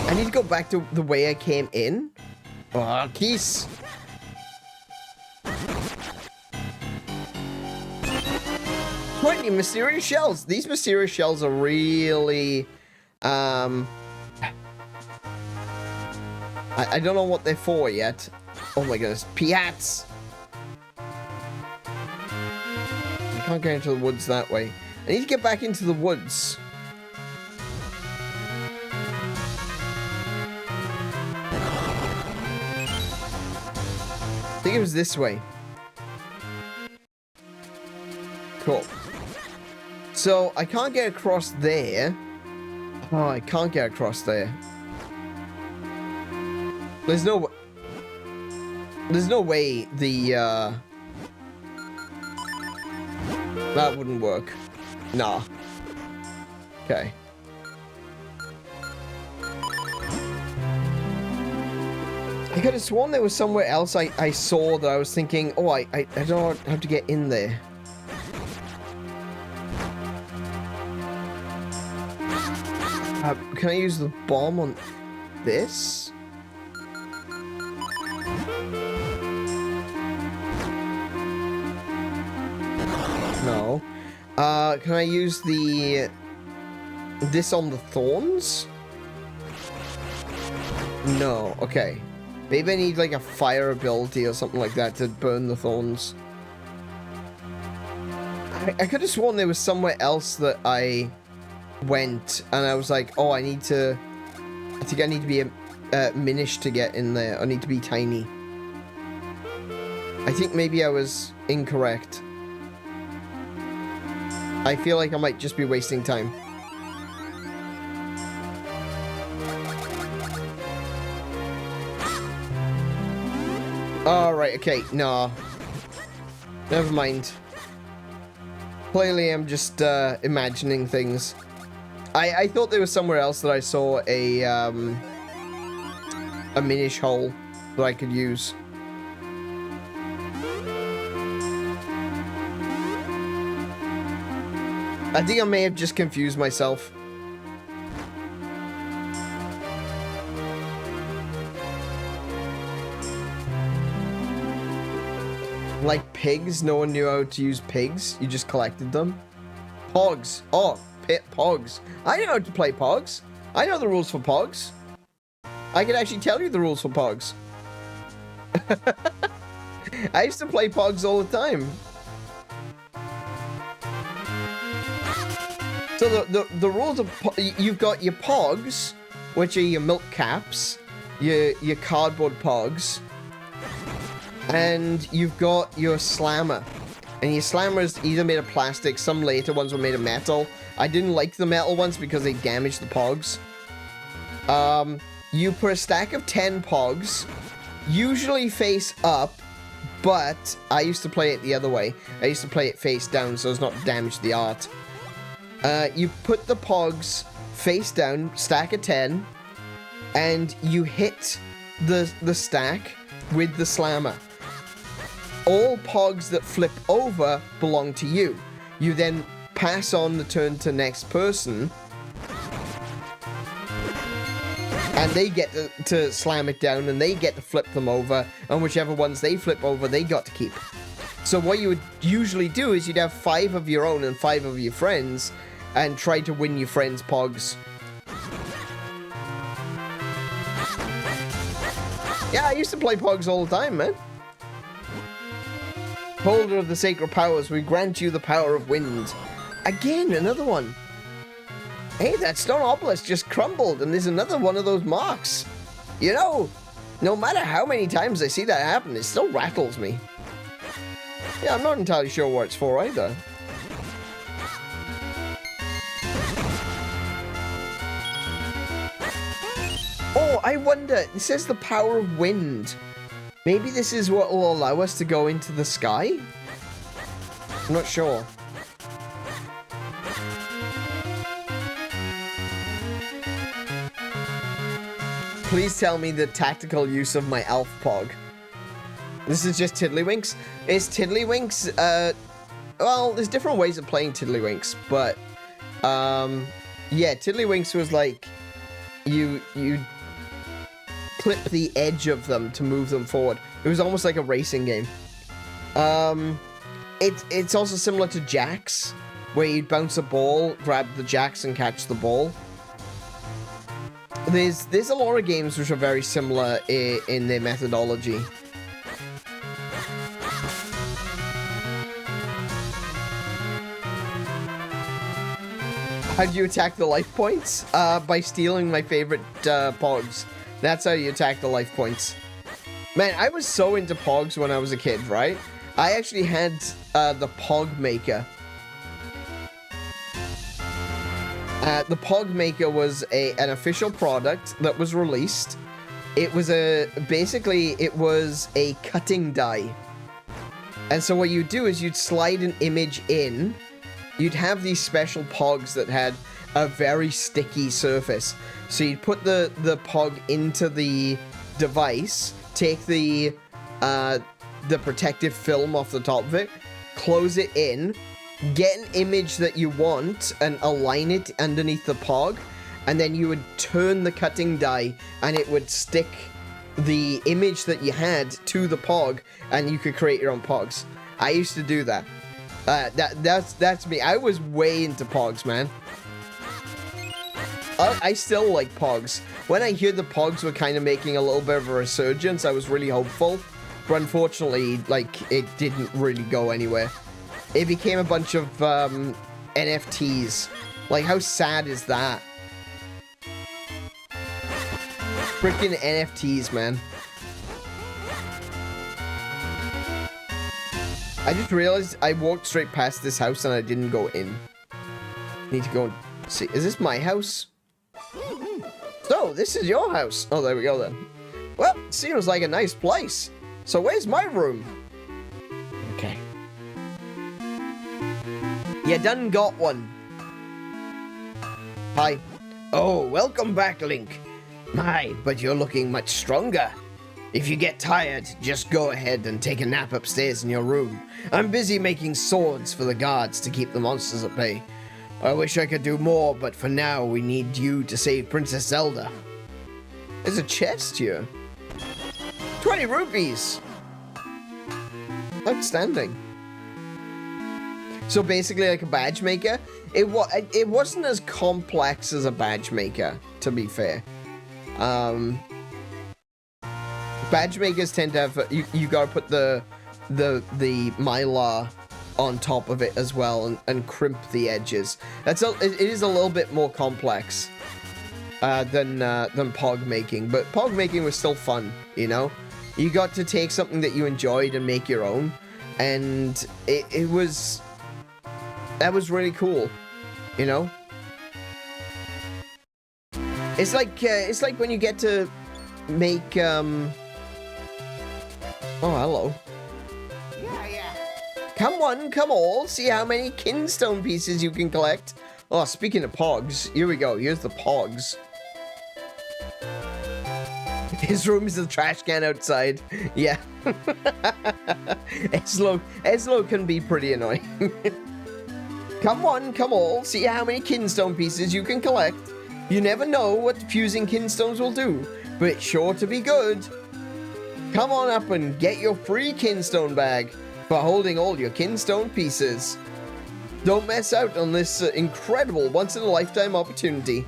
I need to go back to the way I came in. Oh, keys. 20 mysterious shells. These mysterious shells are really... I don't know what they're for yet. Oh my goodness. Piats! I can't get into the woods that way. I need to get back into the woods. I think it was this way. Cool. So, I can't get across there. Oh, I can't get across there. There's no way the, that wouldn't work. Nah. Okay. I could have sworn there was somewhere else I saw that I was thinking, oh, I don't have to get in there. Can I use the bomb on this? No. Can I use this on the thorns? No. Okay. Maybe I need like a fire ability or something like that to burn the thorns. I could have sworn there was somewhere else that I went and I was like, oh, I think I need to be a Minish to get in there. I need to be tiny. I think maybe I was incorrect. I feel like I might just be wasting time. Alright, okay, no. Never mind. Clearly I'm just imagining things. I thought there was somewhere else that I saw a Minish hole that I could use. I think I may have just confused myself. Like pigs, no one knew how to use pigs. You just collected them. Pogs. Oh, Pogs. I know how to play Pogs. I know the rules for Pogs. I can actually tell you the rules for Pogs. I used to play Pogs all the time. So the rules of you've got your Pogs, which are your milk caps, your cardboard Pogs, and you've got your slammer. And your slammer is either made of plastic, some later ones were made of metal. I didn't like the metal ones because they damaged the Pogs. You put a stack of 10 Pogs, usually face up, but I used to play it the other way. I used to play it face down so as not to damage the art. You put the Pogs face down, stack of 10, and you hit the stack with the slammer. All Pogs that flip over belong to you. You then pass on the turn to the next person, and they get to slam it down, and they get to flip them over, and whichever ones they flip over, they got to keep. So what you would usually do is you'd have 5 of your own and 5 of your friends, and try to win your friends' Pogs. Yeah, I used to play Pogs all the time, man. Holder of the sacred powers, we grant you the power of wind. Again, another one. Hey, that stone obelisk just crumbled, and there's another one of those marks. You know, no matter how many times I see that happen, it still rattles me. Yeah, I'm not entirely sure what it's for either. Oh, I wonder, it says the power of wind. Maybe this is what will allow us to go into the sky? I'm not sure. Please tell me the tactical use of my elf pog. This is just Tiddlywinks. Is Tiddlywinks, well, there's different ways of playing Tiddlywinks, but, yeah, Tiddlywinks was like, you clip the edge of them to move them forward. It was almost like a racing game. It's also similar to jacks, where you'd bounce a ball, grab the jacks, and catch the ball. There's a lot of games which are very similar in their methodology. How do you attack the life points? By stealing my favorite pogs. That's how you attack the life points. Man, I was so into pogs when I was a kid, right? I actually had the Pog Maker. The Pog Maker was an official product that was released. It was basically it was a cutting die. And so what you'd do is you'd slide an image in. You'd have these special pogs that had a very sticky surface. So you'd put the pog into the device, take the protective film off the top of it, close it in, get an image that you want and align it underneath the pog, and then you would turn the cutting die and it would stick the image that you had to the pog and you could create your own pogs. I used to do that. That's me. I was way into pogs, man. I still like pogs. When I hear the pogs were kind of making a little bit of a resurgence, I was really hopeful. But unfortunately, like, it didn't really go anywhere. It became a bunch of NFTs. Like, how sad is that? Freaking NFTs, man. I just realized I walked straight past this house and I didn't go in. Need to go and see. Is this my house? So, this is your house. Oh, there we go then. Well, seems like a nice place. So, where's my room? Okay. You done got one. Hi. Oh, welcome back, Link. My, but you're looking much stronger. If you get tired, just go ahead and take a nap upstairs in your room. I'm busy making swords for the guards to keep the monsters at bay. I wish I could do more, but for now, we need you to save Princess Zelda. There's a chest here. 20 rupees! Outstanding. So basically like a badge maker. It wasn't as complex as a badge maker, to be fair. Badge makers tend to have, you gotta put the mylar on top of it as well and crimp the edges. It is a little bit more complex than pog making, but pog making was still fun, you know? You got to take something that you enjoyed and make your own, and that was really cool, you know? It's like when you get to make oh, hello. Yeah. Come one, come all, see how many kinstone pieces you can collect. Oh, speaking of pogs, here we go. Here's the pogs. His room is the trash can outside. Yeah. Ezlo can be pretty annoying. Come one, come all, see how many kinstone pieces you can collect. You never know what fusing kinstones will do, but it's sure to be good. Come on up and get your free kinstone bag for holding all your kinstone pieces. Don't miss out on this incredible once-in-a-lifetime opportunity.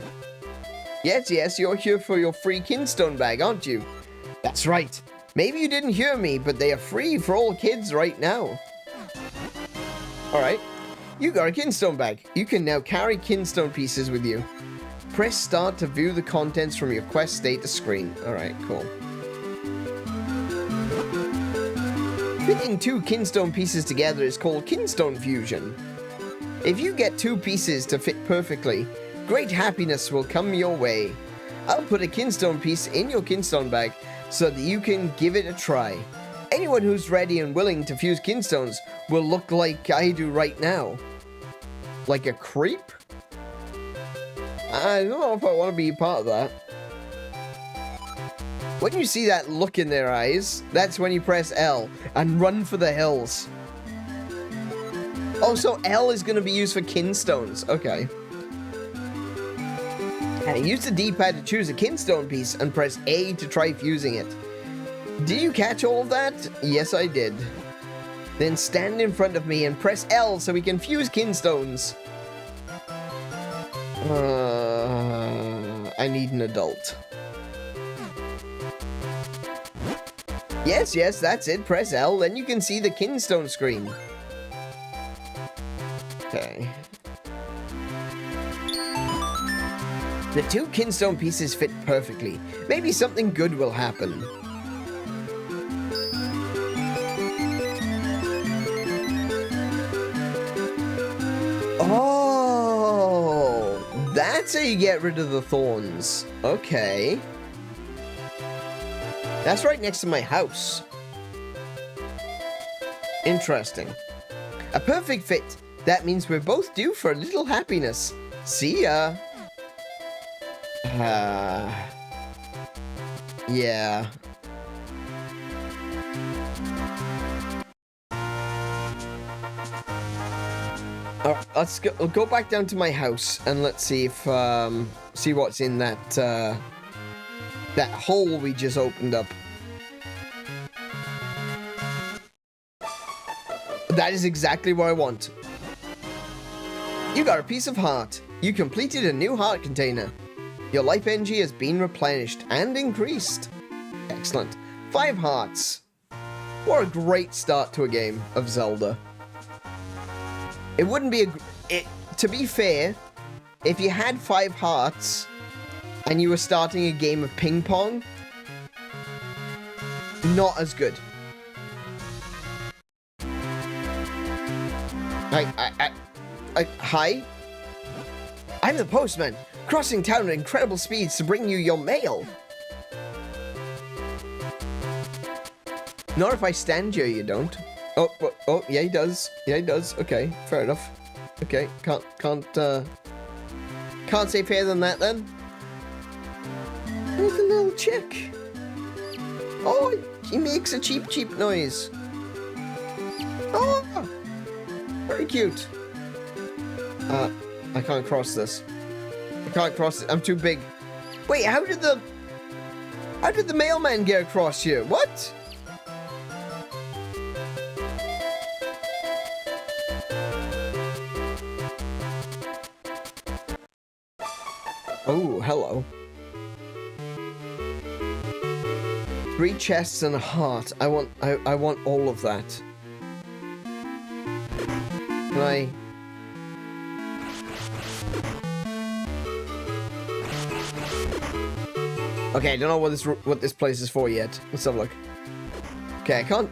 Yes, you're here for your free kinstone bag, aren't you? That's right. Maybe you didn't hear me, but they are free for all kids right now. Alright. You got a kinstone bag. You can now carry kinstone pieces with you. Press start to view the contents from your quest status screen. Alright, cool. Fitting 2 kinstone pieces together is called kinstone fusion. If you get 2 pieces to fit perfectly, great happiness will come your way. I'll put a kinstone piece in your kinstone bag so that you can give it a try. Anyone who's ready and willing to fuse kinstones will look like I do right now. Like a creep? I don't know if I want to be part of that. When you see that look in their eyes, that's when you press L and run for the hills. Oh, so L is going to be used for kinstones. Okay. Use the D-pad to choose a kinstone piece and press A to try fusing it. Did you catch all of that? Yes, I did. Then stand in front of me and press L so we can fuse kinstones. I need an adult. Yes, yes, that's it. Press L, then you can see the kinstone screen. Okay. The 2 kinstone pieces fit perfectly. Maybe something good will happen. Oh, that's how you get rid of the thorns. Okay. That's right next to my house. Interesting. A perfect fit. That means we're both due for a little happiness. See ya. Yeah. Let's go back down to my house and let's see if see what's in that that hole we just opened up. That is exactly what I want. You got a piece of heart. You completed a new heart container. Your life energy has been replenished and increased. Excellent. 5 hearts. What a great start to a game of Zelda. It wouldn't be to be fair, if you had 5 hearts and you were starting a game of ping pong, not as good. Hi? I'm the postman, crossing town at incredible speeds to bring you your mail. Not if I stand here, you don't. Oh, yeah, he does. Yeah, he does. Okay, fair enough. Okay, can't say fairer than that then. Look at the little chick. Oh, he makes a cheep noise. Oh, very cute. I can't cross this. I can't cross it. I'm too big. Wait, how did the mailman get across here? What? Oh, hello. 3 chests and a heart. I want all of that. Can I? Okay, I don't know what this place is for yet. Let's have a look. Okay, I can't.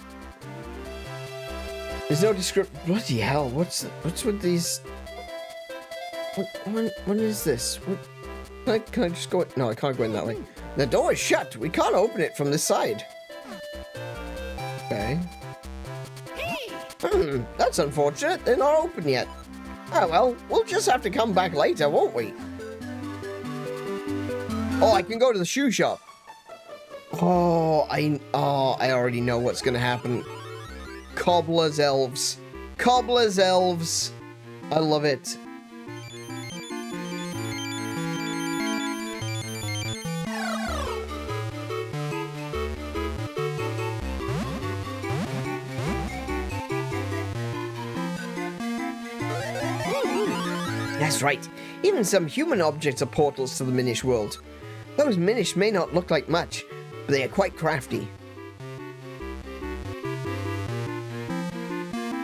There's no description. Bloody hell! What's with these? When is this? What? Can I just go? No, I can't go in that way. The door is shut. We can't open it from this side. Okay. That's unfortunate. They're not open yet. Oh well, we'll just have to come back later, won't we? Oh, I can go to the shoe shop. Oh, I already know what's gonna happen. Cobbler's elves. Cobbler's elves. I love it. That's right. Even some human objects are portals to the Minish world. Those Minish may not look like much, but they are quite crafty.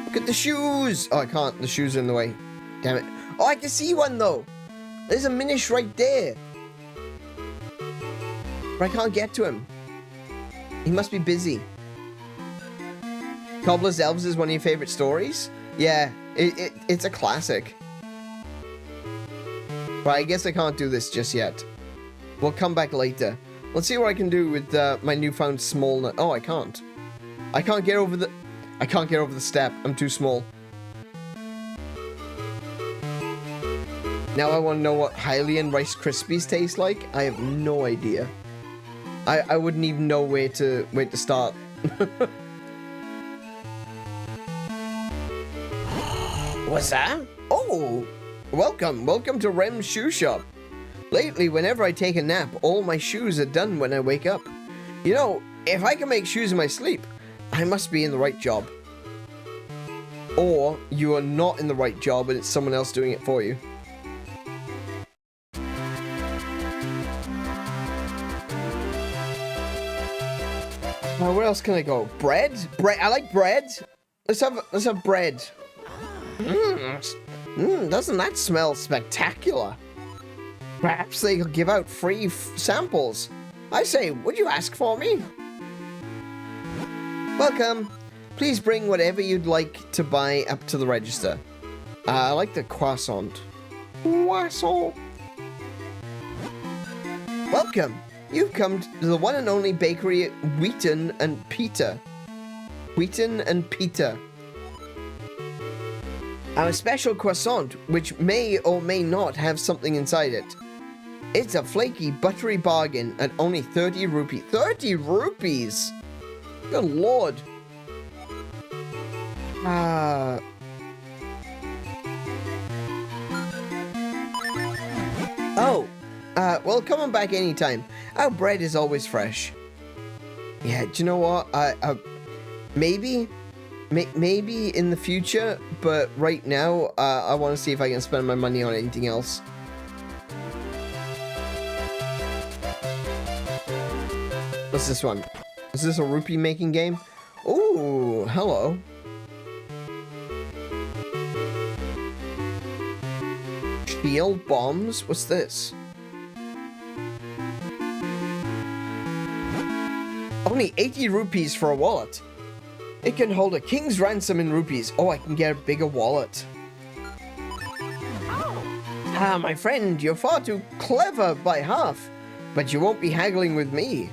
Look at the shoes. Oh, I can't. The shoes are in the way. Damn it. Oh, I can see one, though. There's a Minish right there. But I can't get to him. He must be busy. Cobbler's Elves is one of your favorite stories? Yeah, it's a classic. But I guess I can't do this just yet. We'll come back later. Let's see what I can do with my newfound smallness. Oh, I can't. I can't get over the step. I'm too small. Now I want to know what Hylian Rice Krispies taste like. I have no idea. I wouldn't even know where to start. What's that? Oh, welcome to Rem's shoe shop. Lately, whenever I take a nap, all my shoes are done when I wake up. You know, if I can make shoes in my sleep, I must be in the right job. Or you are not in the right job and it's someone else doing it for you. Now, where else can I go? Bread? Bread. I like bread. Let's have bread. Doesn't that smell spectacular? Perhaps they could give out free samples. I say, would you ask for me? Welcome. Please bring whatever you'd like to buy up to the register. I like the croissant. Croissant. Welcome. You've come to the one and only bakery at Wheaton and Peter. Wheaton and Peter. Our special croissant, which may or may not have something inside it. It's a flaky, buttery bargain at only 30 rupees. 30 rupees? Good lord. Well, come on back anytime. Our bread is always fresh. Yeah, do you know what? Maybe in the future, but right now, I want to see if I can spend my money on anything else. What's this one? Is this a rupee making game? Ooh, hello. Shield bombs? What's this? Only 80 rupees for a wallet. It can hold a king's ransom in rupees. Oh, I can get a bigger wallet. Ah, my friend, you're far too clever by half. But you won't be haggling with me.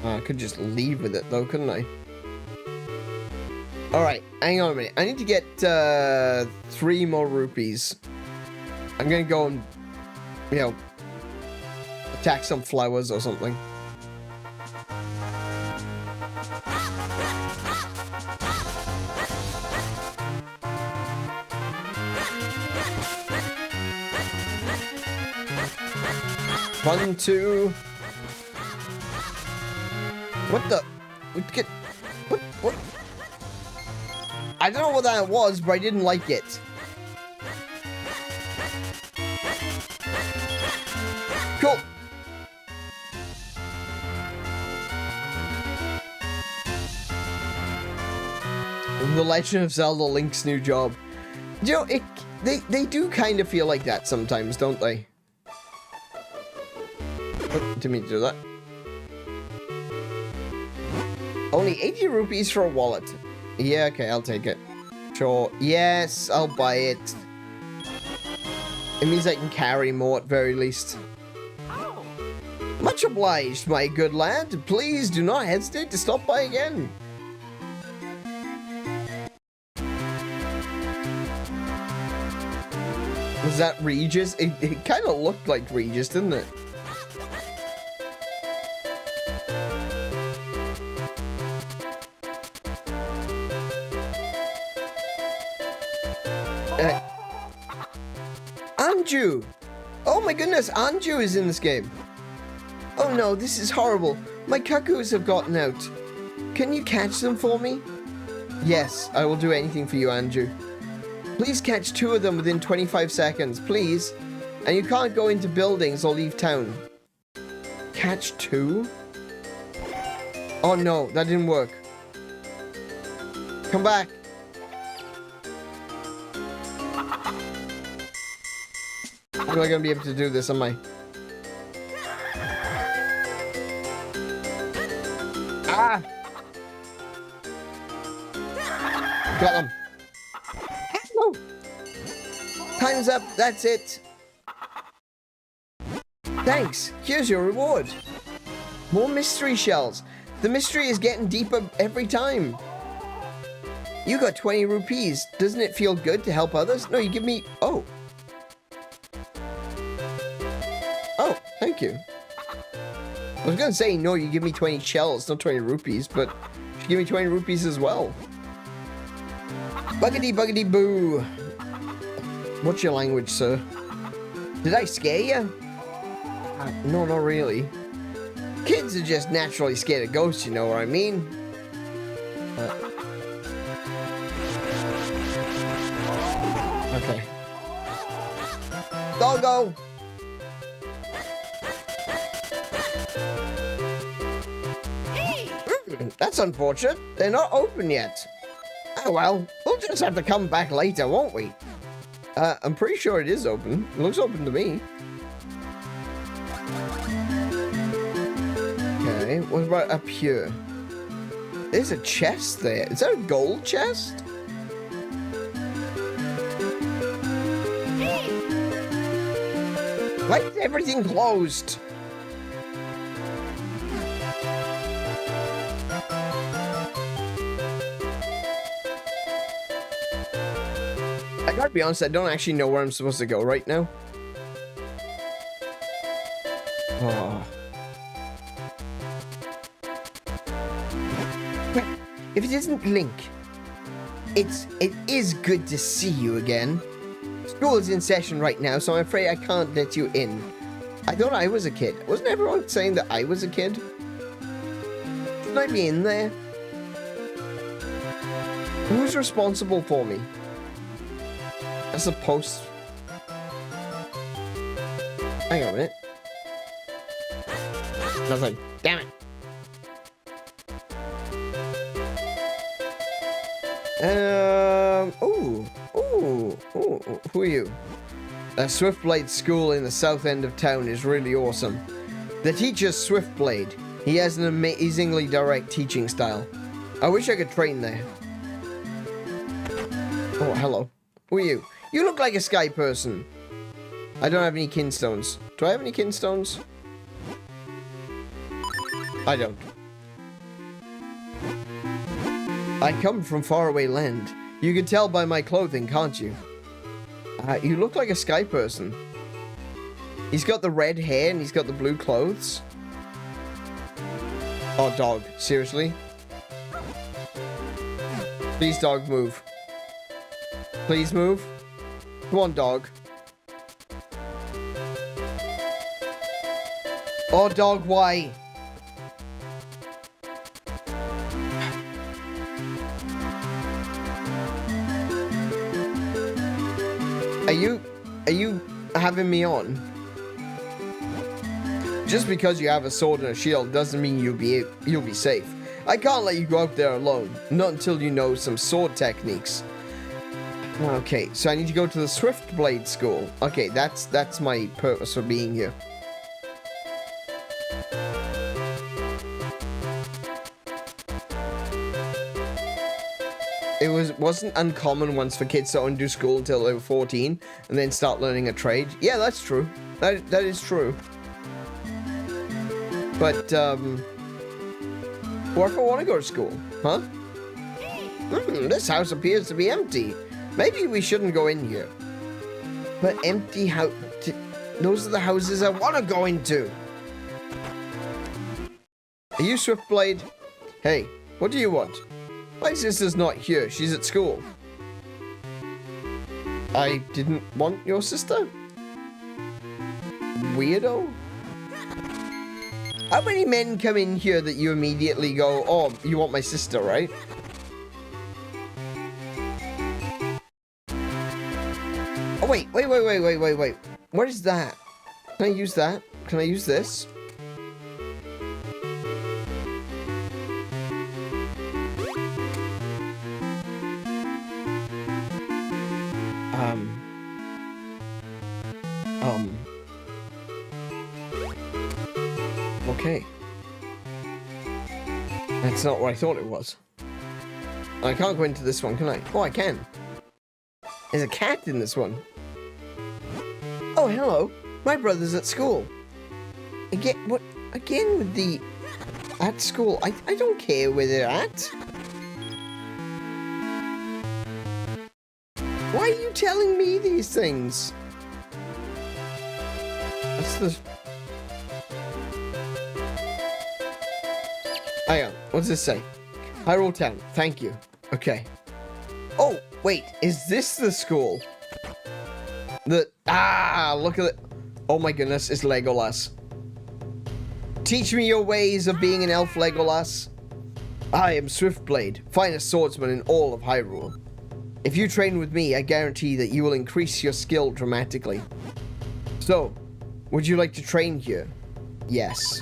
I could just leave with it though, couldn't I? Alright, hang on a minute. I need to get 3 more rupees. I'm gonna go and, you know, attack some flowers or something. One, two. What the? What? I don't know what that was, but I didn't like it. Cool. The Legend of Zelda Link's new job. You know, they do kind of feel like that sometimes, don't they? Didn't mean to do that. Only 80 rupees for a wallet. Yeah, okay, I'll take it. Sure. Yes, I'll buy it. It means I can carry more at very least. Much obliged, my good lad. Please do not hesitate to stop by again. Was that Regis? It kind of looked like Regis, didn't it? Anju! Oh my goodness, Anju is in this game. Oh no, this is horrible. My cuckoos have gotten out. Can you catch them for me? Yes, I will do anything for you, Anju. Please catch 2 of them within 25 seconds, please. And you can't go into buildings or leave town. Catch 2? Oh no, that didn't work. Come back. How am I gonna be able to do this, am I? Ah! Got them. No. Time's up. That's it. Thanks. Here's your reward. More mystery shells. The mystery is getting deeper every time. You got 20 rupees. Doesn't it feel good to help others? No, you give me... Oh. Oh, thank you. I was going to say, no, you give me 20 shells, not 20 rupees, but you give me 20 rupees as well. Buggity buggity boo. What's your language, sir? Did I scare you? No, not really. Kids are just naturally scared of ghosts, you know what I mean? Okay. Doggo! That's unfortunate. They're not open yet. Oh well, we'll just have to come back later, won't we? I'm pretty sure it is open. It looks open to me. Okay, what about up here? There's a chest there. Is that a gold chest? Why is everything closed? I gotta be honest, I don't actually know where I'm supposed to go right now. Oh. Well, if it isn't Link, it is good to see you again. School is in session right now, so I'm afraid I can't let you in. I thought I was a kid. Wasn't everyone saying that I was a kid? Shouldn't I be in there? Who's responsible for me? That's a post. Hang on a minute. Nothing. Damn it. Ooh. Who are you? A Swiftblade school in the south end of town is really awesome. The teacher's Swiftblade. He has an amazingly direct teaching style. I wish I could train there. Oh, hello. Who are you? You look like a sky person. I don't have any kinstones. Do I have any kinstones? I don't. I come from faraway land. You can tell by my clothing, can't you? You look like a sky person. He's got the red hair and he's got the blue clothes. Oh, dog. Seriously? Please, dog, move. Please move. Come on, dog. Oh, dog, why? Are you having me on? Just because you have a sword and a shield doesn't mean you'll be safe. I can't let you go out there alone, not until you know some sword techniques. Okay, so I need to go to the Swiftblade school. Okay, that's my purpose for being here. It wasn't uncommon once for kids to undo school until they were 14 and then start learning a trade. Yeah, that's true. That is true. But what if I want to go to school? Huh? This house appears to be empty. Maybe we shouldn't go in here. But empty house... Those are the houses I want to go into. Are you Swiftblade? Hey, what do you want? My sister's not here. She's at school. I didn't want your sister? Weirdo? How many men come in here that you immediately go, oh, you want my sister, right? Oh, wait. What is that? Can I use that? Can I use this? Okay. That's not what I thought it was. I can't go into this one, can I? Oh, I can. There's a cat in this one. Oh, hello. My brother's at school. Again, what? Again with the... At school. I don't care where they're at. Why are you telling me these things? That's the... Hang on. What's this say? Hyrule Town. Thank you. Okay. Oh, wait. Is this the school? Look at it. Oh my goodness. It's Legolas. Teach me your ways of being an elf, Legolas. I am Swiftblade, finest swordsman in all of Hyrule. If you train with me, I guarantee that you will increase your skill dramatically. So, would you like to train here? Yes.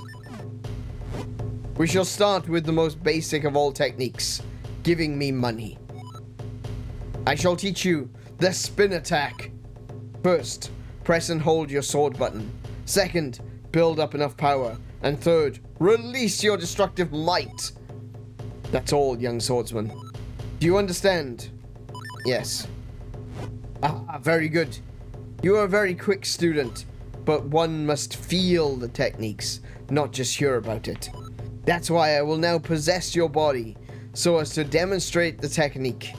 We shall start with the most basic of all techniques, giving me money. I shall teach you the spin attack. First, press and hold your sword button. Second, build up enough power. And third, release your destructive might. That's all, young swordsman. Do you understand? Yes. Very good. You are a very quick student, but one must feel the techniques, not just hear about it. That's why I will now possess your body, so as to demonstrate the technique.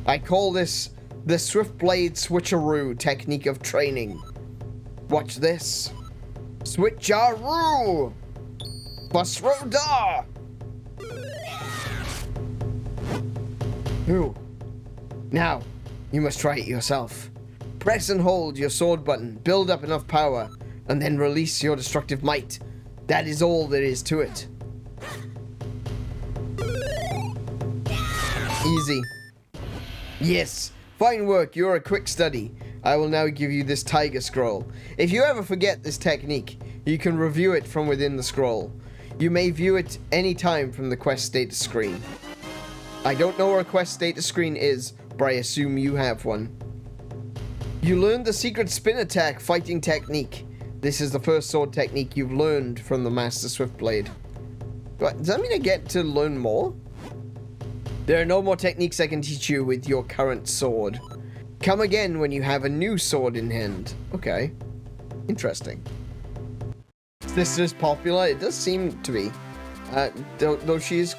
I call this the Swiftblade Switcheroo technique of training. Watch this. Switcheroo! Busroda! Ooh. Now, you must try it yourself. Press and hold your sword button, build up enough power, and then release your destructive might. That is all there is to it. Easy. Yes, fine work, you're a quick study. I will now give you this tiger scroll. If you ever forget this technique, you can review it from within the scroll. You may view it anytime from the quest status screen. I don't know where a quest status screen is, but I assume you have one. You learned the secret spin attack fighting technique. This is the first sword technique you've learned from the Master Swiftblade. Does that mean I get to learn more? There are no more techniques I can teach you with your current sword. Come again when you have a new sword in hand. Okay. Interesting. This is popular. It does seem to be. Though she is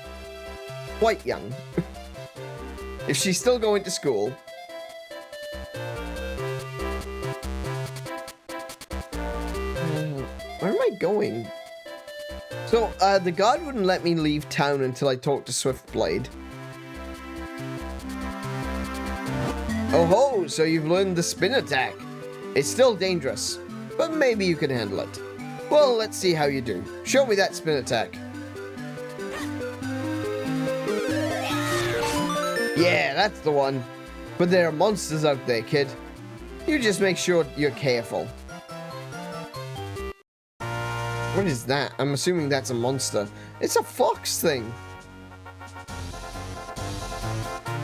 quite young. If she's still going to school. Where am I going? So, the guard wouldn't let me leave town until I talked to Swiftblade. Oh ho, so you've learned the spin attack. It's still dangerous, but maybe you can handle it. Well, let's see how you do. Show me that spin attack. Yeah, that's the one. But there are monsters out there, kid. You just make sure you're careful. What is that? I'm assuming that's a monster. It's a fox thing.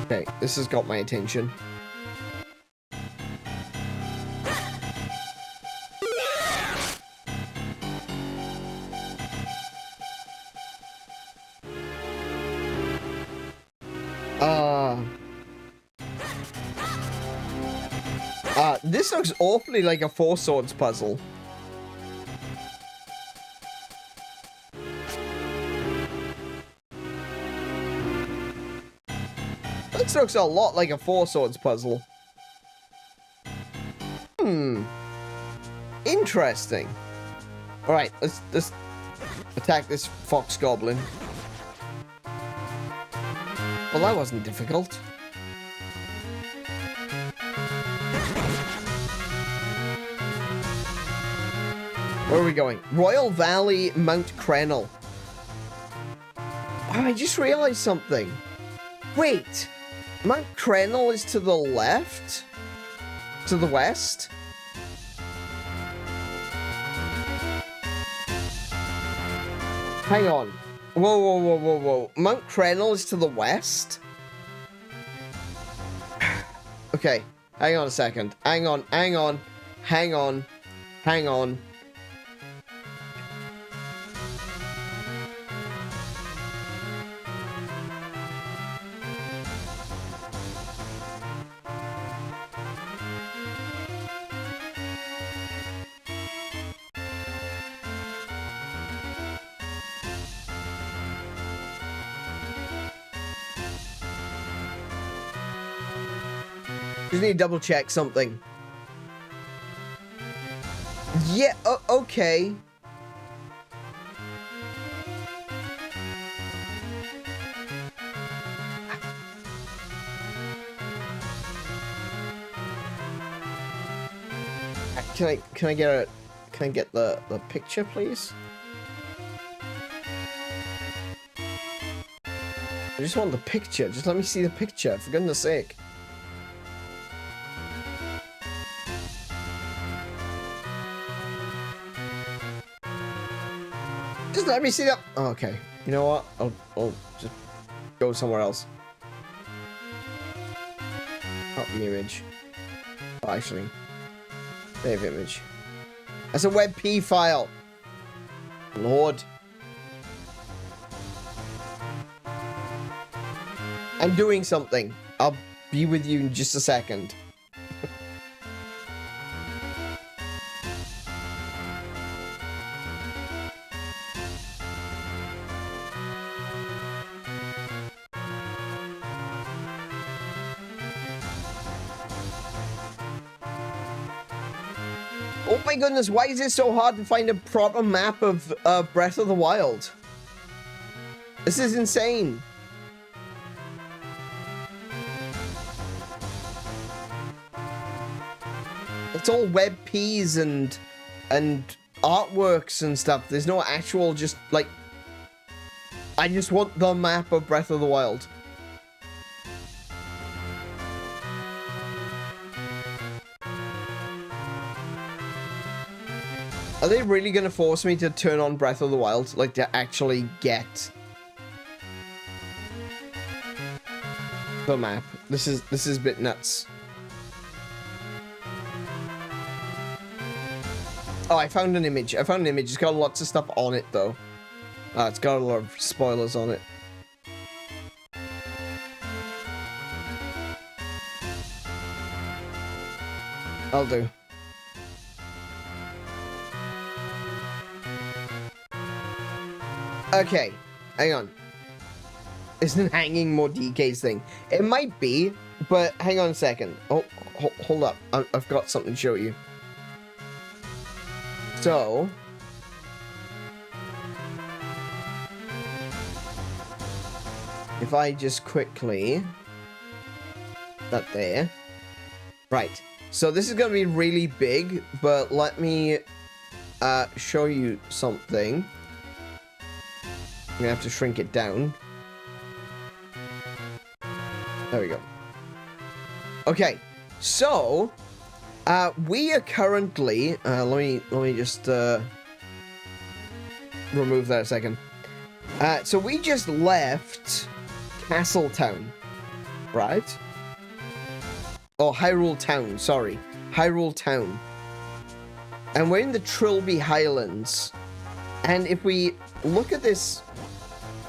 Okay, this has got my attention. This looks awfully like a Four Swords puzzle. This looks a lot like a Four Swords puzzle. Interesting. Alright, let's attack this fox goblin. Well, that wasn't difficult. Where are we going? Royal Valley, Mount Crenel. Oh, I just realized something. Wait. Mount Crenel is to the left? To the west? Hang on. Whoa, whoa, whoa, whoa, whoa. Mount Crenel is to the west? Okay. Hang on a second. Hang on. Hang on. Just need to double check something. Yeah, okay. Can I get the picture, please? I just want the picture. Just let me see the picture, for goodness sake. Just let me see that. Oh, okay. You know what? I'll just go somewhere else. Oh, the image. Oh, actually. Save image. That's a WebP file. Lord. I'm doing something. I'll be with you in just a second. Oh my goodness, why is it so hard to find a proper map of Breath of the Wild? This is insane. It's all WebPs and artworks and stuff. There's no actual just like... I just want the map of Breath of the Wild. Are they really going to force me to turn on Breath of the Wild? Like, to actually get the map? This is a bit nuts. Oh, I found an image. I found an image. It's got lots of stuff on it, though. It's got a lot of spoilers on it. I'll do. Okay, hang on. Isn't hanging more DK's thing? It might be, but hang on a second. Oh, hold up. I've got something to show you. So... if I just quickly... that there. Right. So this is going to be really big, but let me show you something. I'm gonna have to shrink it down. There we go. Okay, so we are currently let me just remove that a second. So we just left Castletown, right? Oh, Hyrule Town, sorry. Hyrule Town. And we're in the Trilby Highlands. And if we look at this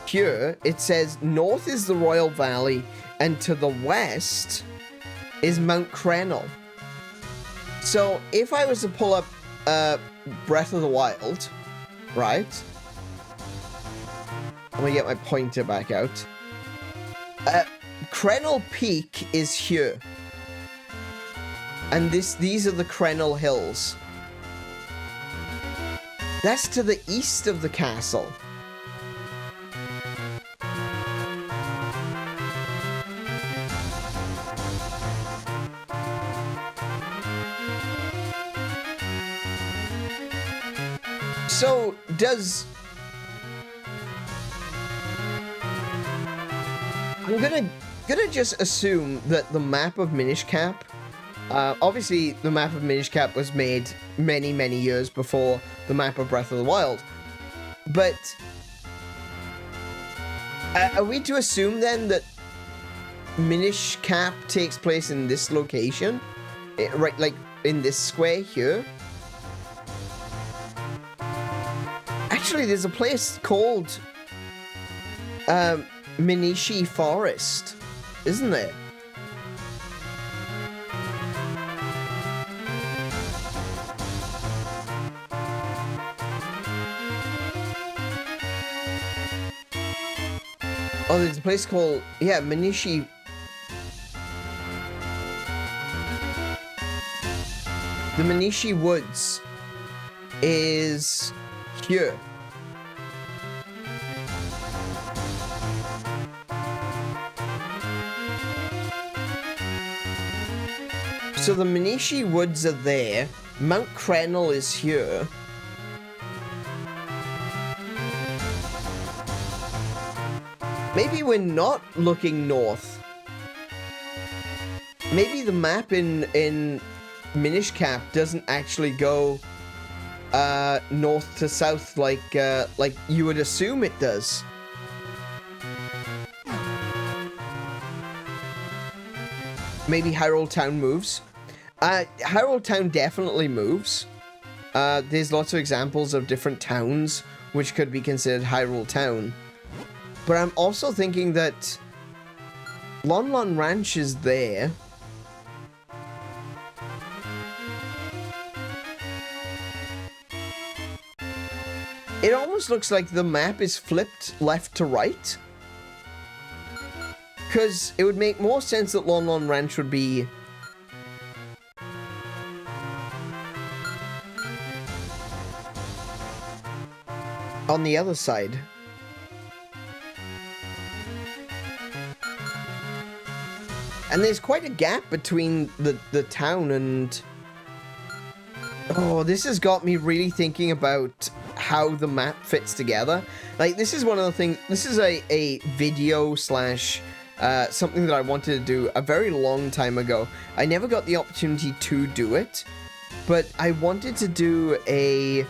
here, it says north is the Royal Valley, and to the west is Mount Crenel. So if I was to pull up Breath of the Wild, right? Let me get my pointer back out. Crenel Peak is here. And these are the Crenel Hills. That's to the east of the castle. So, does... I'm gonna just assume that the map of Minish Cap... obviously, the map of Minish Cap was made many, many years before the map of Breath of the Wild. But... are we to assume, then, that Minish Cap takes place in this location? Right, like, in this square here? Actually, there's a place called Minish Forest, isn't there? Oh, there's a place called, yeah, Minish. The Minish Woods is here. So the Minish Woods are there. Mount Crenel is here. Maybe we're not looking north. Maybe the map in Minish Cap doesn't actually go north to south like you would assume it does. Maybe Hyrule Town moves. Hyrule Town definitely moves. There's lots of examples of different towns which could be considered Hyrule Town. But I'm also thinking that Lon Lon Ranch is there. It almost looks like the map is flipped left to right. Because it would make more sense that Lon Lon Ranch would be on the other side. And there's quite a gap between the town and... Oh, this has got me really thinking about how the map fits together. Like, this is one of the things... This is a video slash... something that I wanted to do a very long time ago. I never got the opportunity to do it, but I wanted to do a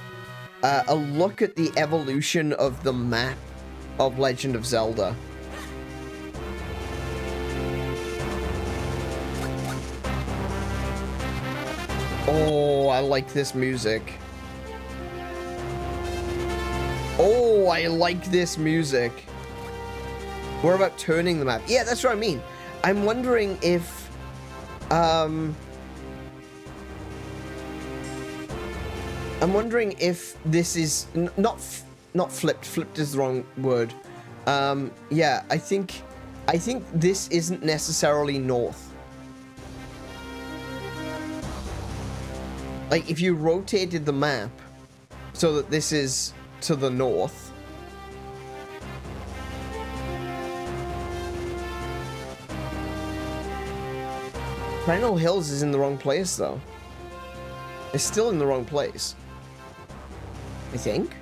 look at the evolution of the map of Legend of Zelda. Oh, I like this music. Oh, I like this music. What about turning the map? Yeah, that's what I mean. I'm wondering if... I'm wondering if this is... Not flipped. Flipped is the wrong word. Yeah, I think this isn't necessarily north. Like, if you rotated the map so that this is to the north... Crenel Hills is in the wrong place, though. It's still in the wrong place. I think.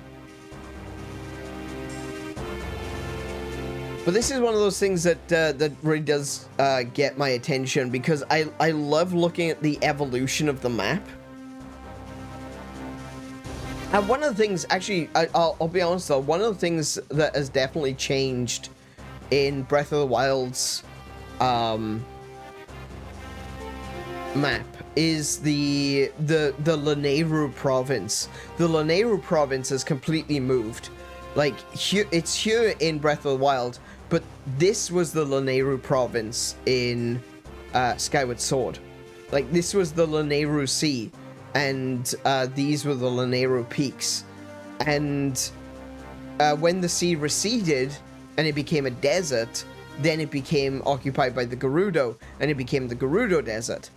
But this is one of those things that that really does get my attention, because I love looking at the evolution of the map. And one of the things, actually, I'll be honest though, one of the things that has definitely changed in Breath of the Wild's map is the Lanayru province. The Lanayru province has completely moved. Like, it's here in Breath of the Wild, but this was the Lanayru province in Skyward Sword. Like, this was the Lanayru Sea, and these were the Lanayru peaks. And when the sea receded and it became a desert, then it became occupied by the Gerudo, and it became the Gerudo Desert.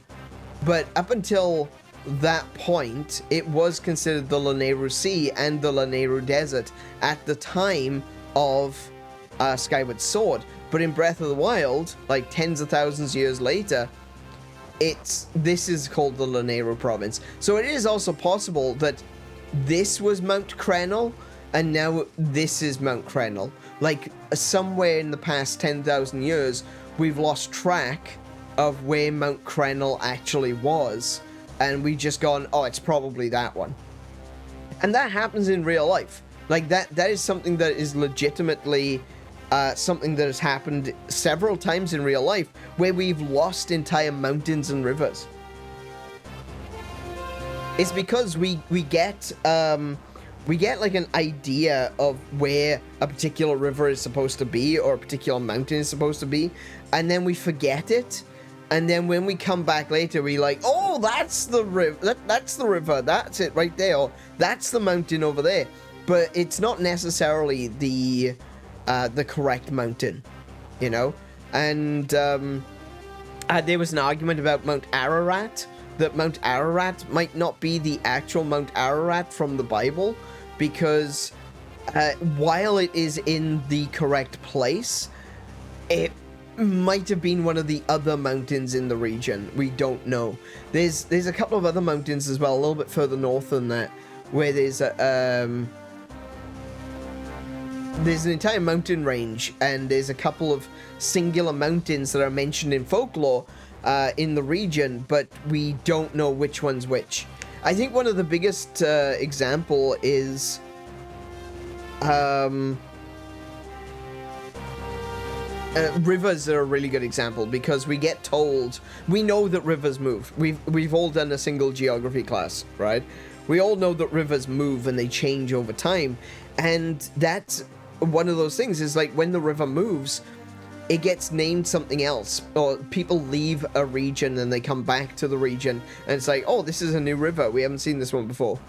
But up until that point, it was considered the Lanayru Sea and the Lanayru Desert at the time of Skyward Sword. But in Breath of the Wild, like tens of thousands of years later, this is called the Lanayru province. So it is also possible that this was Mount Crenel, and now this is Mount Crenel. Like, somewhere in the past 10,000 years, we've lost track of where Mount Crenel actually was, and we just gone, oh, it's probably that one. And that happens in real life. Like, that is something that is legitimately something that has happened several times in real life, where we've lost entire mountains and rivers. It's because we get we get like an idea of where a particular river is supposed to be or a particular mountain is supposed to be, and then we forget it. And then when we come back later, we like, oh, that's the river. That's the river. That's it right there. Or that's the mountain over there. But it's not necessarily the correct mountain, you know. And there was an argument about Mount Ararat, that Mount Ararat might not be the actual Mount Ararat from the Bible, because while it is in the correct place, it might have been one of the other mountains in the region. We don't know. There's a couple of other mountains as well, a little bit further north than that, where there's an entire mountain range, and there's a couple of singular mountains that are mentioned in folklore in the region, but we don't know which one's which. I think one of the biggest example is rivers are a really good example, because we get told, we know that rivers move. We've all done a single geography class, right? We all know that rivers move and they change over time, and that's one of those things, is like when the river moves, it gets named something else, or people leave a region and they come back to the region and it's like, oh, this is a new river, we haven't seen this one before.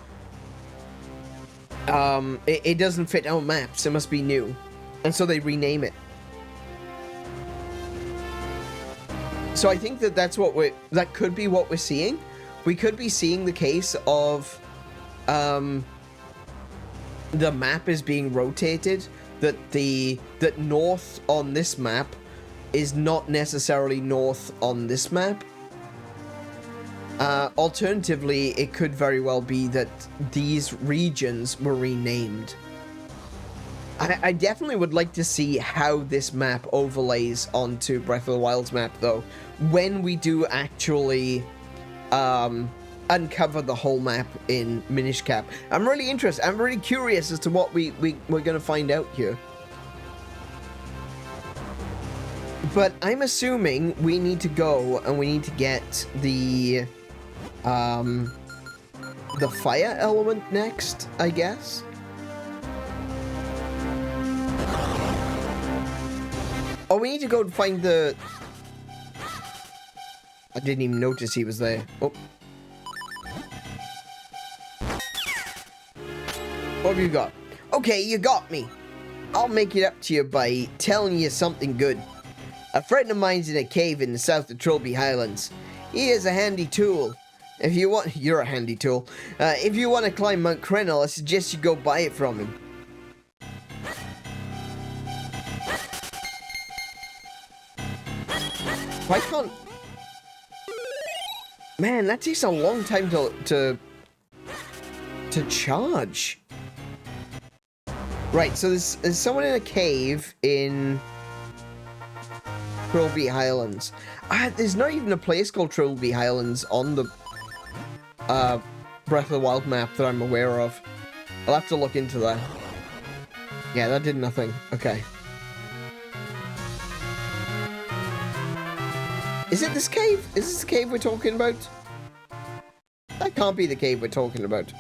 It doesn't fit our maps, it must be new, and so they rename it. So I think that that could be what we're seeing. We could be seeing the case of the map is being rotated, that north on this map is not necessarily north on this map. Alternatively, it could very well be that these regions were renamed. I definitely would like to see how this map overlays onto Breath of the Wild's map, though, when we do actually uncover the whole map in Minish Cap. I'm really interested. I'm really curious as to what we're going to find out here. But I'm assuming we need to go and we need to get the fire element next, I guess. Oh, we need to go and find the... I didn't even notice he was there. Oh. What have you got? Okay, you got me. I'll make it up to you by telling you something good. A friend of mine's in a cave in the south of Trilby Highlands. He is a handy tool. If you want... You're a handy tool. If you want to climb Mount Crenel, I suggest you go buy it from him. Why can't... Man, that takes a long time to charge. Right, so there's someone in a cave in Trilby Highlands. There's not even a place called Trilby Highlands on the Breath of the Wild map that I'm aware of. I'll have to look into that. Yeah, that did nothing. Okay. Is it this cave? Is this the cave we're talking about? That can't be the cave we're talking about.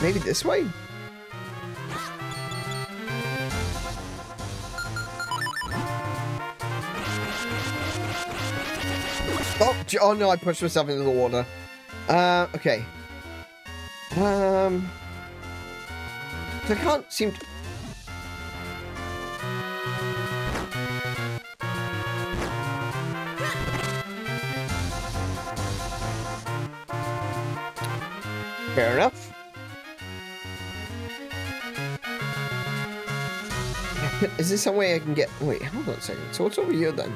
Maybe this way? Oh no, I pushed myself into the water. Okay. I can't seem to... Fair enough. Is there some way I can get... Wait, hold on a second. So what's over here then?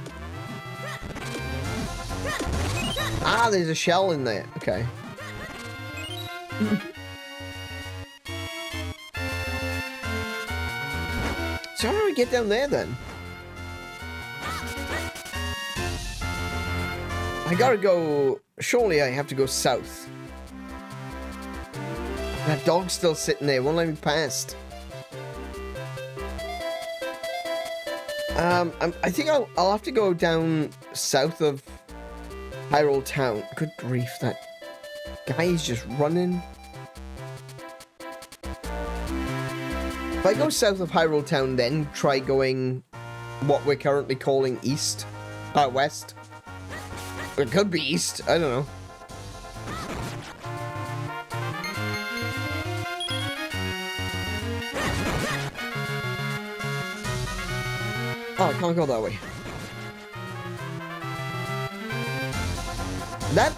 Ah, there's a shell in there. Okay. So how do we get down there then? I gotta go... Surely I have to go south. That dog's still sitting there, won't let me past. I think I'll have to go down south of Hyrule Town. Good grief, that guy is just running. If I go south of Hyrule Town, then try going what we're currently calling east, west. It could be east, I don't know. Oh, I can't go that way.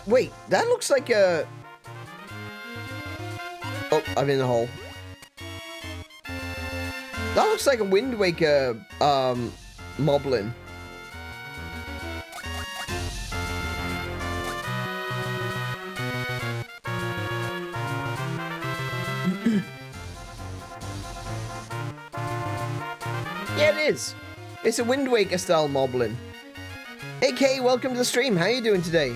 Wait, that looks like a... Oh, I'm in the hole. That looks like a Wind Waker, moblin. Yeah, it is. It's a Wind Waker style moblin. Hey Kay, welcome to the stream. How you doing today?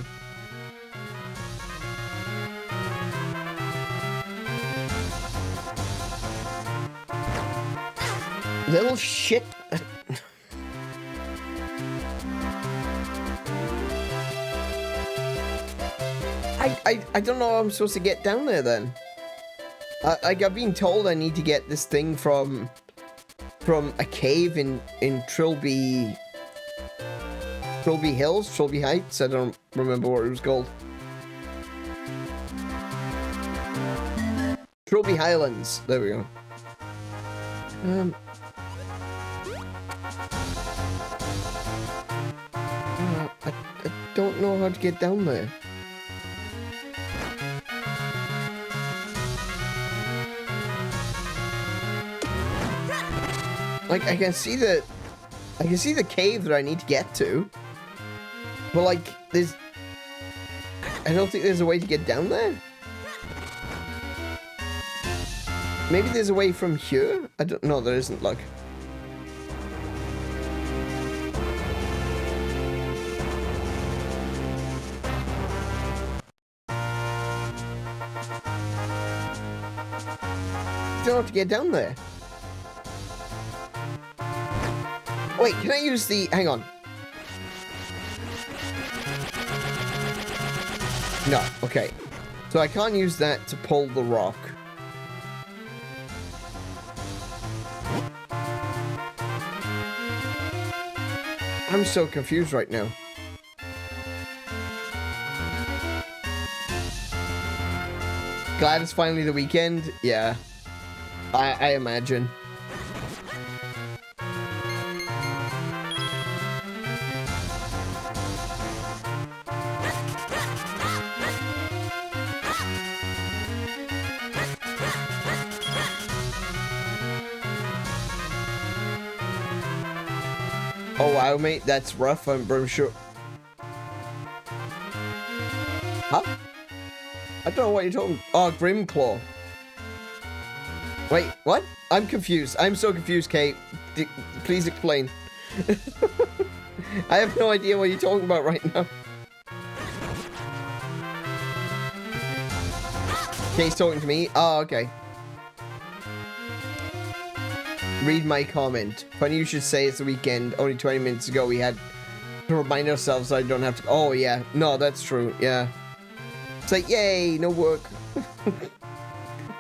Little shit. I don't know how I'm supposed to get down there then. Like I've been told I need to get this thing from a cave in Trilby Hills, Trilby Heights. I don't remember what it was called. Trilby Highlands. There we go. I don't know how to get down there. Like I can see the cave that I need to get to, but like I don't think there's a way to get down there. Maybe there's a way from here? I don't know, there isn't, look. I don't know how to get down there. Wait, can I use the... Hang on. No, okay. So I can't use that to pull the rock. I'm so confused right now. Glad it's finally the weekend? Yeah. I imagine. Oh wow, mate, that's rough, I'm sure. Huh? I don't know what you're talking. Oh, Grimclaw. Wait, what? I'm confused. I'm so confused, Kate. Please explain. I have no idea what you're talking about right now. Kate's talking to me? Oh, okay. Read my comment. Funny you should say it's the weekend. Only 20 minutes ago we had to remind ourselves so I don't have to... Oh, yeah. No, that's true. Yeah. It's like, yay, no work.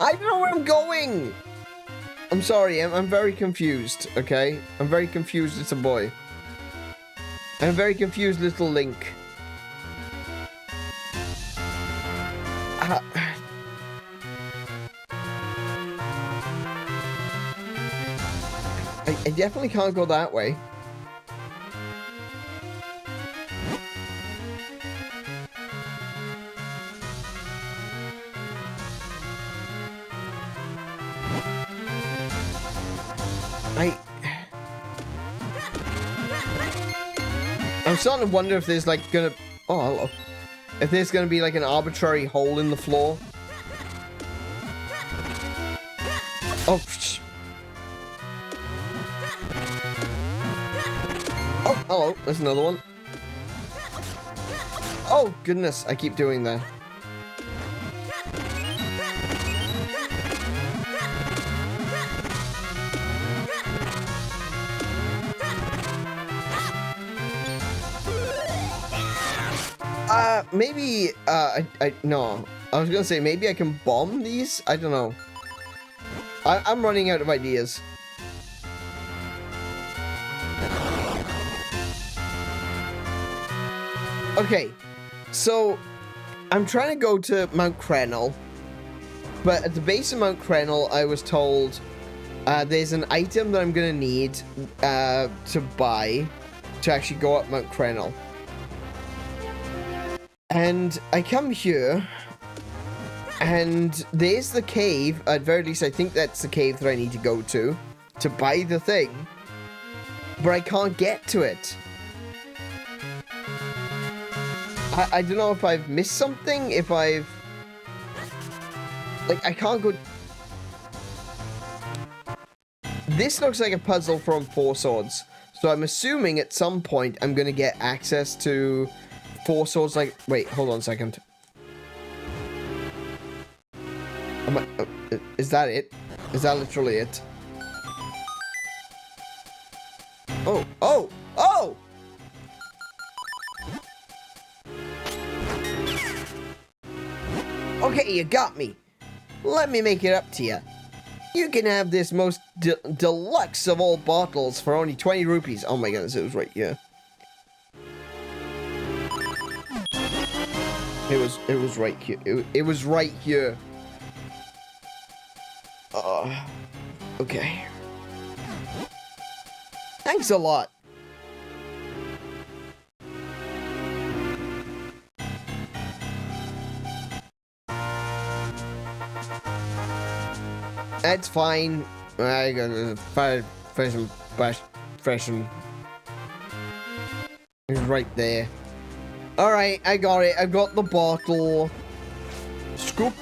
I don't know where I'm going. I'm sorry. I'm very confused, okay? I'm very confused as a boy. I'm very confused, little Link. I definitely can't go that way. I'm starting to wonder if there's like gonna... Oh, hello. If there's gonna be like an arbitrary hole in the floor. Oh, oh, hello. There's another one. Oh, goodness. I keep doing that. Maybe, no. I was gonna say, maybe I can bomb these? I don't know. I'm running out of ideas. Okay, so I'm trying to go to Mount Crenel, but at the base of Mount Crenel, I was told there's an item that I'm gonna need to buy to actually go up Mount Crenel. And I come here, and there's the cave. At very least, I think that's the cave that I need to go to buy the thing. But I can't get to it. I don't know if I've missed something, if I've... Like, I can't go... This looks like a puzzle from Four Swords. So I'm assuming at some point I'm going to get access to Four Swords, like... Wait, hold on a second. Is that it? Is that literally it? Oh! Oh! Oh! Okay, you got me. Let me make it up to you. You can have this most deluxe of all bottles for only 20 rupees. Oh my goodness, it was right here. It was right here. It was right here. Okay. Thanks a lot. That's fine. I got a fresh and it's right there. Alright, I got it. I got the bottle. Scoop.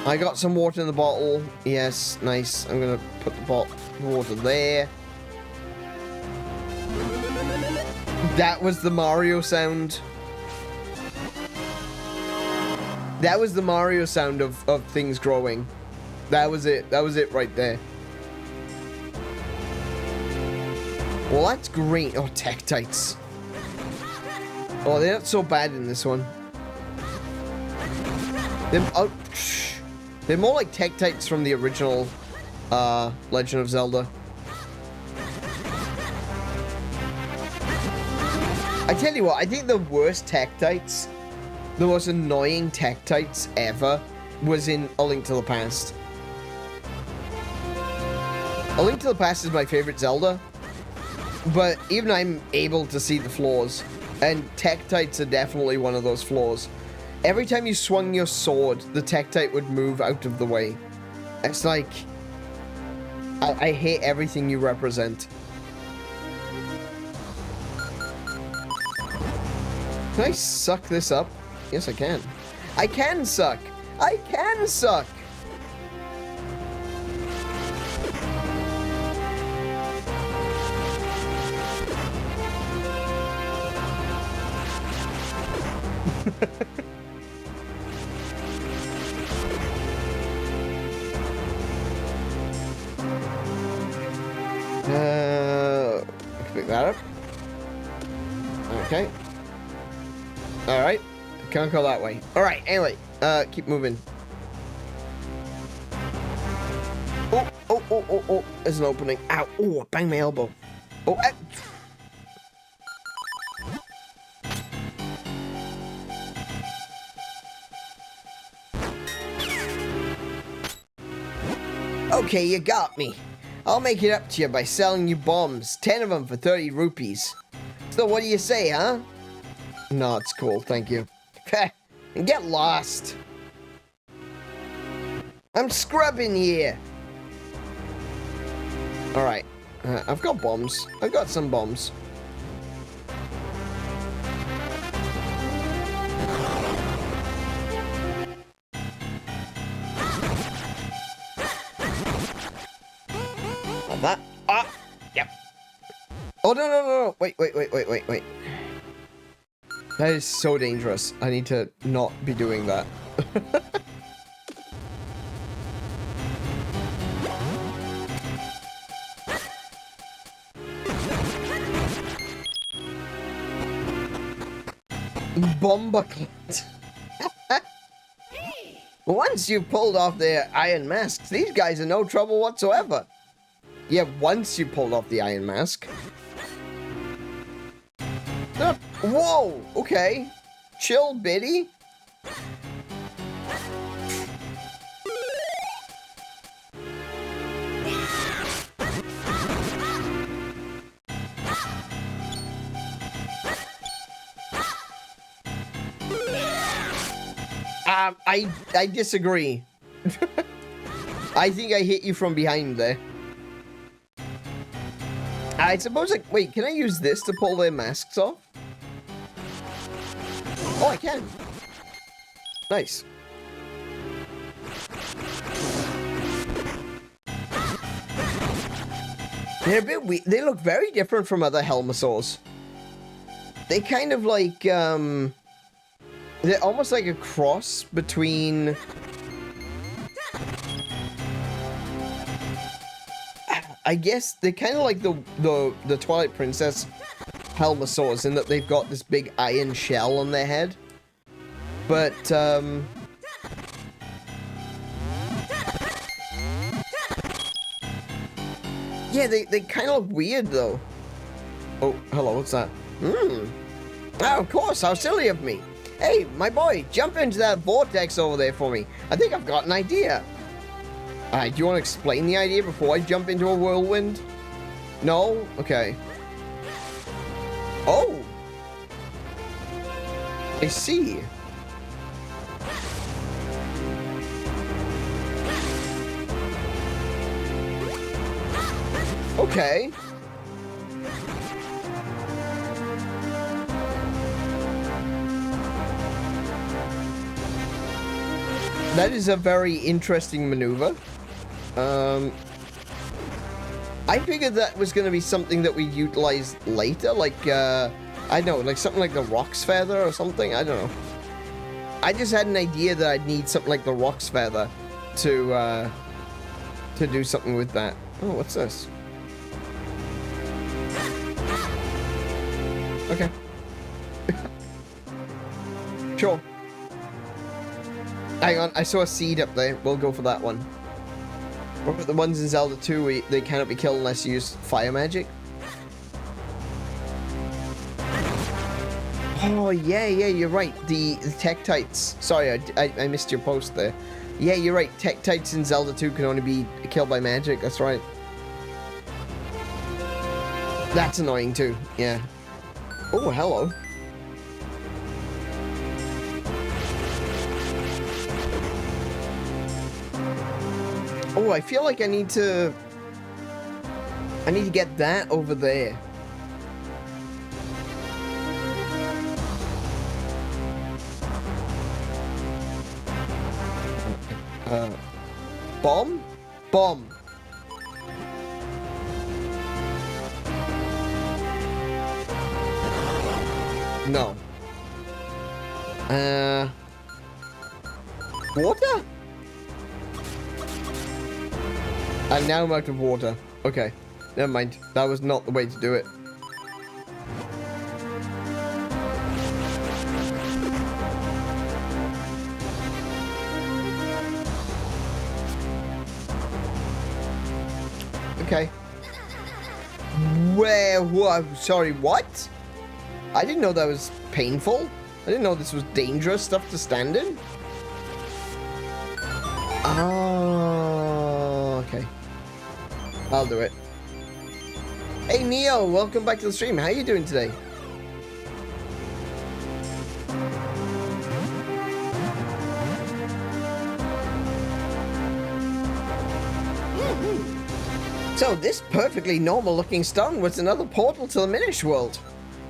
I got some water in the bottle. Yes, nice. I'm gonna put the water there. That was the Mario sound. That was the Mario sound of things growing. That was it. That was it right there. Well, that's green. Oh, Tektites. Oh, they're not so bad in this one. They're more like Tektites from the original Legend of Zelda. I tell you what, I think the worst Tektites, the most annoying Tektites ever, was in A Link to the Past. A Link to the Past is my favorite Zelda, but even I'm able to see the flaws, and Tektites are definitely one of those flaws. Every time you swung your sword, the Tektite would move out of the way. It's like, I hate everything you represent. Can I suck this up? Yes, I can. I can suck! I can suck! Pick that up. Okay. Alright. Can't go that way. Alright, anyway. Keep moving. Oh. There's an opening. Ow. Oh, I banged my elbow. Oh, Okay, you got me. I'll make it up to you by selling you bombs. 10 of them for 30 rupees. So what do you say, huh? No, it's cool, thank you. And get lost. I'm scrubbing here. Alright. I've got bombs. I've got some bombs. That. Ah! Yep. Oh, no. Wait. That is so dangerous. I need to not be doing that. Bomberclat. Once you've pulled off their iron masks, these guys are no trouble whatsoever. Yeah, once you pulled off the iron mask. Whoa, okay. Chill, Biddy. I disagree. I think I hit you from behind there. I suppose, like, wait, can I use this to pull their masks off? Oh, I can. Nice. They're a bit weird. They look very different from other Helmasaurs. They kind of like, they're almost like a cross between... I guess they're kind of like the Twilight Princess Helmasaurs in that they've got this big iron shell on their head. But, yeah, they kind of look weird, though. Oh, hello, what's that? Oh, of course, how silly of me. Hey, my boy, jump into that vortex over there for me. I think I've got an idea. Do you want to explain the idea before I jump into a whirlwind? No? Okay. Oh! I see. Okay. That is a very interesting maneuver. I figured that was going to be something that we'd utilize later, like, I don't know, like something like the Rock's Feather or something, I don't know. I just had an idea that I'd need something like the Rock's Feather to do something with that. Oh, what's this? Okay. Sure. Hang on, I saw a seed up there. We'll go for that one. What about the ones in Zelda 2 where they cannot be killed unless you use fire magic? Oh, yeah, you're right. The Tektites. Sorry, I missed your post there. Yeah, you're right. Tektites in Zelda 2 can only be killed by magic. That's right. That's annoying too. Yeah. Oh, hello. Oh, I feel like I need to get that over there. Bomb? Bomb. No. Water? And now I'm out of water. Okay. Never mind. That was not the way to do it. Okay. Where? What? Sorry, what? I didn't know that was painful. I didn't know this was dangerous stuff to stand in. Oh, okay. I'll do it. Hey, Neo, welcome back to the stream. How are you doing today? So, this perfectly normal-looking stone was another portal to the Minish world.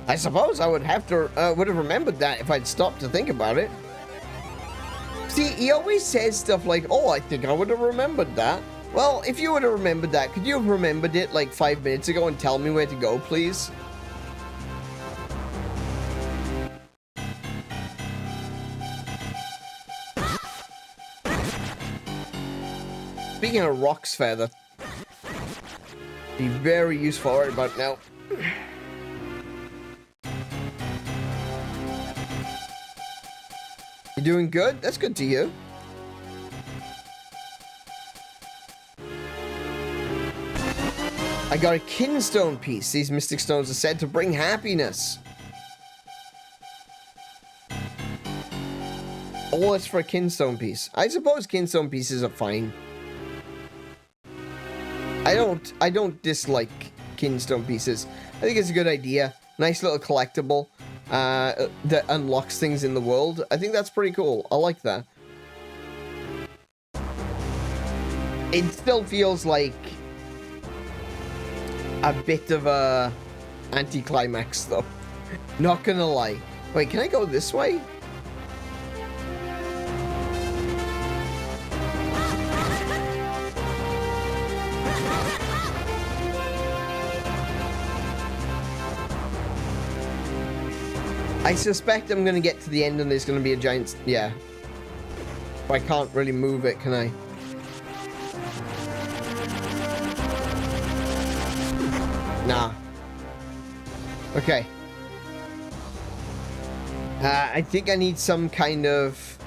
I suppose I would have remembered that if I'd stopped to think about it. See, he always says stuff like, oh, I think I would have remembered that. Well, if you would have remembered that, could you have remembered it like 5 minutes ago and tell me where to go, please? Speaking of Rock's Feather, be very useful right about now. doing good? That's good to hear. I got a kinstone piece. These mystic stones are said to bring happiness. All this for a kinstone piece. I suppose kinstone pieces are fine. I don't dislike kinstone pieces. I think it's a good idea. Nice little collectible that unlocks things in the world. I think that's pretty cool. I like that. It still feels like a bit of a anticlimax though. Not gonna lie. Wait, can I go this way? I suspect I'm gonna get to the end and there's gonna be a giant... Yeah. I can't really move it, can I? Nah. Okay. I think I need some kind of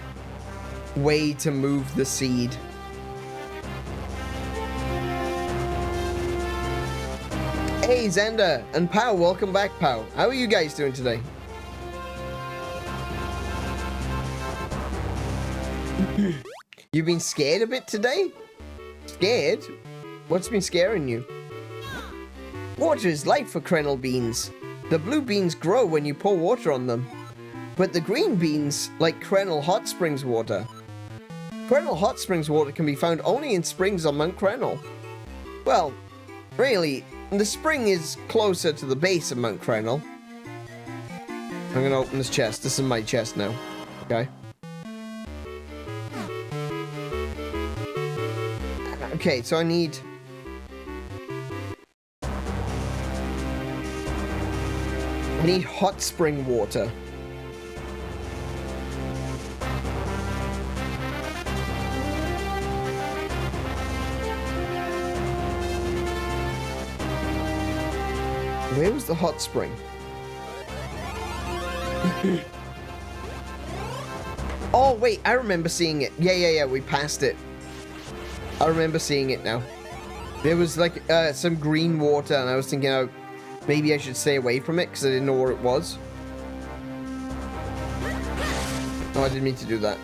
way to move the seed. Hey, Xander and Pow, welcome back, Pow. How are you guys doing today? You've been scared a bit today? Scared? What's been scaring you? Water is life for Krenel beans. The blue beans grow when you pour water on them. But the green beans like Krenel Hot Springs water. Krenel Hot Springs water can be found only in springs on Mount Krenel. Well, really, the spring is closer to the base of Mount Krenel. I'm gonna open this chest. This is my chest now. Okay. Okay, so I need... hot spring water. Where was the hot spring? Oh, wait, I remember seeing it. Yeah, we passed it. I remember seeing it now. There was like some green water and I was thinking, oh, maybe I should stay away from it because I didn't know where it was. Oh, I didn't mean to do that.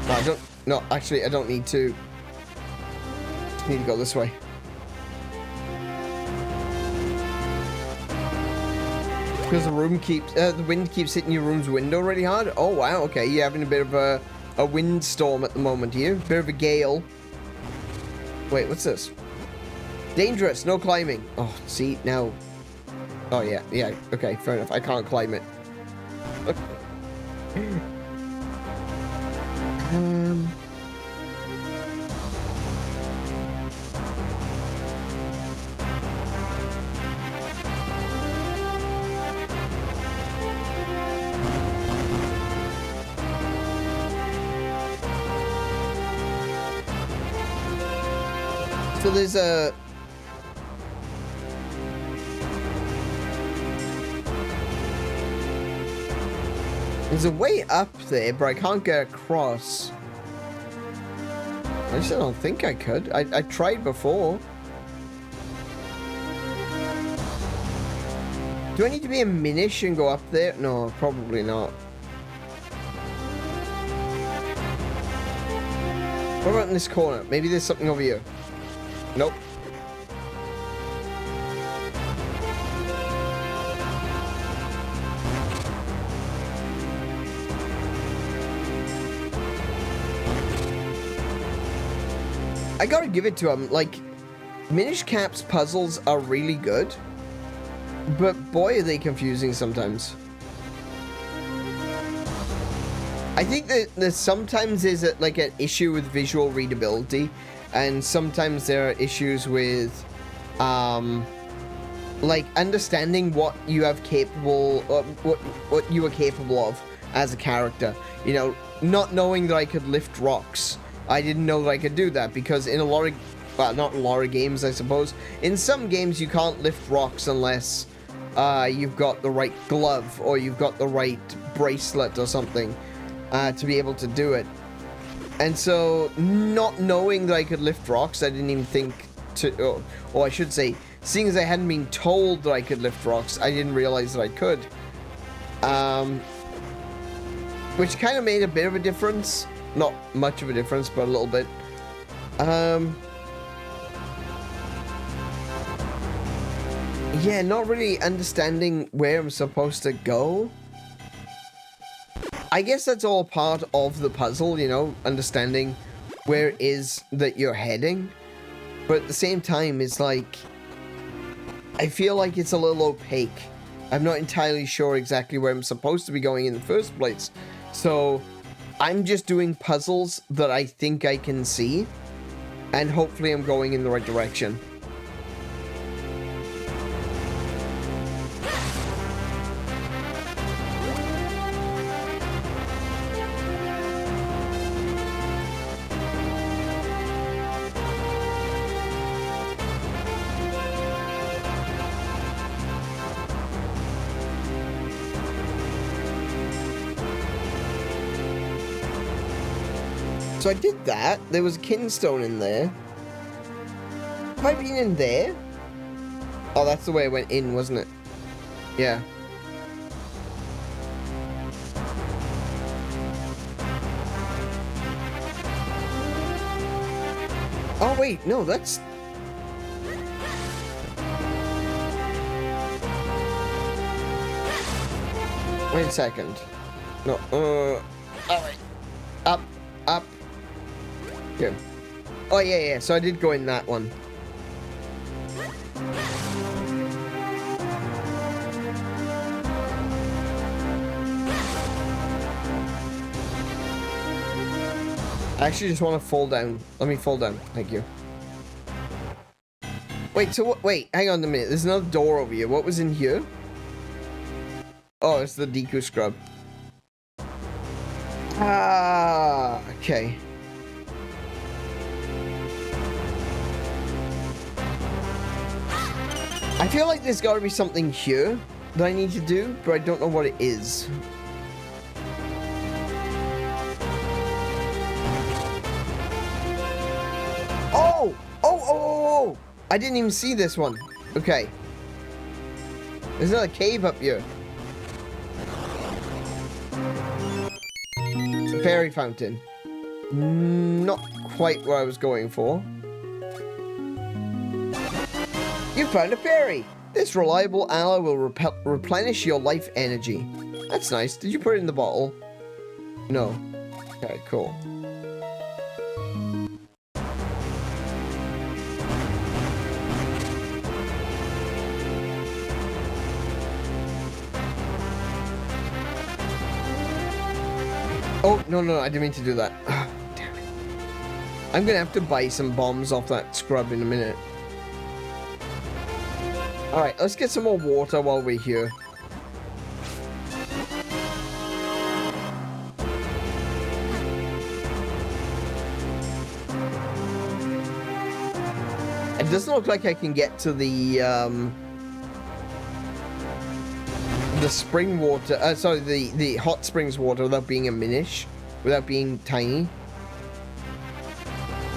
No, I don't... No, actually, I don't need to. Just need to go this way. Because the room keeps... the wind keeps hitting your room's window really hard. Oh, wow, okay. You're having a bit of a windstorm at the moment here. Bit of a gale. Wait, what's this? Dangerous, no climbing. Oh, see, now... Oh, yeah, okay, fair enough. I can't climb it. So there's a... There's a way up there, but I can't get across. At least I don't think I could. I tried before. Do I need to be a Minish and go up there? No, probably not. What about in this corner? Maybe there's something over here. Nope. I gotta give it to him. Like, Minish Cap's puzzles are really good, but boy are they confusing sometimes. I think that sometimes there's like an issue with visual readability, and sometimes there are issues with like understanding what you have capable, what you are capable of as a character. You know, not knowing that I could lift rocks. I didn't know that I could do that because in a lot of, well, not a lot of games, I suppose. In some games, you can't lift rocks unless you've got the right glove or you've got the right bracelet or something to be able to do it. And so, not knowing that I could lift rocks, I didn't even think to, or I should say, seeing as I hadn't been told that I could lift rocks, I didn't realize that I could. Which kind of made a bit of a difference. Not much of a difference, but a little bit. Yeah, not really understanding where I'm supposed to go. I guess that's all part of the puzzle, you know, understanding where it is that you're heading. But at the same time, it's like, I feel like it's a little opaque. I'm not entirely sure exactly where I'm supposed to be going in the first place. So, I'm just doing puzzles that I think I can see. And hopefully I'm going in the right direction. So I did that. There was a kinstone in there. Have I been in there? Oh, that's the way I went in, wasn't it? Yeah. Oh, wait. No, that's... Wait a second. No, alright. Up, up. Good. Oh, yeah, so I did go in that one. I actually just want to fall down. Let me fall down. Thank you. Wait, so what? Wait, hang on a minute. There's another door over here. What was in here? Oh, it's the Deku scrub. Ah, okay. I feel like there's got to be something here that I need to do, but I don't know what it is. Oh! Oh! I didn't even see this one. Okay. There's another cave up here. It's a fairy fountain. Not quite what I was going for. You found a fairy! This reliable ally will replenish your life energy. That's nice. Did you put it in the bottle? No. Okay, cool. Oh, no, I didn't mean to do that. Oh, damn it. I'm gonna have to buy some bombs off that scrub in a minute. Alright, let's get some more water while we're here. It doesn't look like I can get to the spring water, sorry, the hot springs water without being a Minish, without being tiny.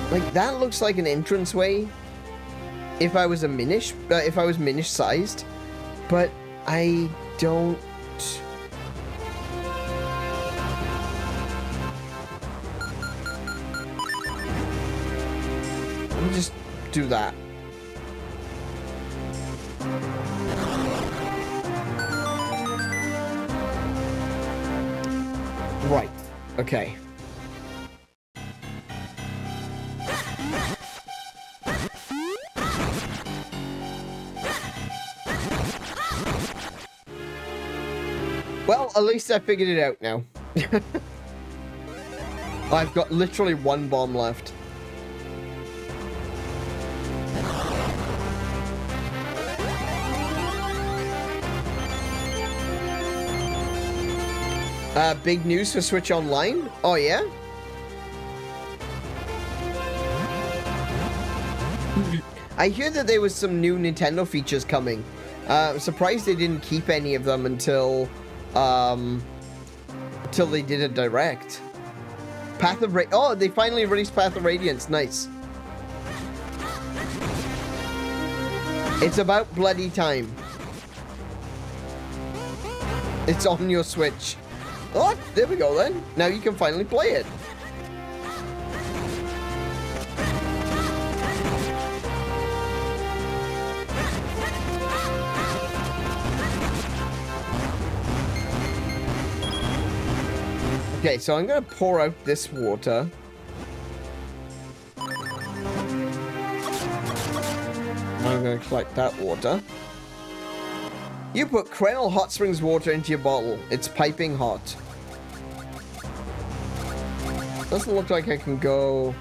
Like, that looks like an entranceway. If I was a Minish, if I was Minish sized, but I don't. Let me just do that. Right. Okay. Well, at least I figured it out now. I've got literally one bomb left. Big news for Switch Online? Oh, yeah? I hear that there was some new Nintendo features coming. I'm surprised they didn't keep any of them until they did a direct. Path of oh, they finally released Path of Radiance. Nice. It's about bloody time. It's on your Switch. Oh, there we go then. Now you can finally play it. Okay, so I'm gonna pour out this water. I'm gonna collect that water. You put Krenel Hot Springs water into your bottle. It's piping hot. Doesn't look like I can go...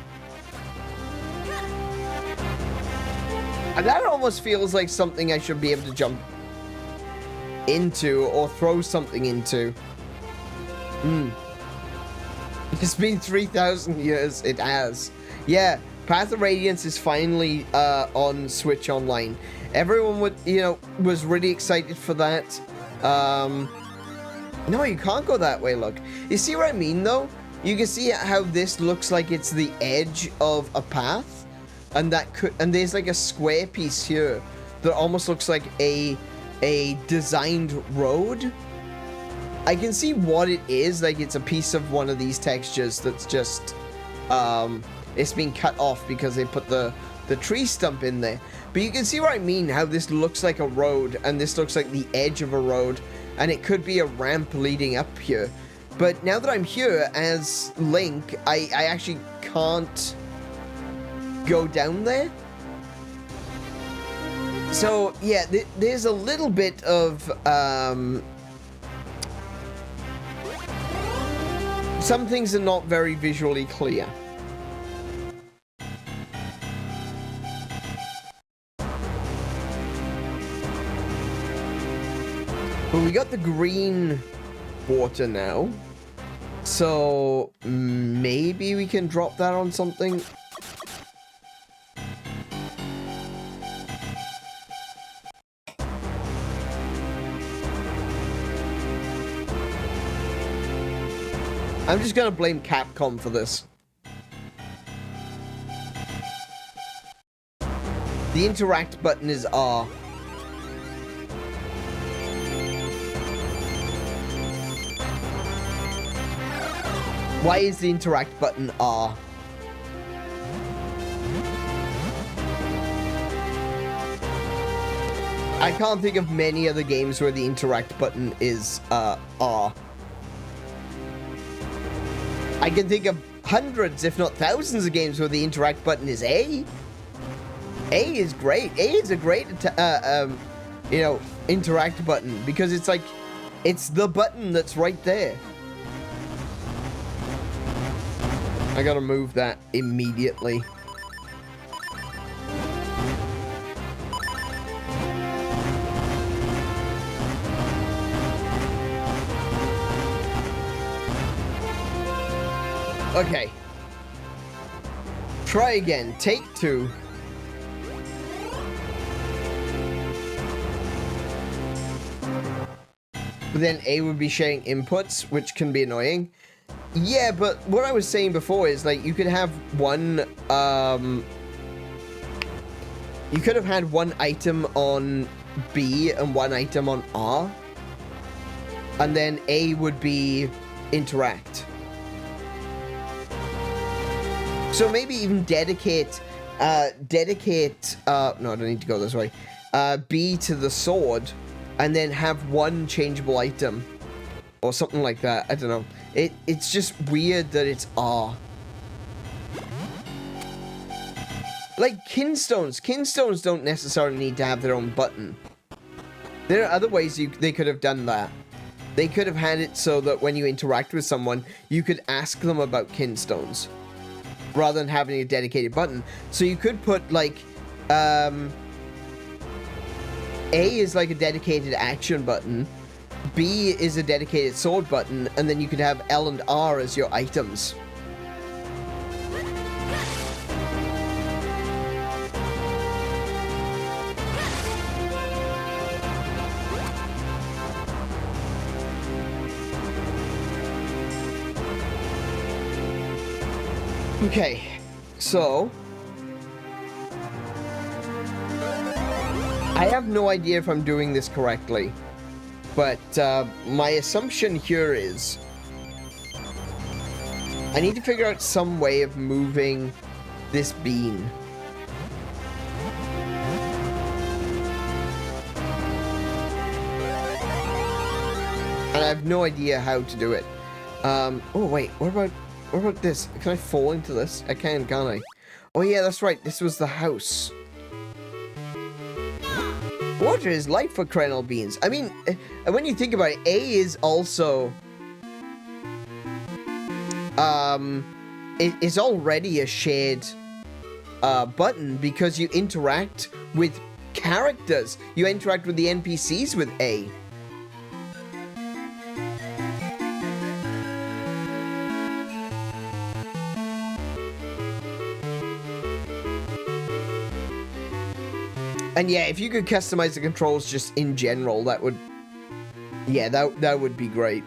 And that almost feels like something I should be able to jump into or throw something into. It's been 3,000 years. It has. Yeah, Path of Radiance is finally on Switch Online. Everyone would, was really excited for that. No, you can't go that way, look. You see what I mean, though? You can see how this looks like it's the edge of a path. And there's like a square piece here that almost looks like a designed road. I can see what it is. Like, it's a piece of one of these textures that's just, it's been cut off because they put the tree stump in there. But you can see what I mean, how this looks like a road, and this looks like the edge of a road, and it could be a ramp leading up here. But now that I'm here as Link, I actually can't go down there. So, yeah, there's a little bit of, some things are not very visually clear. But we got the green water now. So maybe we can drop that on something. I'm just gonna blame Capcom for this. The interact button is R. Why is the interact button R? I can't think of many other games where the interact button is R. I can think of hundreds, if not thousands, of games where the interact button is A. A is great. A is a great, interact button because it's like, it's the button that's right there. I gotta move that immediately. Okay. Try again. Take two. But then A would be sharing inputs, which can be annoying. Yeah, but what I was saying before is, like, you could have one, you could have had one item on B and one item on R. And then A would be interact. So maybe even dedicate, no, I don't need to go this way. B to the sword, and then have one changeable item. Or something like that, I don't know. It's just weird that it's R. Like kinstones. Kinstones don't necessarily need to have their own button. There are other ways they could have done that. They could have had it so that when you interact with someone, you could ask them about kinstones. Rather than having a dedicated button. So you could put, like, A is like a dedicated action button. B is a dedicated sword button, and then you could have L and R as your items. Okay, so I have no idea if I'm doing this correctly, but my assumption here is I need to figure out some way of moving this bean. And I have no idea how to do it. Oh wait, what about this? Can I fall into this? I can't I? Oh yeah, that's right. This was the house. Water is light for kernel beans. I mean, when you think about it, A is also it is already a shared button because you interact with characters. You interact with the NPCs with A. And yeah, if you could customize the controls just in general, that would, yeah, that would be great.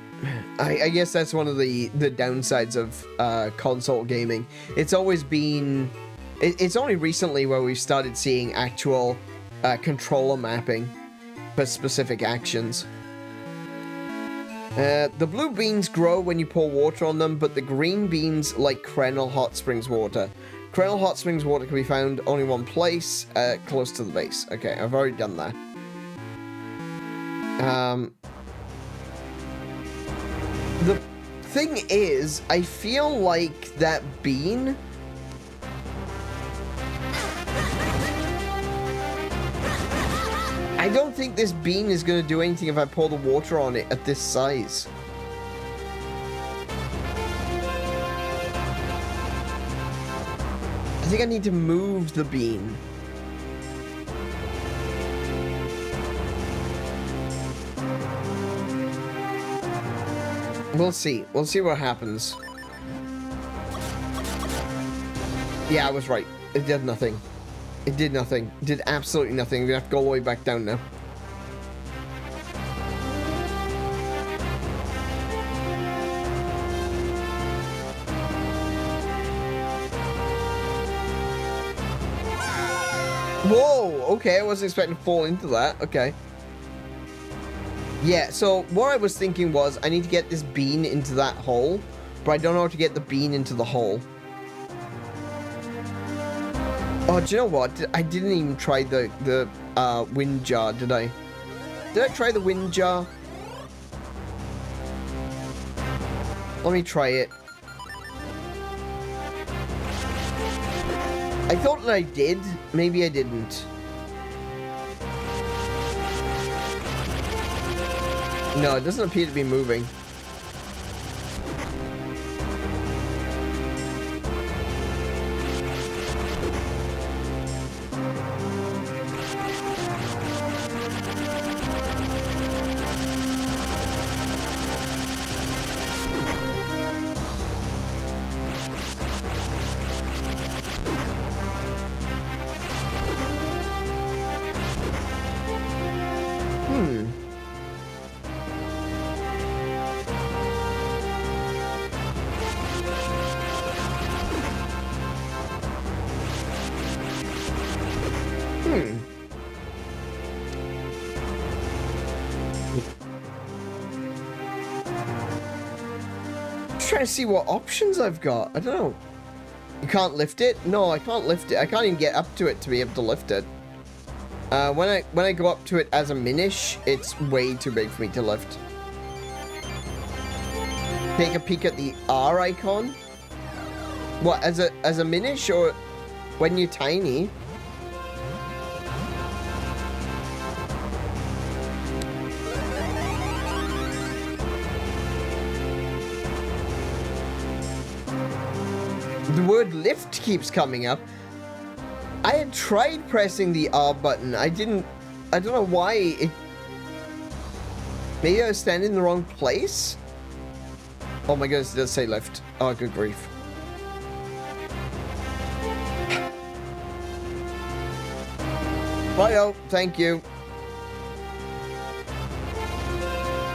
I guess that's one of the downsides of console gaming. It's always been, it's only recently where we've started seeing actual controller mapping for specific actions. The blue beans grow when you pour water on them, but the green beans like Krenel Hot Springs water. Krenel Hot Springs water can be found only one place, close to the base. Okay, I've already done that. The thing is, I feel like that bean... I don't think this bean is going to do anything if I pour the water on it at this size. I think I need to move the bean. We'll see. We'll see what happens. Yeah, I was right. It did nothing. It did nothing. It did absolutely nothing. We have to go all the way back down now. Whoa! Okay, I wasn't expecting to fall into that. Okay. Yeah, so what I was thinking was I need to get this bean into that hole, but I don't know how to get the bean into the hole. Oh, do you know what? I didn't even try the wind jar, did I? Did I try the wind jar? Let me try it. I thought that I did. Maybe I didn't. No, it doesn't appear to be moving. Trying to see what options I've got. I don't know. You can't lift it? No, I can't lift it. I can't even get up to it to be able to lift it. When I go up to it as a Minish, it's way too big for me to lift. Take a peek at the R icon. What, as a Minish or when you're tiny? The word lift keeps coming up. I had tried pressing the R button. I don't know why it... Maybe I was standing in the wrong place? Oh my goodness, it does say lift. Oh, good grief. Bye-oh, thank you.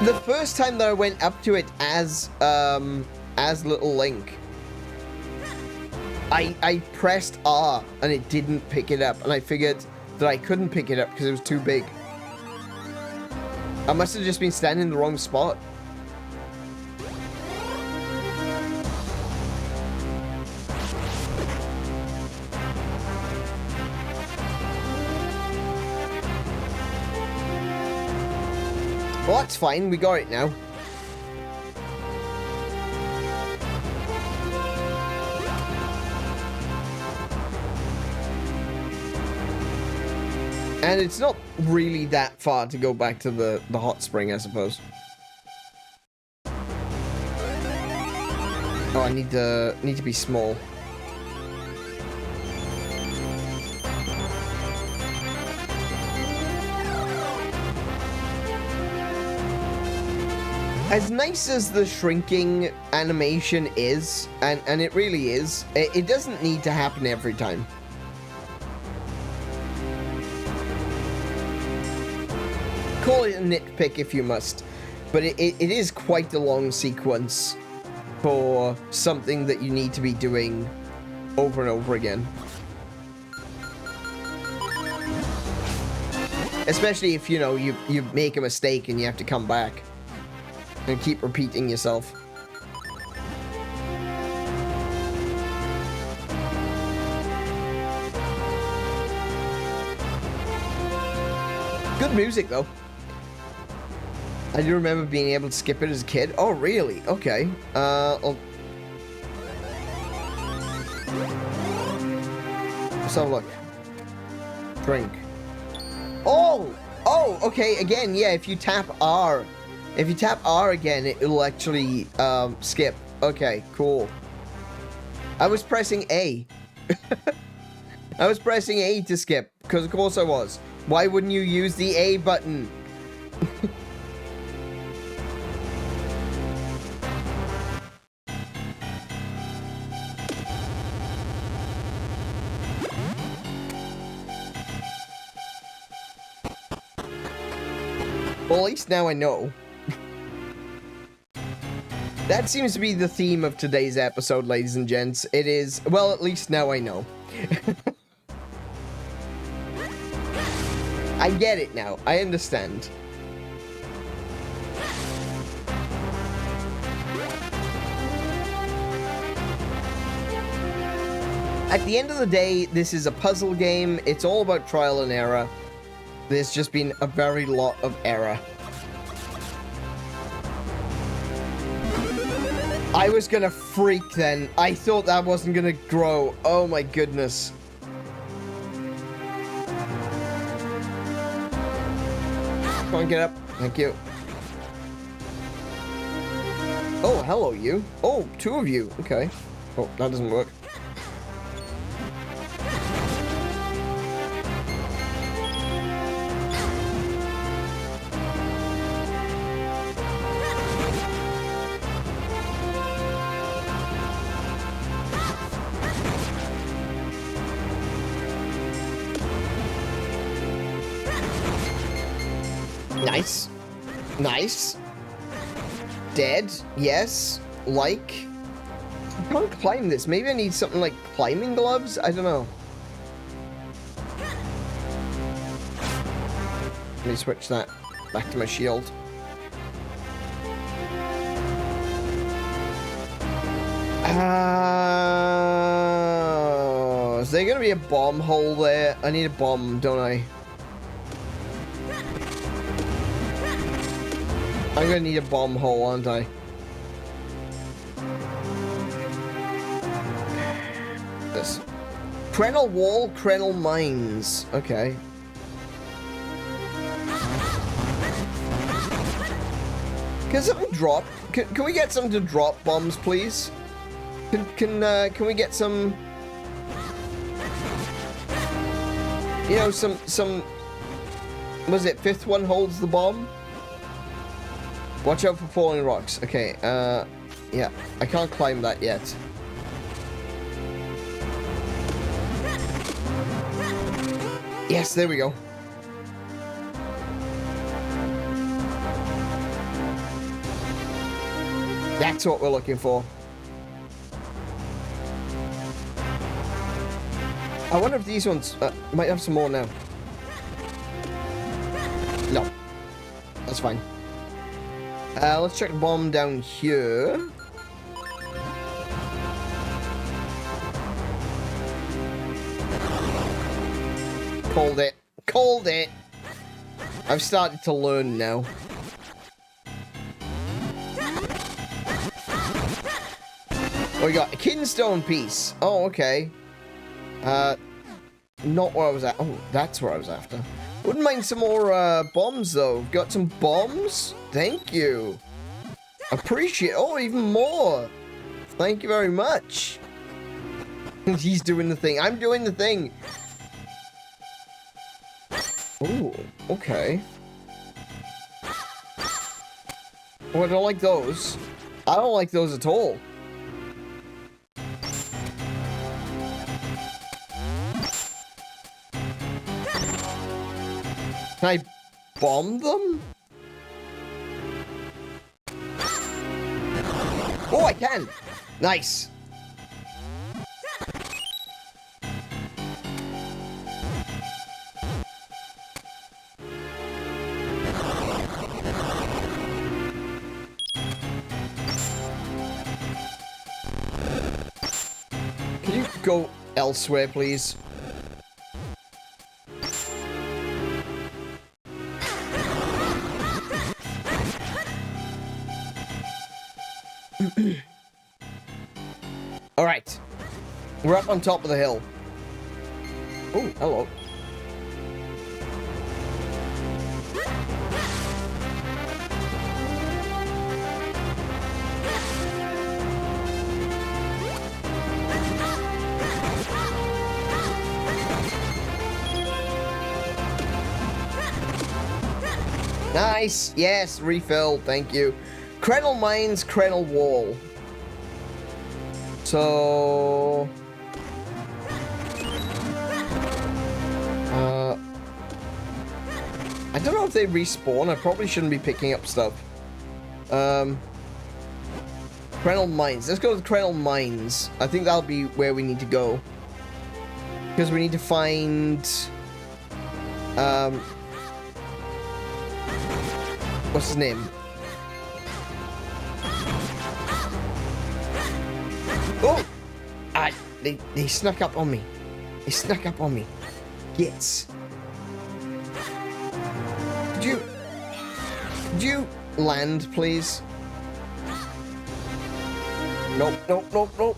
The first time that I went up to it as Little Link, I pressed R and it didn't pick it up, and I figured that I couldn't pick it up because it was too big. I must have just been standing in the wrong spot. Well, that's fine. We got it now. And it's not really that far to go back to the hot spring, I suppose. Oh, I need to be small. As nice as the shrinking animation is, and it really is, it doesn't need to happen every time. Call it a nitpick if you must, but it is quite a long sequence for something that you need to be doing over and over again. Especially if, you know, you make a mistake and you have to come back and keep repeating yourself. Good music, though. I do remember being able to skip it as a kid. Oh, really? Okay. Let's have a look. Drink. Oh! Oh, okay, again, yeah, if you tap R. If you tap R again, it'll actually, skip. Okay, cool. I was pressing A. I was pressing A to skip, because of course I was. Why wouldn't you use the A button? Well, at least now I know. That seems to be the theme of today's episode, ladies and gents. It is, well, at least now I know. I get it now. I understand. At the end of the day, this is a puzzle game. It's all about trial and error. There's just been a very lot of error. I was gonna freak then. I thought that wasn't gonna grow. Oh my goodness. Come on, get up. Thank you. Oh, hello, you. Oh, two of you. Okay. Oh, that doesn't work. Nice. Nice. Dead. Yes. Like. I can't climb this. Maybe I need something like climbing gloves? I don't know. Let me switch that back to my shield. Is there going to be a bomb hole there? I need a bomb, don't I? I'm gonna need a bomb hole, aren't I? This. Krenel Wall, Krenel Mines. Okay. Can something drop? Can we get something to drop bombs, please? Can we get some... You know, some... Was it fifth one holds the bomb? Watch out for falling rocks. Okay, yeah. I can't climb that yet. Yes, there we go. That's what we're looking for. I wonder if these ones might have some more now. No. That's fine. Let's check the bomb down here. Called it. Called it. I've started to learn now. Oh, we got a kinstone piece. Oh, okay. Not where I was at. Oh, that's where I was after. Wouldn't mind some more bombs, though. Got some bombs? Thank you. Appreciate. Oh, even more. Thank you very much. He's doing the thing. I'm doing the thing. Oh, okay. Oh, I don't like those. I don't like those at all. Can I bomb them? Oh, I can. Nice. Can you go elsewhere, please? All right, we're up on top of the hill. Oh, hello. Nice. Yes, refill. Thank you. Krenel Mines, Krenel Wall. So... I don't know if they respawn. I probably shouldn't be picking up stuff. Krenel Mines. Let's go to Krenel Mines. I think that'll be where we need to go. Because we need to find... what's his name? Oh! They snuck up on me. They snuck up on me. Yes. Could you land, please? Nope, nope, nope, nope.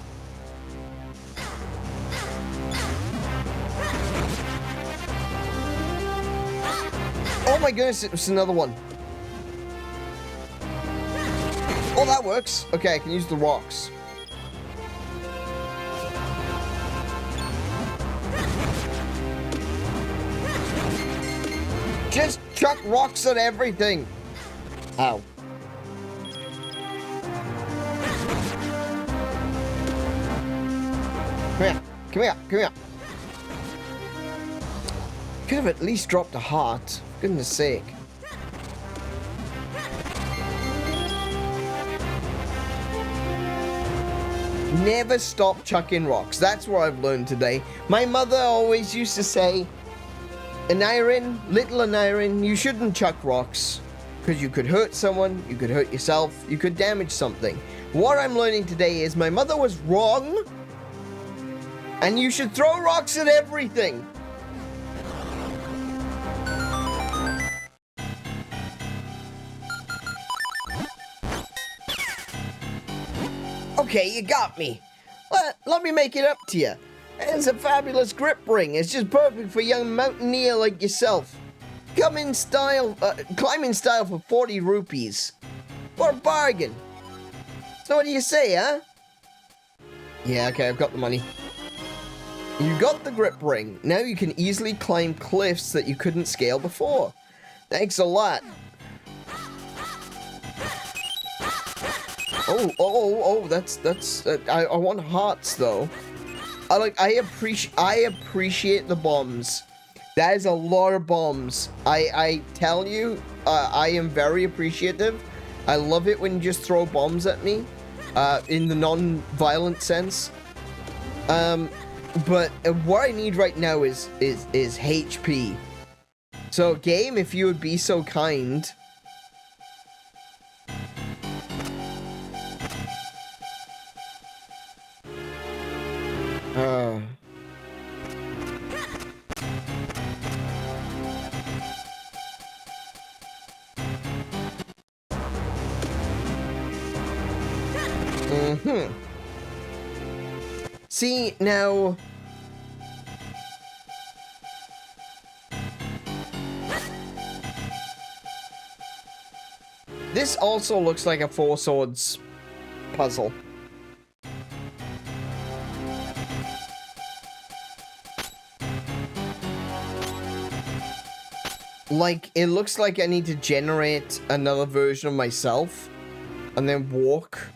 Oh my goodness, it was another one. Oh, that works. Okay, I can use the rocks. Just chuck rocks at everything. Ow. Come here. Come here. Come here. Could have at least dropped a heart. For goodness sake. Never stop chucking rocks. That's what I've learned today. My mother always used to say, Aneurin, little Aneurin, you shouldn't chuck rocks. Because you could hurt someone, you could hurt yourself, you could damage something. What I'm learning today is my mother was wrong. And you should throw rocks at everything. Okay, you got me. Let me make it up to you. It's a fabulous grip ring. It's just perfect for a young mountaineer like yourself. Come in style, climb in style for 40 rupees. For a bargain. So what do you say, huh? Yeah, okay, I've got the money. You got the grip ring. Now you can easily climb cliffs that you couldn't scale before. Thanks a lot. Oh, that's, I want hearts, though. I appreciate the bombs. That is a lot of bombs. I tell you, I am very appreciative. I love it when you just throw bombs at me, in the non-violent sense. But what I need right now is HP. So game, if you would be so kind. See, now... This also looks like a Four Swords puzzle. Like, it looks like I need to generate another version of myself and then walk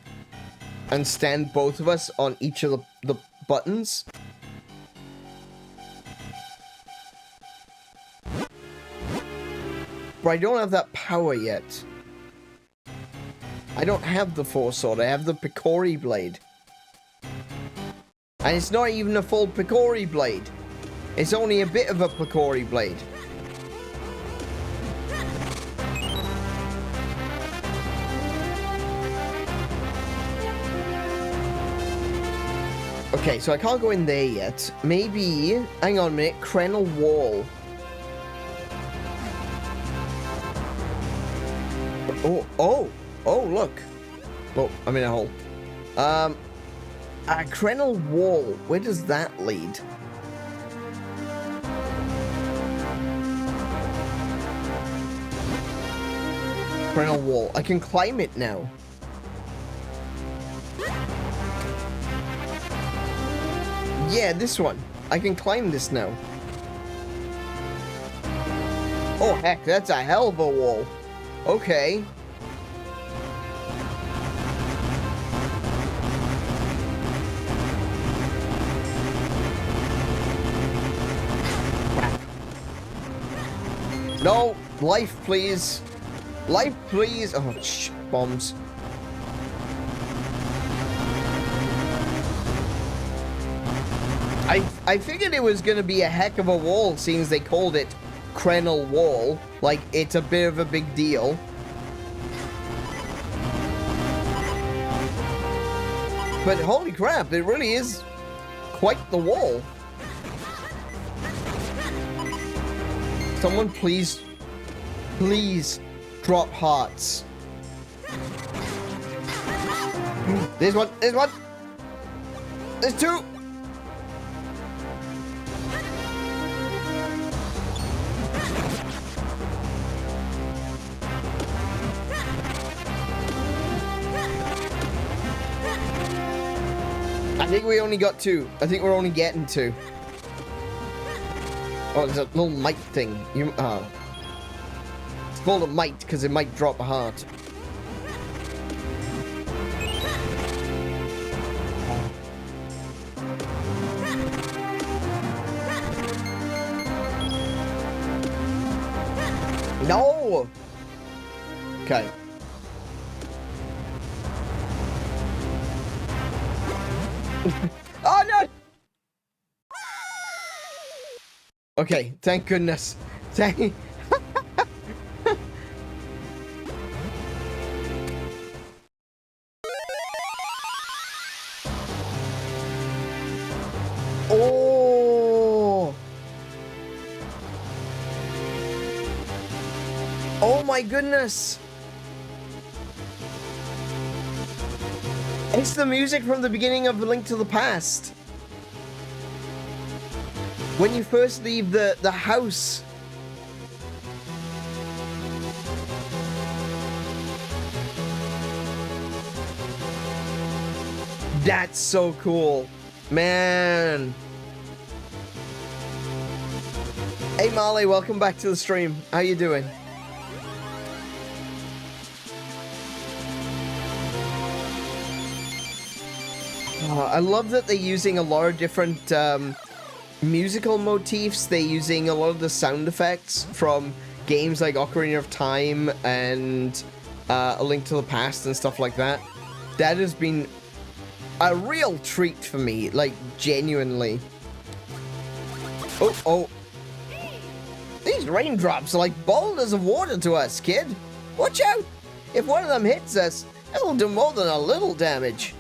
and stand both of us on each of the buttons. But I don't have that power yet. I don't have the Four Sword, I have the Picori Blade. And it's not even a full Picori Blade. It's only a bit of a Picori Blade. Okay, so I can't go in there yet. Maybe... Hang on a minute. Krenel Wall. Oh, look. Oh, I'm in a hole. Krenel Wall. Where does that lead? Krenel Wall. I can climb it now. Yeah, this one. I can climb this now. Oh, heck, that's a hell of a wall. Okay. No, life, please. Life, please. Oh, shh, bombs. I figured it was gonna be a heck of a wall, seeing as they called it Krenel Wall. Like, it's a bit of a big deal. But holy crap, it really is quite the wall. Someone please drop hearts. There's one, there's two. I think we only got two. I think we're only getting two. Oh, there's a little mite thing. It's called a mite because it might drop a heart. No! Okay. Oh no! Okay, thank goodness. Thank. Oh! Oh my goodness! It's the music from the beginning of A Link to the Past. When you first leave the house. That's so cool. Man. Hey Marley, welcome back to the stream. How you doing? Oh, I love that they're using a lot of different musical motifs. They're using a lot of the sound effects from games like Ocarina of Time and A Link to the Past and stuff like that. That has been a real treat for me, like, genuinely. Oh, oh. These raindrops are like boulders of water to us, kid. Watch out. If one of them hits us, it'll do more than a little damage.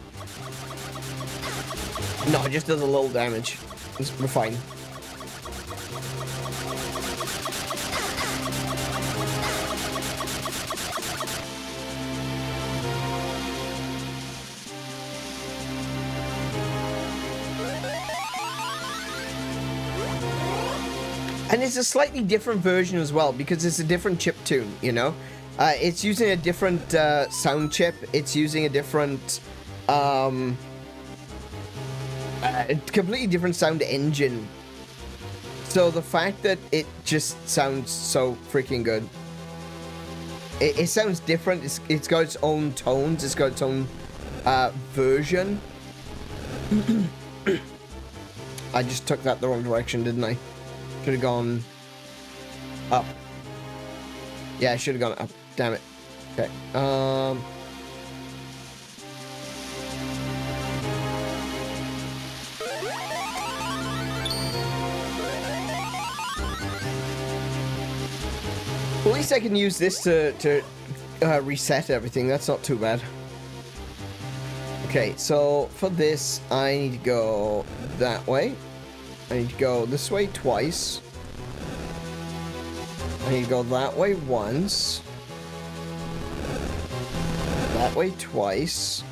No, it just does a little damage. We're fine. And it's a slightly different version as well, because it's a different chip tune, you know? It's using a different sound chip. It's using a different, completely different sound engine. So the fact that it just sounds so freaking good. It sounds different. It's got its own tones. It's got its own version. I just took that the wrong direction, didn't I? Should have gone up. Yeah, I should have gone up. Damn it. Okay. At least I can use this to reset everything. That's not too bad. Okay, so for this, I need to go that way. I need to go this way twice. I need to go that way once. That way twice.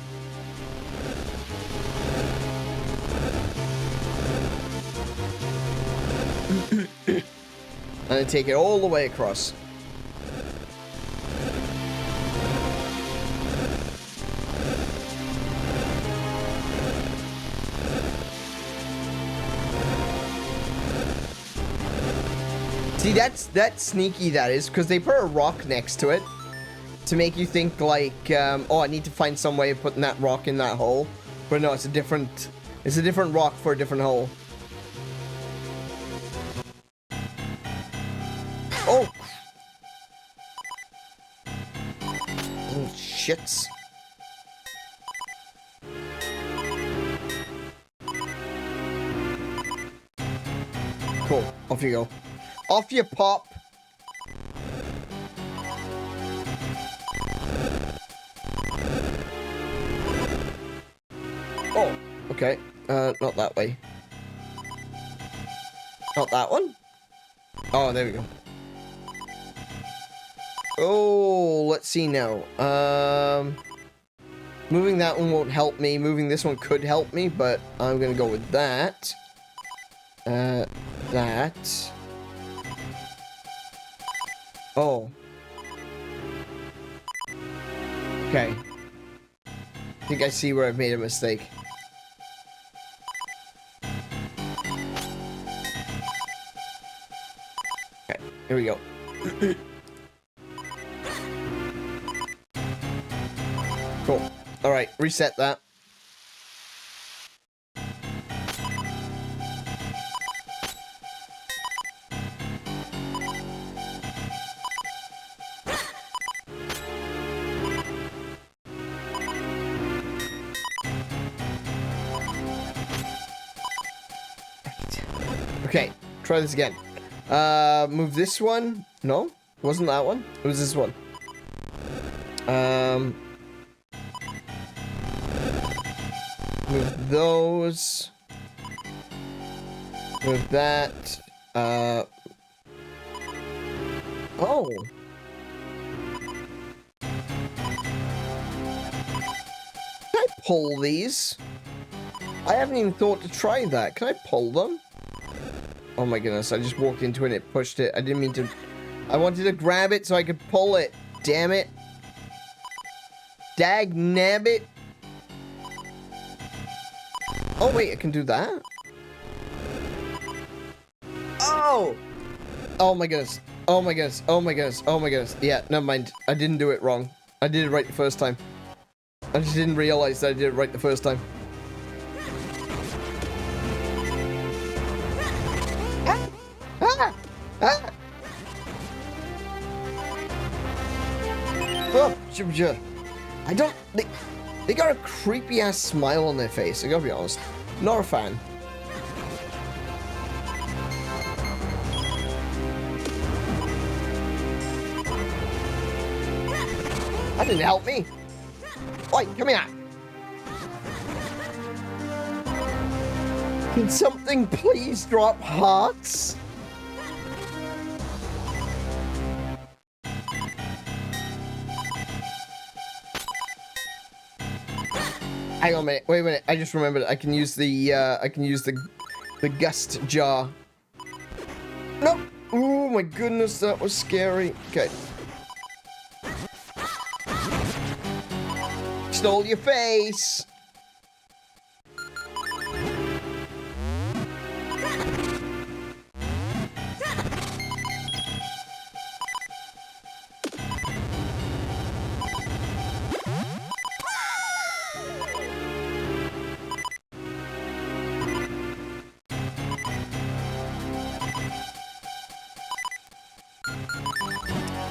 And then take it all the way across. See, that's sneaky, that is, because they put a rock next to it to make you think like, oh, I need to find some way of putting that rock in that hole. But no, it's a different rock for a different hole. Oh! Oh, shits. Cool, off you go. Off you pop. Oh, okay. Not that way. Not that one? Oh, there we go. Oh, let's see now. Moving that one won't help me. Moving this one could help me, but I'm gonna go with that. That. Oh. Okay. I think I see where I've made a mistake. Okay, here we go. Cool. Alright, reset that. Okay, try this again. Move this one. No, wasn't that one. It was this one. Move those. Move that. Oh. Can I pull these? I haven't even thought to try that. Can I pull them? Oh my goodness, I just walked into it and it pushed it. I didn't mean to. I wanted to grab it so I could pull it. Damn it. Dag nabbit. Oh wait, I can do that? Oh! Oh my goodness. Oh my goodness. Oh my goodness. Oh my goodness. Yeah, never mind. I didn't do it wrong. I did it right the first time. I just didn't realize that I did it right the first time. Oh, I don't. They got a creepy ass smile on their face. I gotta be honest. Not a fan. That didn't help me. Oi, come here. Can something please drop hearts? Hang on a minute. Wait a minute. I just remembered. I can use the gust jar. Nope. Oh my goodness, that was scary. Okay. Stole your face.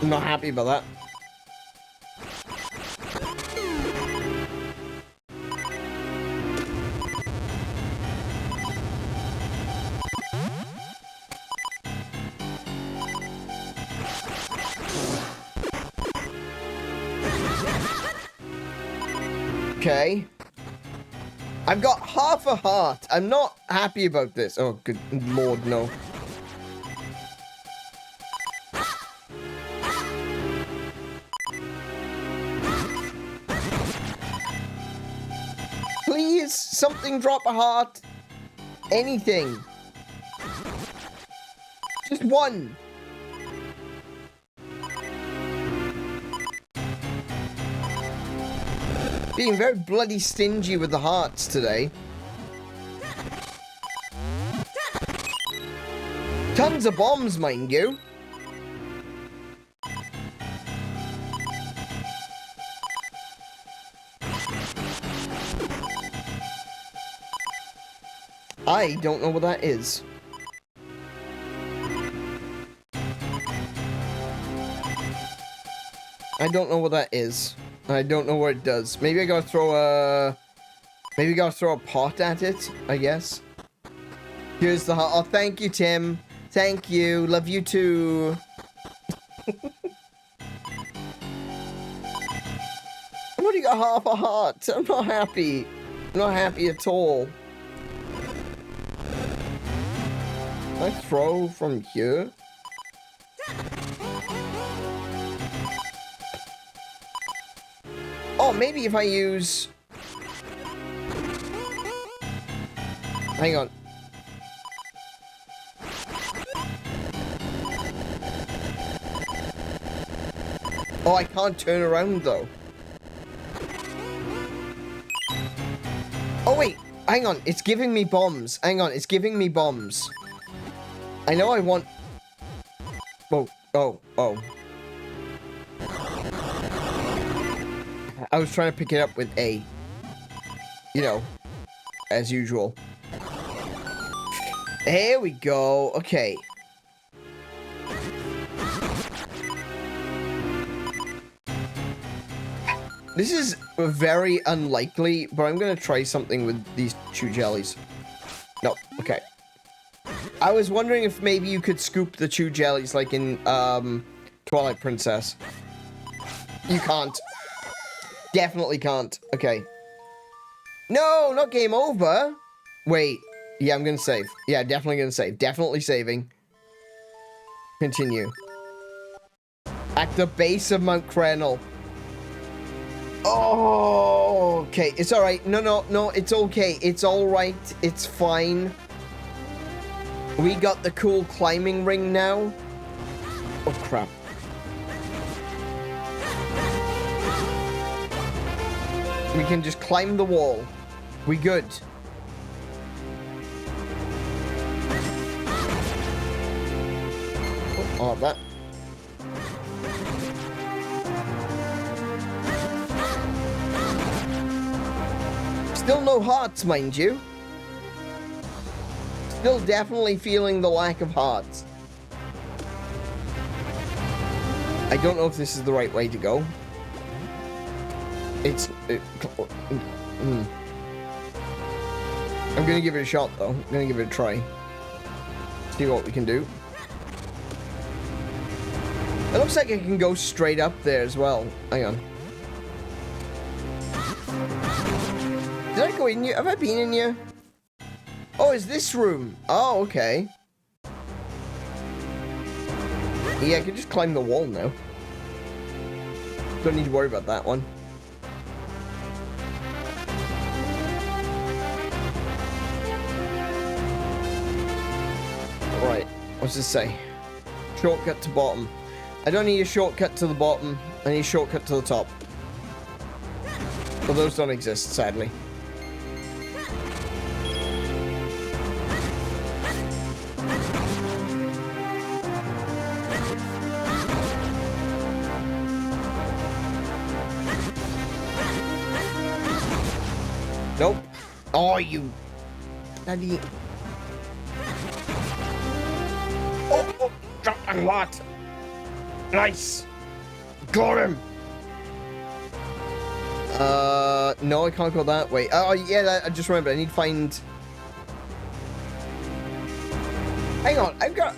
I'm not happy about that. Okay. I've got half a heart. I'm not happy about this. Oh, good lord, no. Please, something drop a heart. Anything. Just one. Being very bloody stingy with the hearts today. Tons of bombs, mind you. I don't know what that is. I don't know what that is. I don't know what it does. Maybe I gotta throw a... Maybe I gotta throw a pot at it, I guess. Here's the heart. Oh, thank you, Tim. Thank you. Love you too. I've only got half a heart. I'm not happy. I'm not happy at all. Can I throw from here? Oh, maybe if I use... Hang on. Oh, I can't turn around, though. Oh, wait. Hang on. It's giving me bombs. Hang on. It's giving me bombs. I know I want... Oh, oh, oh. I was trying to pick it up with A. You know, as usual. There we go. Okay. This is very unlikely, but I'm going to try something with these chew jellies. No, okay. I was wondering if maybe you could scoop the chew jellies like in Twilight Princess. You can't. Definitely can't. Okay. No, not game over. Wait. Yeah, I'm gonna save. Yeah, definitely gonna save. Definitely saving. Continue. At the base of Mount Crenel. Oh, okay. It's alright. No, no, no. It's okay. It's alright. It's fine. We got the cool climbing ring now. Oh, crap. We can just climb the wall. We good. Oh, that. Still no hearts, mind you. Still definitely feeling the lack of hearts. I don't know if this is the right way to go. I'm gonna give it a shot, though. I'm gonna give it a try. See what we can do. It looks like I can go straight up there as well. Hang on. I go in here? Have I been in here? Oh, is this room? Oh, okay. Yeah, I can just climb the wall now. Don't need to worry about that one. Right, what's this say? Shortcut to bottom. I don't need a shortcut to the bottom. I need a shortcut to the top. Well, those don't exist, sadly. Nope. Oh, you bloody. Oh, drop a lot. Nice. Got him. No, I can't go that way. Oh, yeah, I just remembered. I need to find. Hang on, I've got.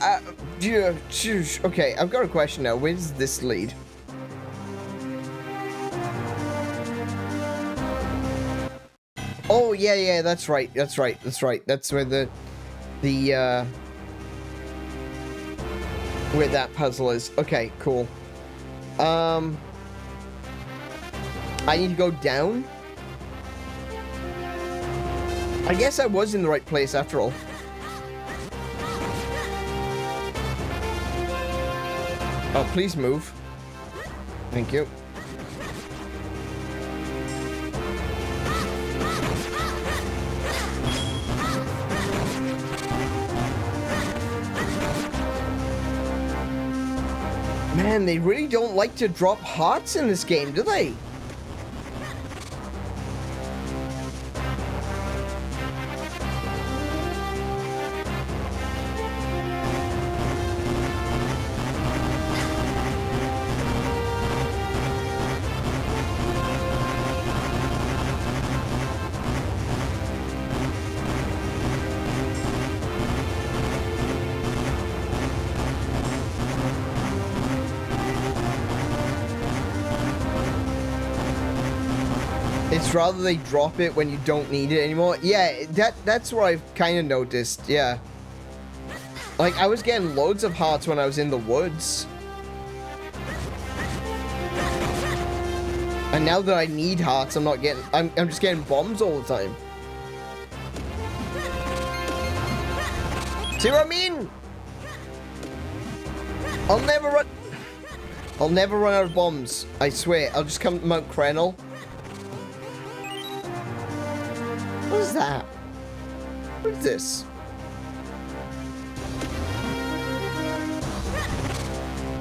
Okay, I've got a question now. Where does this lead? Oh, yeah, that's right. That's where where that puzzle is. Okay, cool. I need to go down? I guess I was in the right place after all. Oh, please move. Thank you. Man, they really don't like to drop hearts in this game, do they? It's rather they drop it when you don't need it anymore. Yeah, that's what I've kind of noticed, yeah. Like, I was getting loads of hearts when I was in the woods. And now that I need hearts, I'm not getting... I'm just getting bombs all the time. See what I mean? I'll never run out of bombs. I swear. I'll just come to Mount Krenel. What is that? What is this?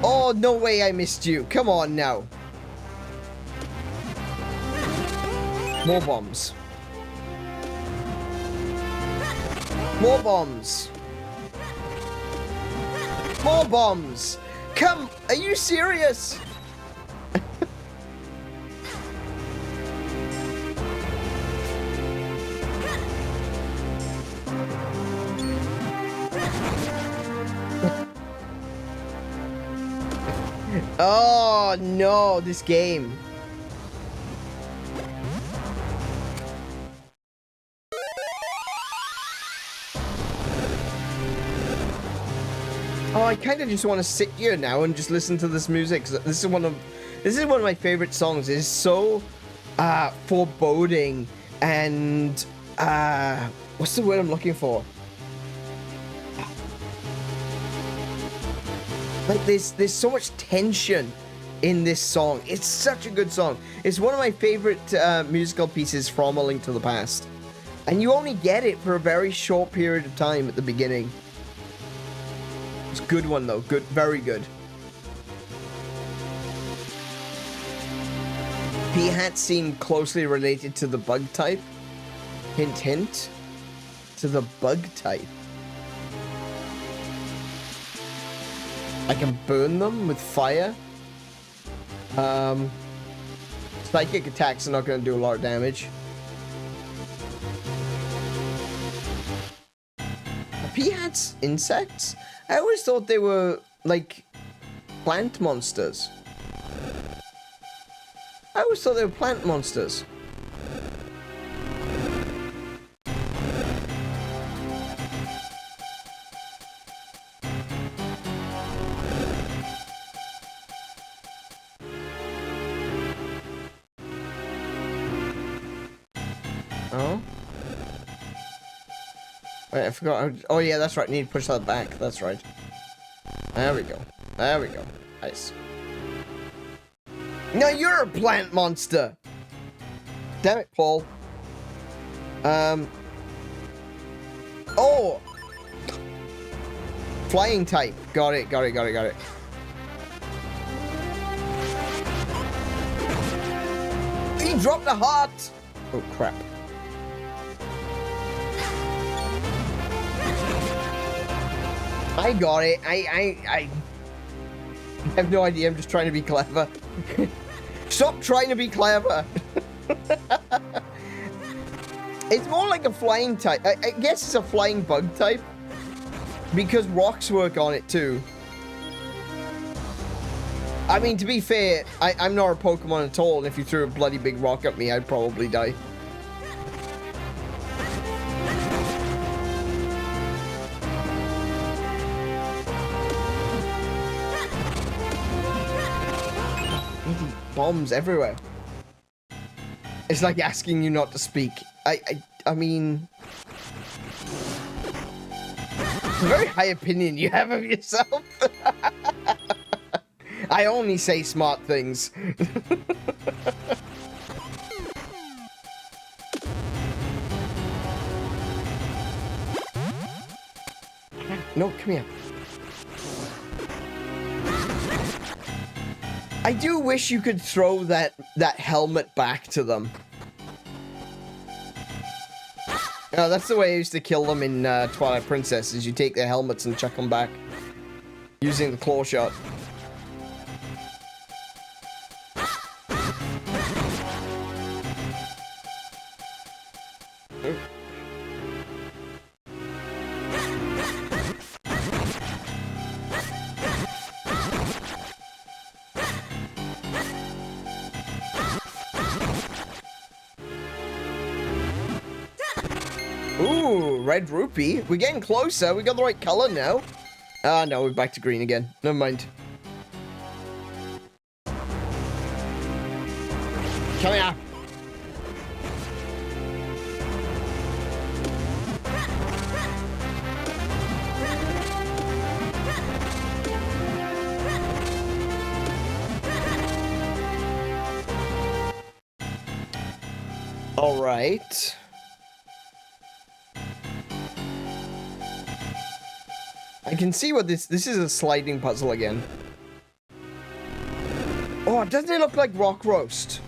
Oh, no way I missed you. Come on now. More bombs. More bombs. More bombs. Come, are you serious? Oh no, this game. Oh, I kind of just want to sit here now and just listen to this music. This is one of my favorite songs. It's so foreboding and what's the word I'm looking for? Like, there's so much tension in this song. It's such a good song. It's one of my favorite musical pieces from A Link to the Past. And you only get it for a very short period of time at the beginning. It's a good one, though. Good, very good. P-hats seem closely related to the bug type. Hint, hint. To the bug type. I can burn them with fire. Psychic attacks are not going to do a lot of damage. Are P-hats insects? I always thought they were, like, plant monsters. I always thought they were plant monsters. Wait, I forgot. Oh, yeah, that's right. I need to push that back. That's right. There we go. There we go. Nice. No, you're a plant monster! Damn it, Paul. Oh! Flying type. Got it, got it, got it, got it. He dropped a heart! Oh, crap. I got it. I have no idea. I'm just trying to be clever. Stop trying to be clever. It's more like a flying type. I guess it's a flying bug type. Because rocks work on it too. I mean, to be fair, I'm not a Pokemon at all. And if you threw a bloody big rock at me, I'd probably die. Bombs everywhere. It's like asking you not to speak. I mean, it's a very high opinion you have of yourself. I only say smart things. No, come here. I do wish you could throw that helmet back to them. That's the way I used to kill them in Twilight Princess, is you take their helmets and chuck them back. Using the claw shot. Ooh, red rupee. We're getting closer. We got the right color now. Ah, no, we're back to green again. Never mind. Come here. All right. I can see what this is a sliding puzzle again. Oh, doesn't it look like rock roast?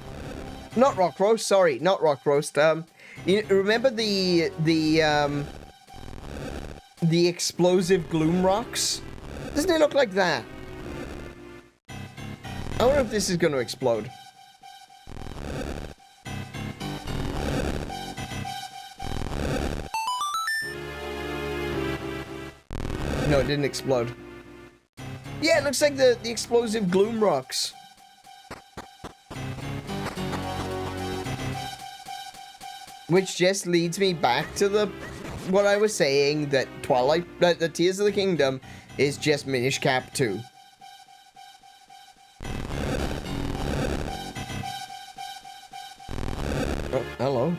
Not rock roast, sorry, not rock roast. You remember the explosive gloom rocks? Doesn't it look like that? I wonder if this is going to explode. No, it didn't explode. Yeah, it looks like the explosive gloom rocks. Which just leads me back to what I was saying, that the Tears of the Kingdom is just Minish Cap 2. Oh, hello.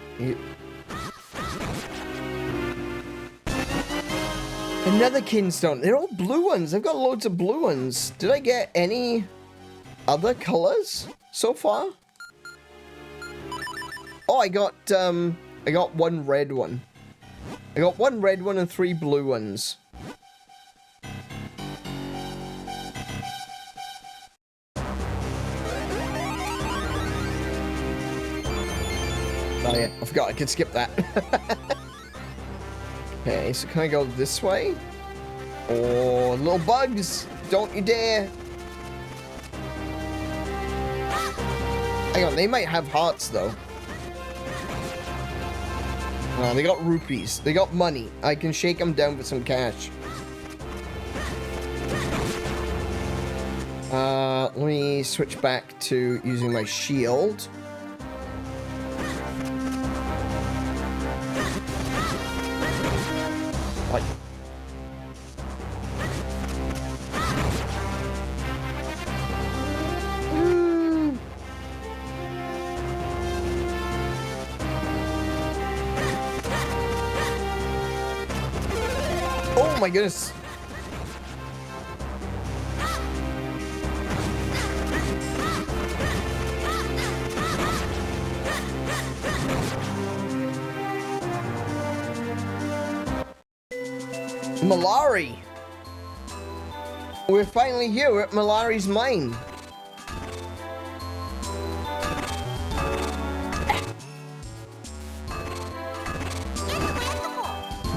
Another Kinstone. They're all blue ones. I've got loads of blue ones. Did I get any other colors so far? Oh, I got one red one. I got one red one and 3 blue ones. Oh yeah, I forgot I could skip that. Okay, so can I go this way? Oh, little bugs! Don't you dare! Hang on, they might have hearts though. Oh, they got rupees. They got money. I can shake them down with some cash. Let me switch back to using my shield. Like. Oh my goodness. Malari! We're finally here. We're at Malari's mine.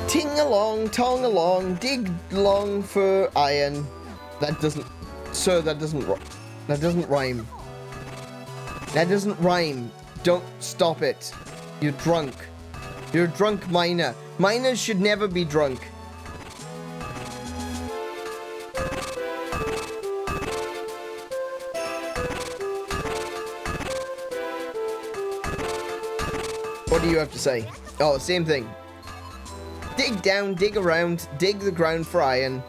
Ting along, tong along, dig long for iron. That doesn't... Sir, that doesn't rhyme. That doesn't rhyme. Don't stop it. You're drunk. You're a drunk miner. Miners should never be drunk. What do you have to say? Oh, same thing. Dig down, dig around, dig the ground for iron.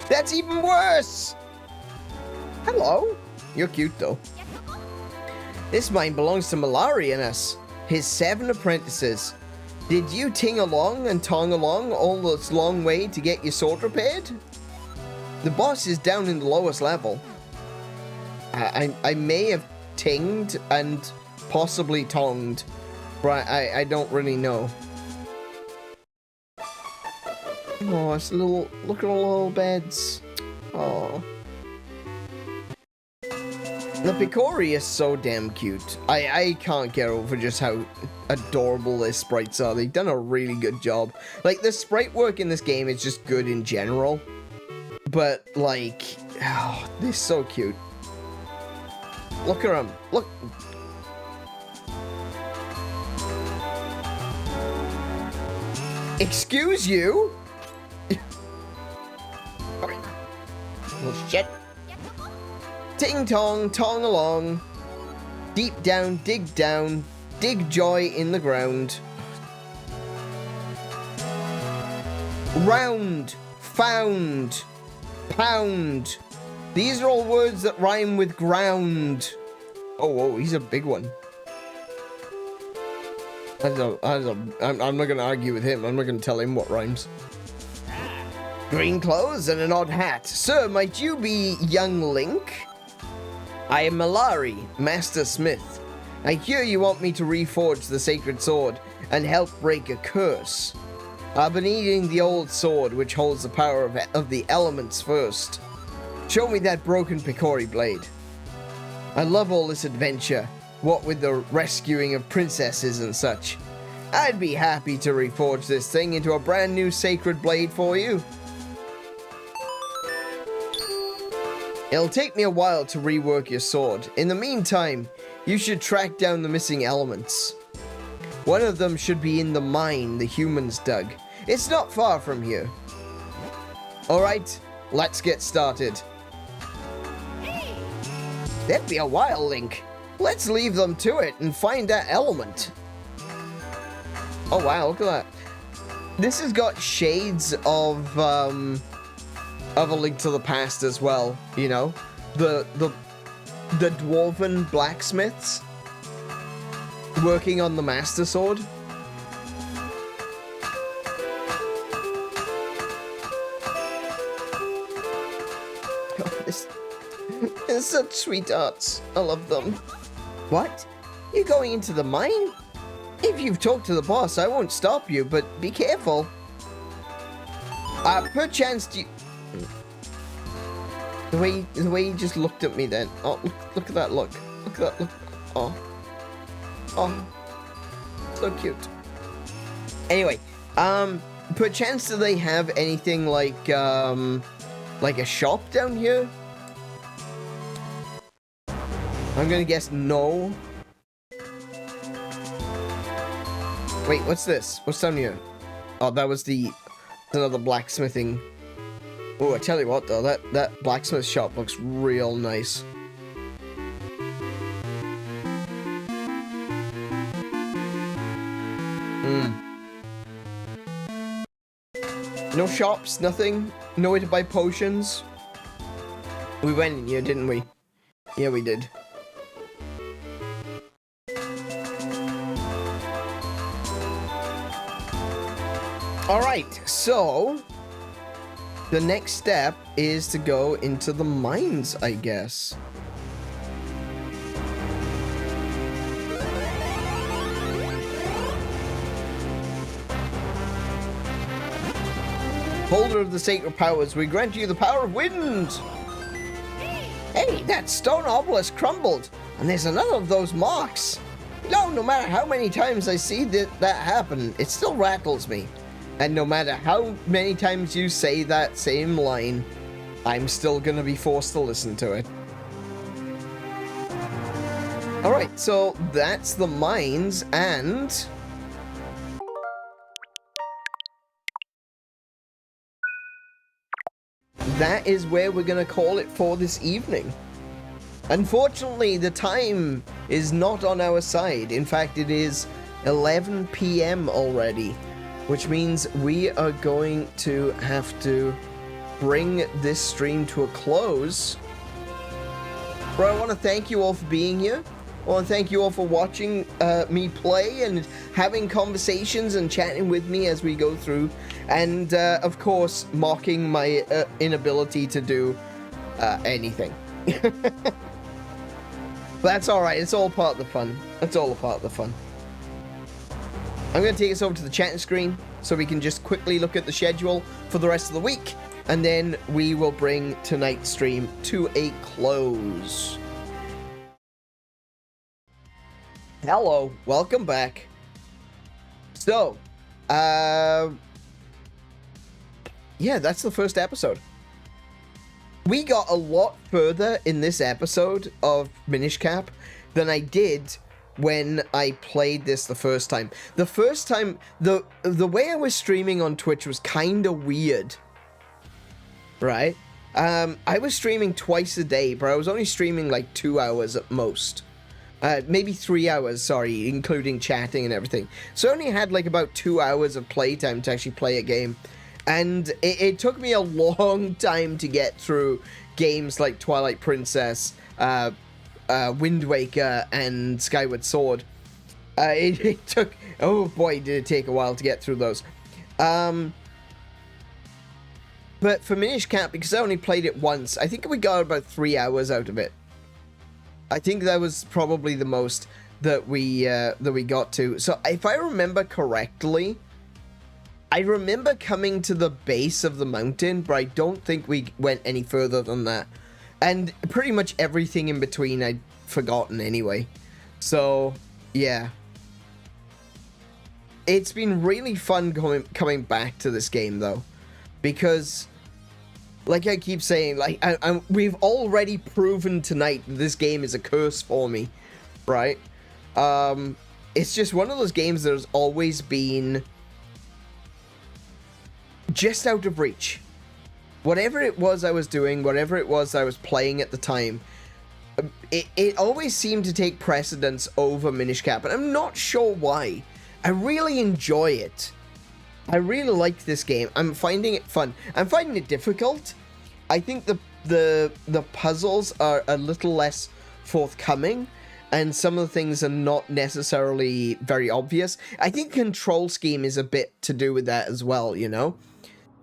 That's even worse! Hello? You're cute, though. This mine belongs to Malari and us, his 7 apprentices. Did you ting along and tong along all this long way to get your sword repaired? The boss is down in the lowest level. I may have tinged and possibly tonged, but I don't really know. Oh, it's a little... Look at all the little beds. Oh. The Picori is so damn cute. I can't get over just how adorable their sprites are. They've done a really good job. Like, the sprite work in this game is just good in general. But, like... Oh, they're so cute. Look at them. Look... Excuse you? Well, shit. Ting tong, tong along. Deep down, dig joy in the ground. Round, found, pound. These are all words that rhyme with ground. Oh, he's a big one. I'm not going to argue with him. I'm not going to tell him what rhymes. Green clothes and an odd hat. Sir, might you be young Link? I am Malari, Master Smith. I hear you want me to reforge the sacred sword and help break a curse. I've been eating the old sword, which holds the power of the elements first. Show me that broken Picori Blade. I love all this adventure, what with the rescuing of princesses and such. I'd be happy to reforge this thing into a brand new sacred blade for you. It'll take me a while to rework your sword. In the meantime, you should track down the missing elements. One of them should be in the mine the humans dug. It's not far from here. Alright, let's get started. That'd be a while, Link. Let's leave them to it and find that element. Oh wow, look at that. This has got shades of A Link to the Past as well, you know? The dwarven blacksmiths working on the Master Sword. Oh, they're such sweethearts. I love them. What? You going into the mine? If you've talked to the boss, I won't stop you, but be careful. Perchance you... The way he just looked at me then. Oh, look at that look. Look at that look. Oh. Oh. So cute. Anyway, perchance do they have anything like a shop down here? I'm gonna guess no. Wait, what's this? What's down here? Oh, that was another blacksmithing. Oh, I tell you what though, that blacksmith shop looks real nice. No shops, nothing? No way to buy potions? We went in here, didn't we? Yeah, we did. Alright, so... the next step is to go into the mines, I guess. Holder of the sacred powers, we grant you the power of wind. Hey, that stone obelisk crumbled, and there's another of those marks. No matter how many times I see that happen, it still rattles me. And no matter how many times you say that same line, I'm still gonna be forced to listen to it. Alright, so that's the mines, and that is where we're gonna call it for this evening. Unfortunately, the time is not on our side. In fact, it is 11 p.m. already, which means we are going to have to bring this stream to a close. But I want to thank you all for being here. I want to thank you all for watching me play and having conversations and chatting with me as we go through. And, of course, mocking my inability to do anything. That's alright, it's all part of the fun. It's all a part of the fun. I'm going to take us over to the chatting screen so we can just quickly look at the schedule for the rest of the week. And then we will bring tonight's stream to a close. Hello, welcome back. So, yeah, that's the first episode. We got a lot further in this episode of Minish Cap than I did when I played this the first time. The first time, the way I was streaming on Twitch was kind of weird, right? I was streaming twice a day, but I was only streaming like 2 hours at most. Maybe 3 hours, sorry, including chatting and everything. So I only had like about 2 hours of playtime to actually play a game. And it took me a long time to get through games like Twilight Princess, Wind Waker, and Skyward Sword. It took... Oh boy, did it take a while to get through those. But for Minish Cap, because I only played it once, I think we got about 3 hours out of it. I think that was probably the most that we got to. So if I remember correctly, I remember coming to the base of the mountain, but I don't think we went any further than that. And pretty much everything in between I'd forgotten anyway. So, yeah. It's been really fun coming back to this game, though. Because, like I keep saying, like we've already proven tonight that this game is a curse for me, right? It's just one of those games that has always been just out of reach. Whatever it was I was doing, whatever it was I was playing at the time, it always seemed to take precedence over Minish Cap, and I'm not sure why. I really enjoy it. I really like this game. I'm finding it fun. I'm finding it difficult. I think the puzzles are a little less forthcoming, and some of the things are not necessarily very obvious. I think control scheme is a bit to do with that as well, you know?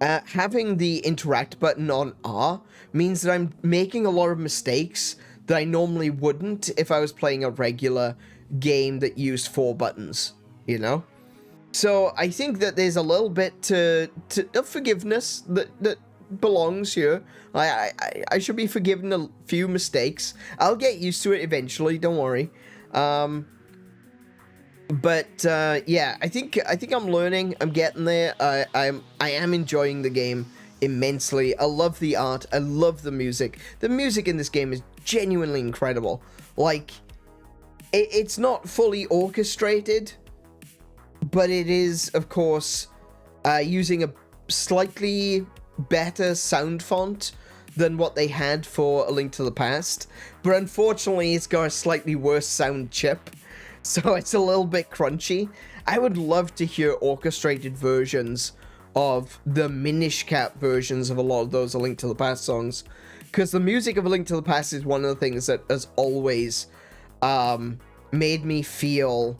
Having the interact button on R means that I'm making a lot of mistakes that I normally wouldn't if I was playing a regular game that used 4 buttons, you know? So I think that there's a little bit of forgiveness that belongs here. I should be forgiven a few mistakes. I'll get used to it eventually, don't worry. But yeah, I think I'm learning. I'm getting there. I am enjoying the game immensely. I love the art. I love the music. The music in this game is genuinely incredible. Like, it's not fully orchestrated, but it is, of course, using a slightly better sound font than what they had for A Link to the Past. But unfortunately, it's got a slightly worse sound chip, so it's a little bit crunchy. I would love to hear orchestrated versions of the Minish Cap versions of a lot of those A Link to the Past songs, because the music of A Link to the Past is one of the things that has always made me feel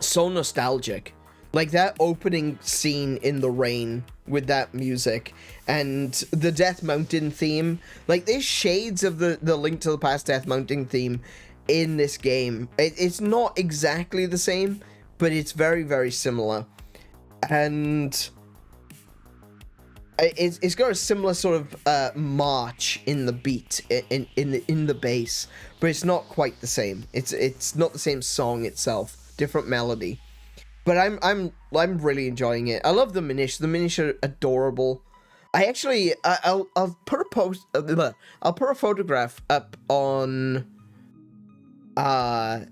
so nostalgic. Like that opening scene in the rain with that music. And the Death Mountain theme, like, there's shades of the Link to the Past Death Mountain theme in this game. It's not exactly the same, but it's very, very similar. And it's got a similar sort of march in the beat, in the bass, but it's not quite the same. It's not the same song itself, different melody. But I'm really enjoying it. I love the Minish. The Minish are adorable. I actually I'll put a post. I'll put a photograph up on. I'll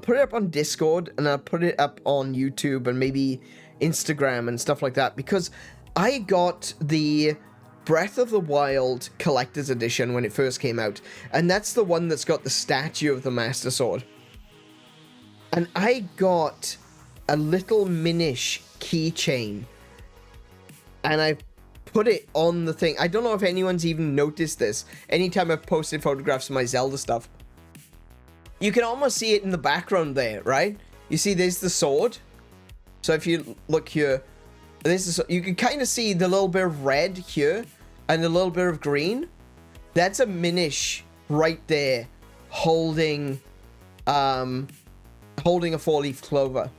put it up on Discord, and I'll put it up on YouTube and maybe Instagram and stuff like that, because I got the Breath of the Wild Collector's Edition when it first came out, and that's the one that's got the statue of the Master Sword. And I got a little Minish keychain, and I put it on the thing. I don't know if anyone's even noticed this. Anytime I've posted photographs of my Zelda stuff, you can almost see it in the background there, right? You see, there's the sword. So if you look here, you can kind of see the little bit of red here and a little bit of green. That's a Minish right there, holding a four-leaf clover,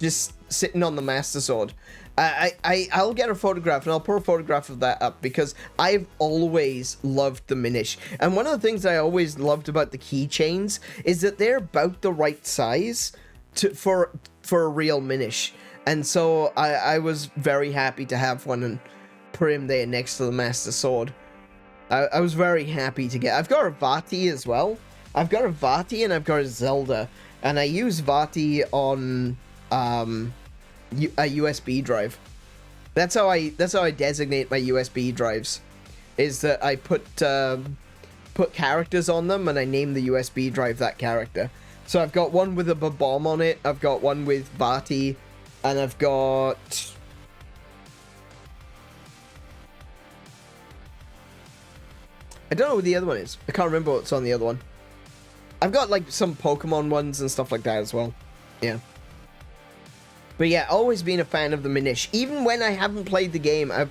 just sitting on the Master Sword. I'll get a photograph, and I'll put a photograph of that up, because I've always loved the Minish. And one of the things I always loved about the keychains is that they're about the right size for a real Minish. And so I was very happy to have one and put him there next to the Master Sword. I was very happy to get. I've got a Vaati as well. I've got a Vaati and I've got a Zelda, and I use Vaati on a USB drive. That's how I designate my USB drives, is that I put characters on them and I name the USB drive that character. So I've got one with a bomb on it, I've got one with Vaati, and I've got I don't know what the other one is. I can't remember what's on the other one. I've got like some Pokemon ones and stuff like that as well. Yeah. But yeah, always been a fan of the Minish. Even when I haven't played the game, I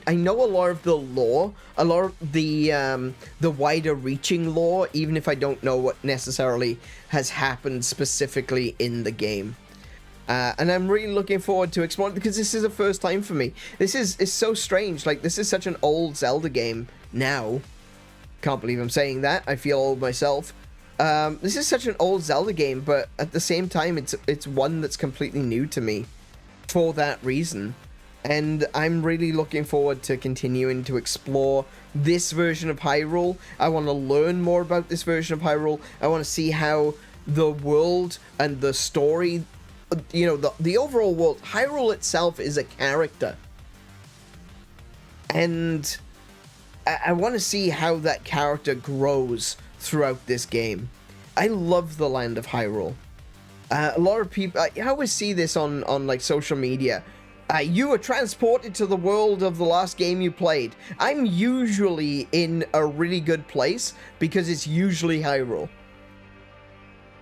know a lot of the lore, a lot of the wider reaching lore, even if I don't know what necessarily has happened specifically in the game. And I'm really looking forward to exploring, because this is a first time for me. This is so strange. Like, this is such an old Zelda game now. Can't believe I'm saying that. I feel old myself. This is such an old Zelda game, but at the same time, it's one that's completely new to me for that reason. And I'm really looking forward to continuing to explore this version of Hyrule. I want to learn more about this version of Hyrule. I want to see how the world and the story, you know, the overall world, Hyrule itself is a character. And I want to see how that character grows throughout this game. I love the land of Hyrule. A lot of people, I always see this on like social media. You were transported to the world of the last game you played. I'm usually in a really good place because it's usually Hyrule.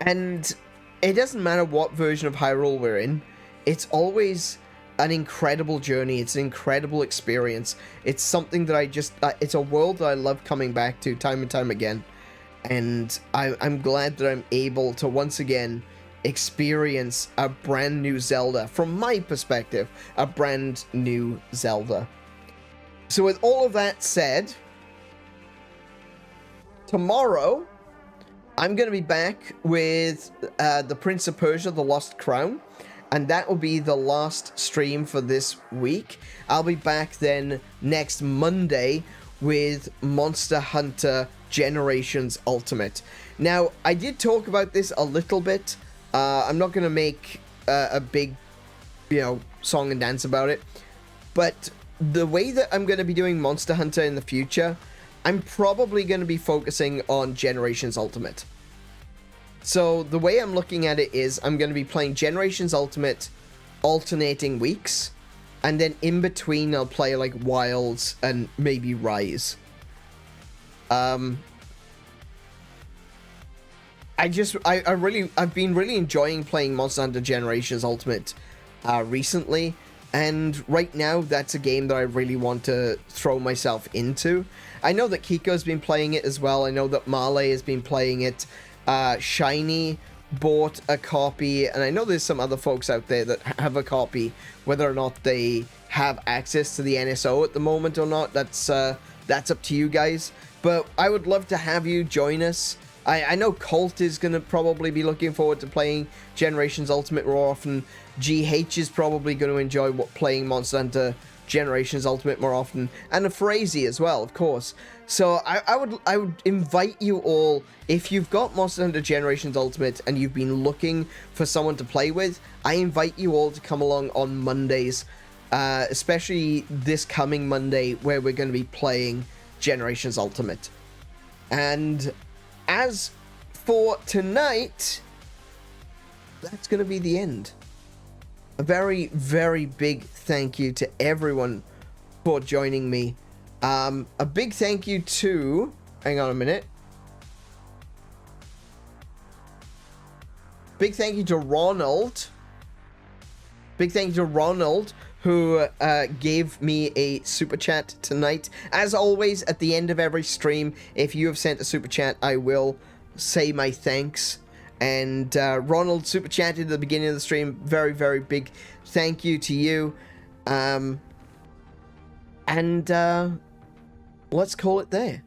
And it doesn't matter what version of Hyrule we're in, it's always an incredible journey. It's an incredible experience. It's something that it's a world that I love coming back to time and time again. And I'm glad that I'm able to once again experience a brand new Zelda. From my perspective, a brand new Zelda. So with all of that said, tomorrow I'm going to be back with the Prince of Persia, The Lost Crown. And that will be the last stream for this week. I'll be back then next Monday with Monster Hunter Generations Ultimate. Now, I did talk about this a little bit. I'm not going to make a big, song and dance about it. But the way that I'm going to be doing Monster Hunter in the future, I'm probably going to be focusing on Generations Ultimate. So the way I'm looking at it is I'm going to be playing Generations Ultimate alternating weeks, and then in between I'll play like Wilds and maybe Rise. I've been really enjoying playing Monster Hunter Generations Ultimate recently. And right now, that's a game that I really want to throw myself into. I know that Kiko's been playing it as well. I know that Marley has been playing it. Shiny bought a copy, and I know there's some other folks out there that have a copy. Whether or not they have access to the NSO at the moment or not, that's up to you guys. But I would love to have you join us. I know Colt is going to probably be looking forward to playing Generations Ultimate more often. GH is probably going to enjoy playing Monster Hunter Generations Ultimate more often. And Afrazy as well, of course. So I would invite you all, if you've got Monster Hunter Generations Ultimate and you've been looking for someone to play with, I invite you all to come along on Mondays. Especially this coming Monday, where we're going to be playing Generations Ultimate. And as for tonight, that's going to be the end. A very, very big thank you to everyone for joining me. A big thank you to... Hang on a minute. Big thank you to Ronald. Big thank you to Ronald, who gave me a super chat tonight. As always, at the end of every stream, if you have sent a super chat, I will say my thanks. And Ronald super chatted at the beginning of the stream. Very, very big thank you to you. Let's call it there.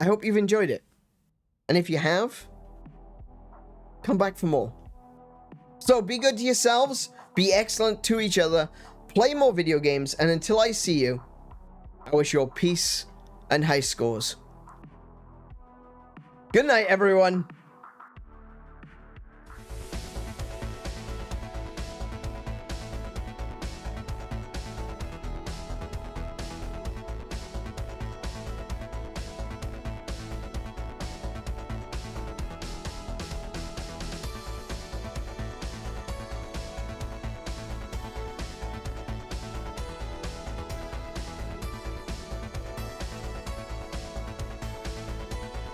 I hope you've enjoyed it. And if you have, come back for more. So be good to yourselves. Be excellent to each other, play more video games, and until I see you, I wish you all peace and high scores. Good night, everyone.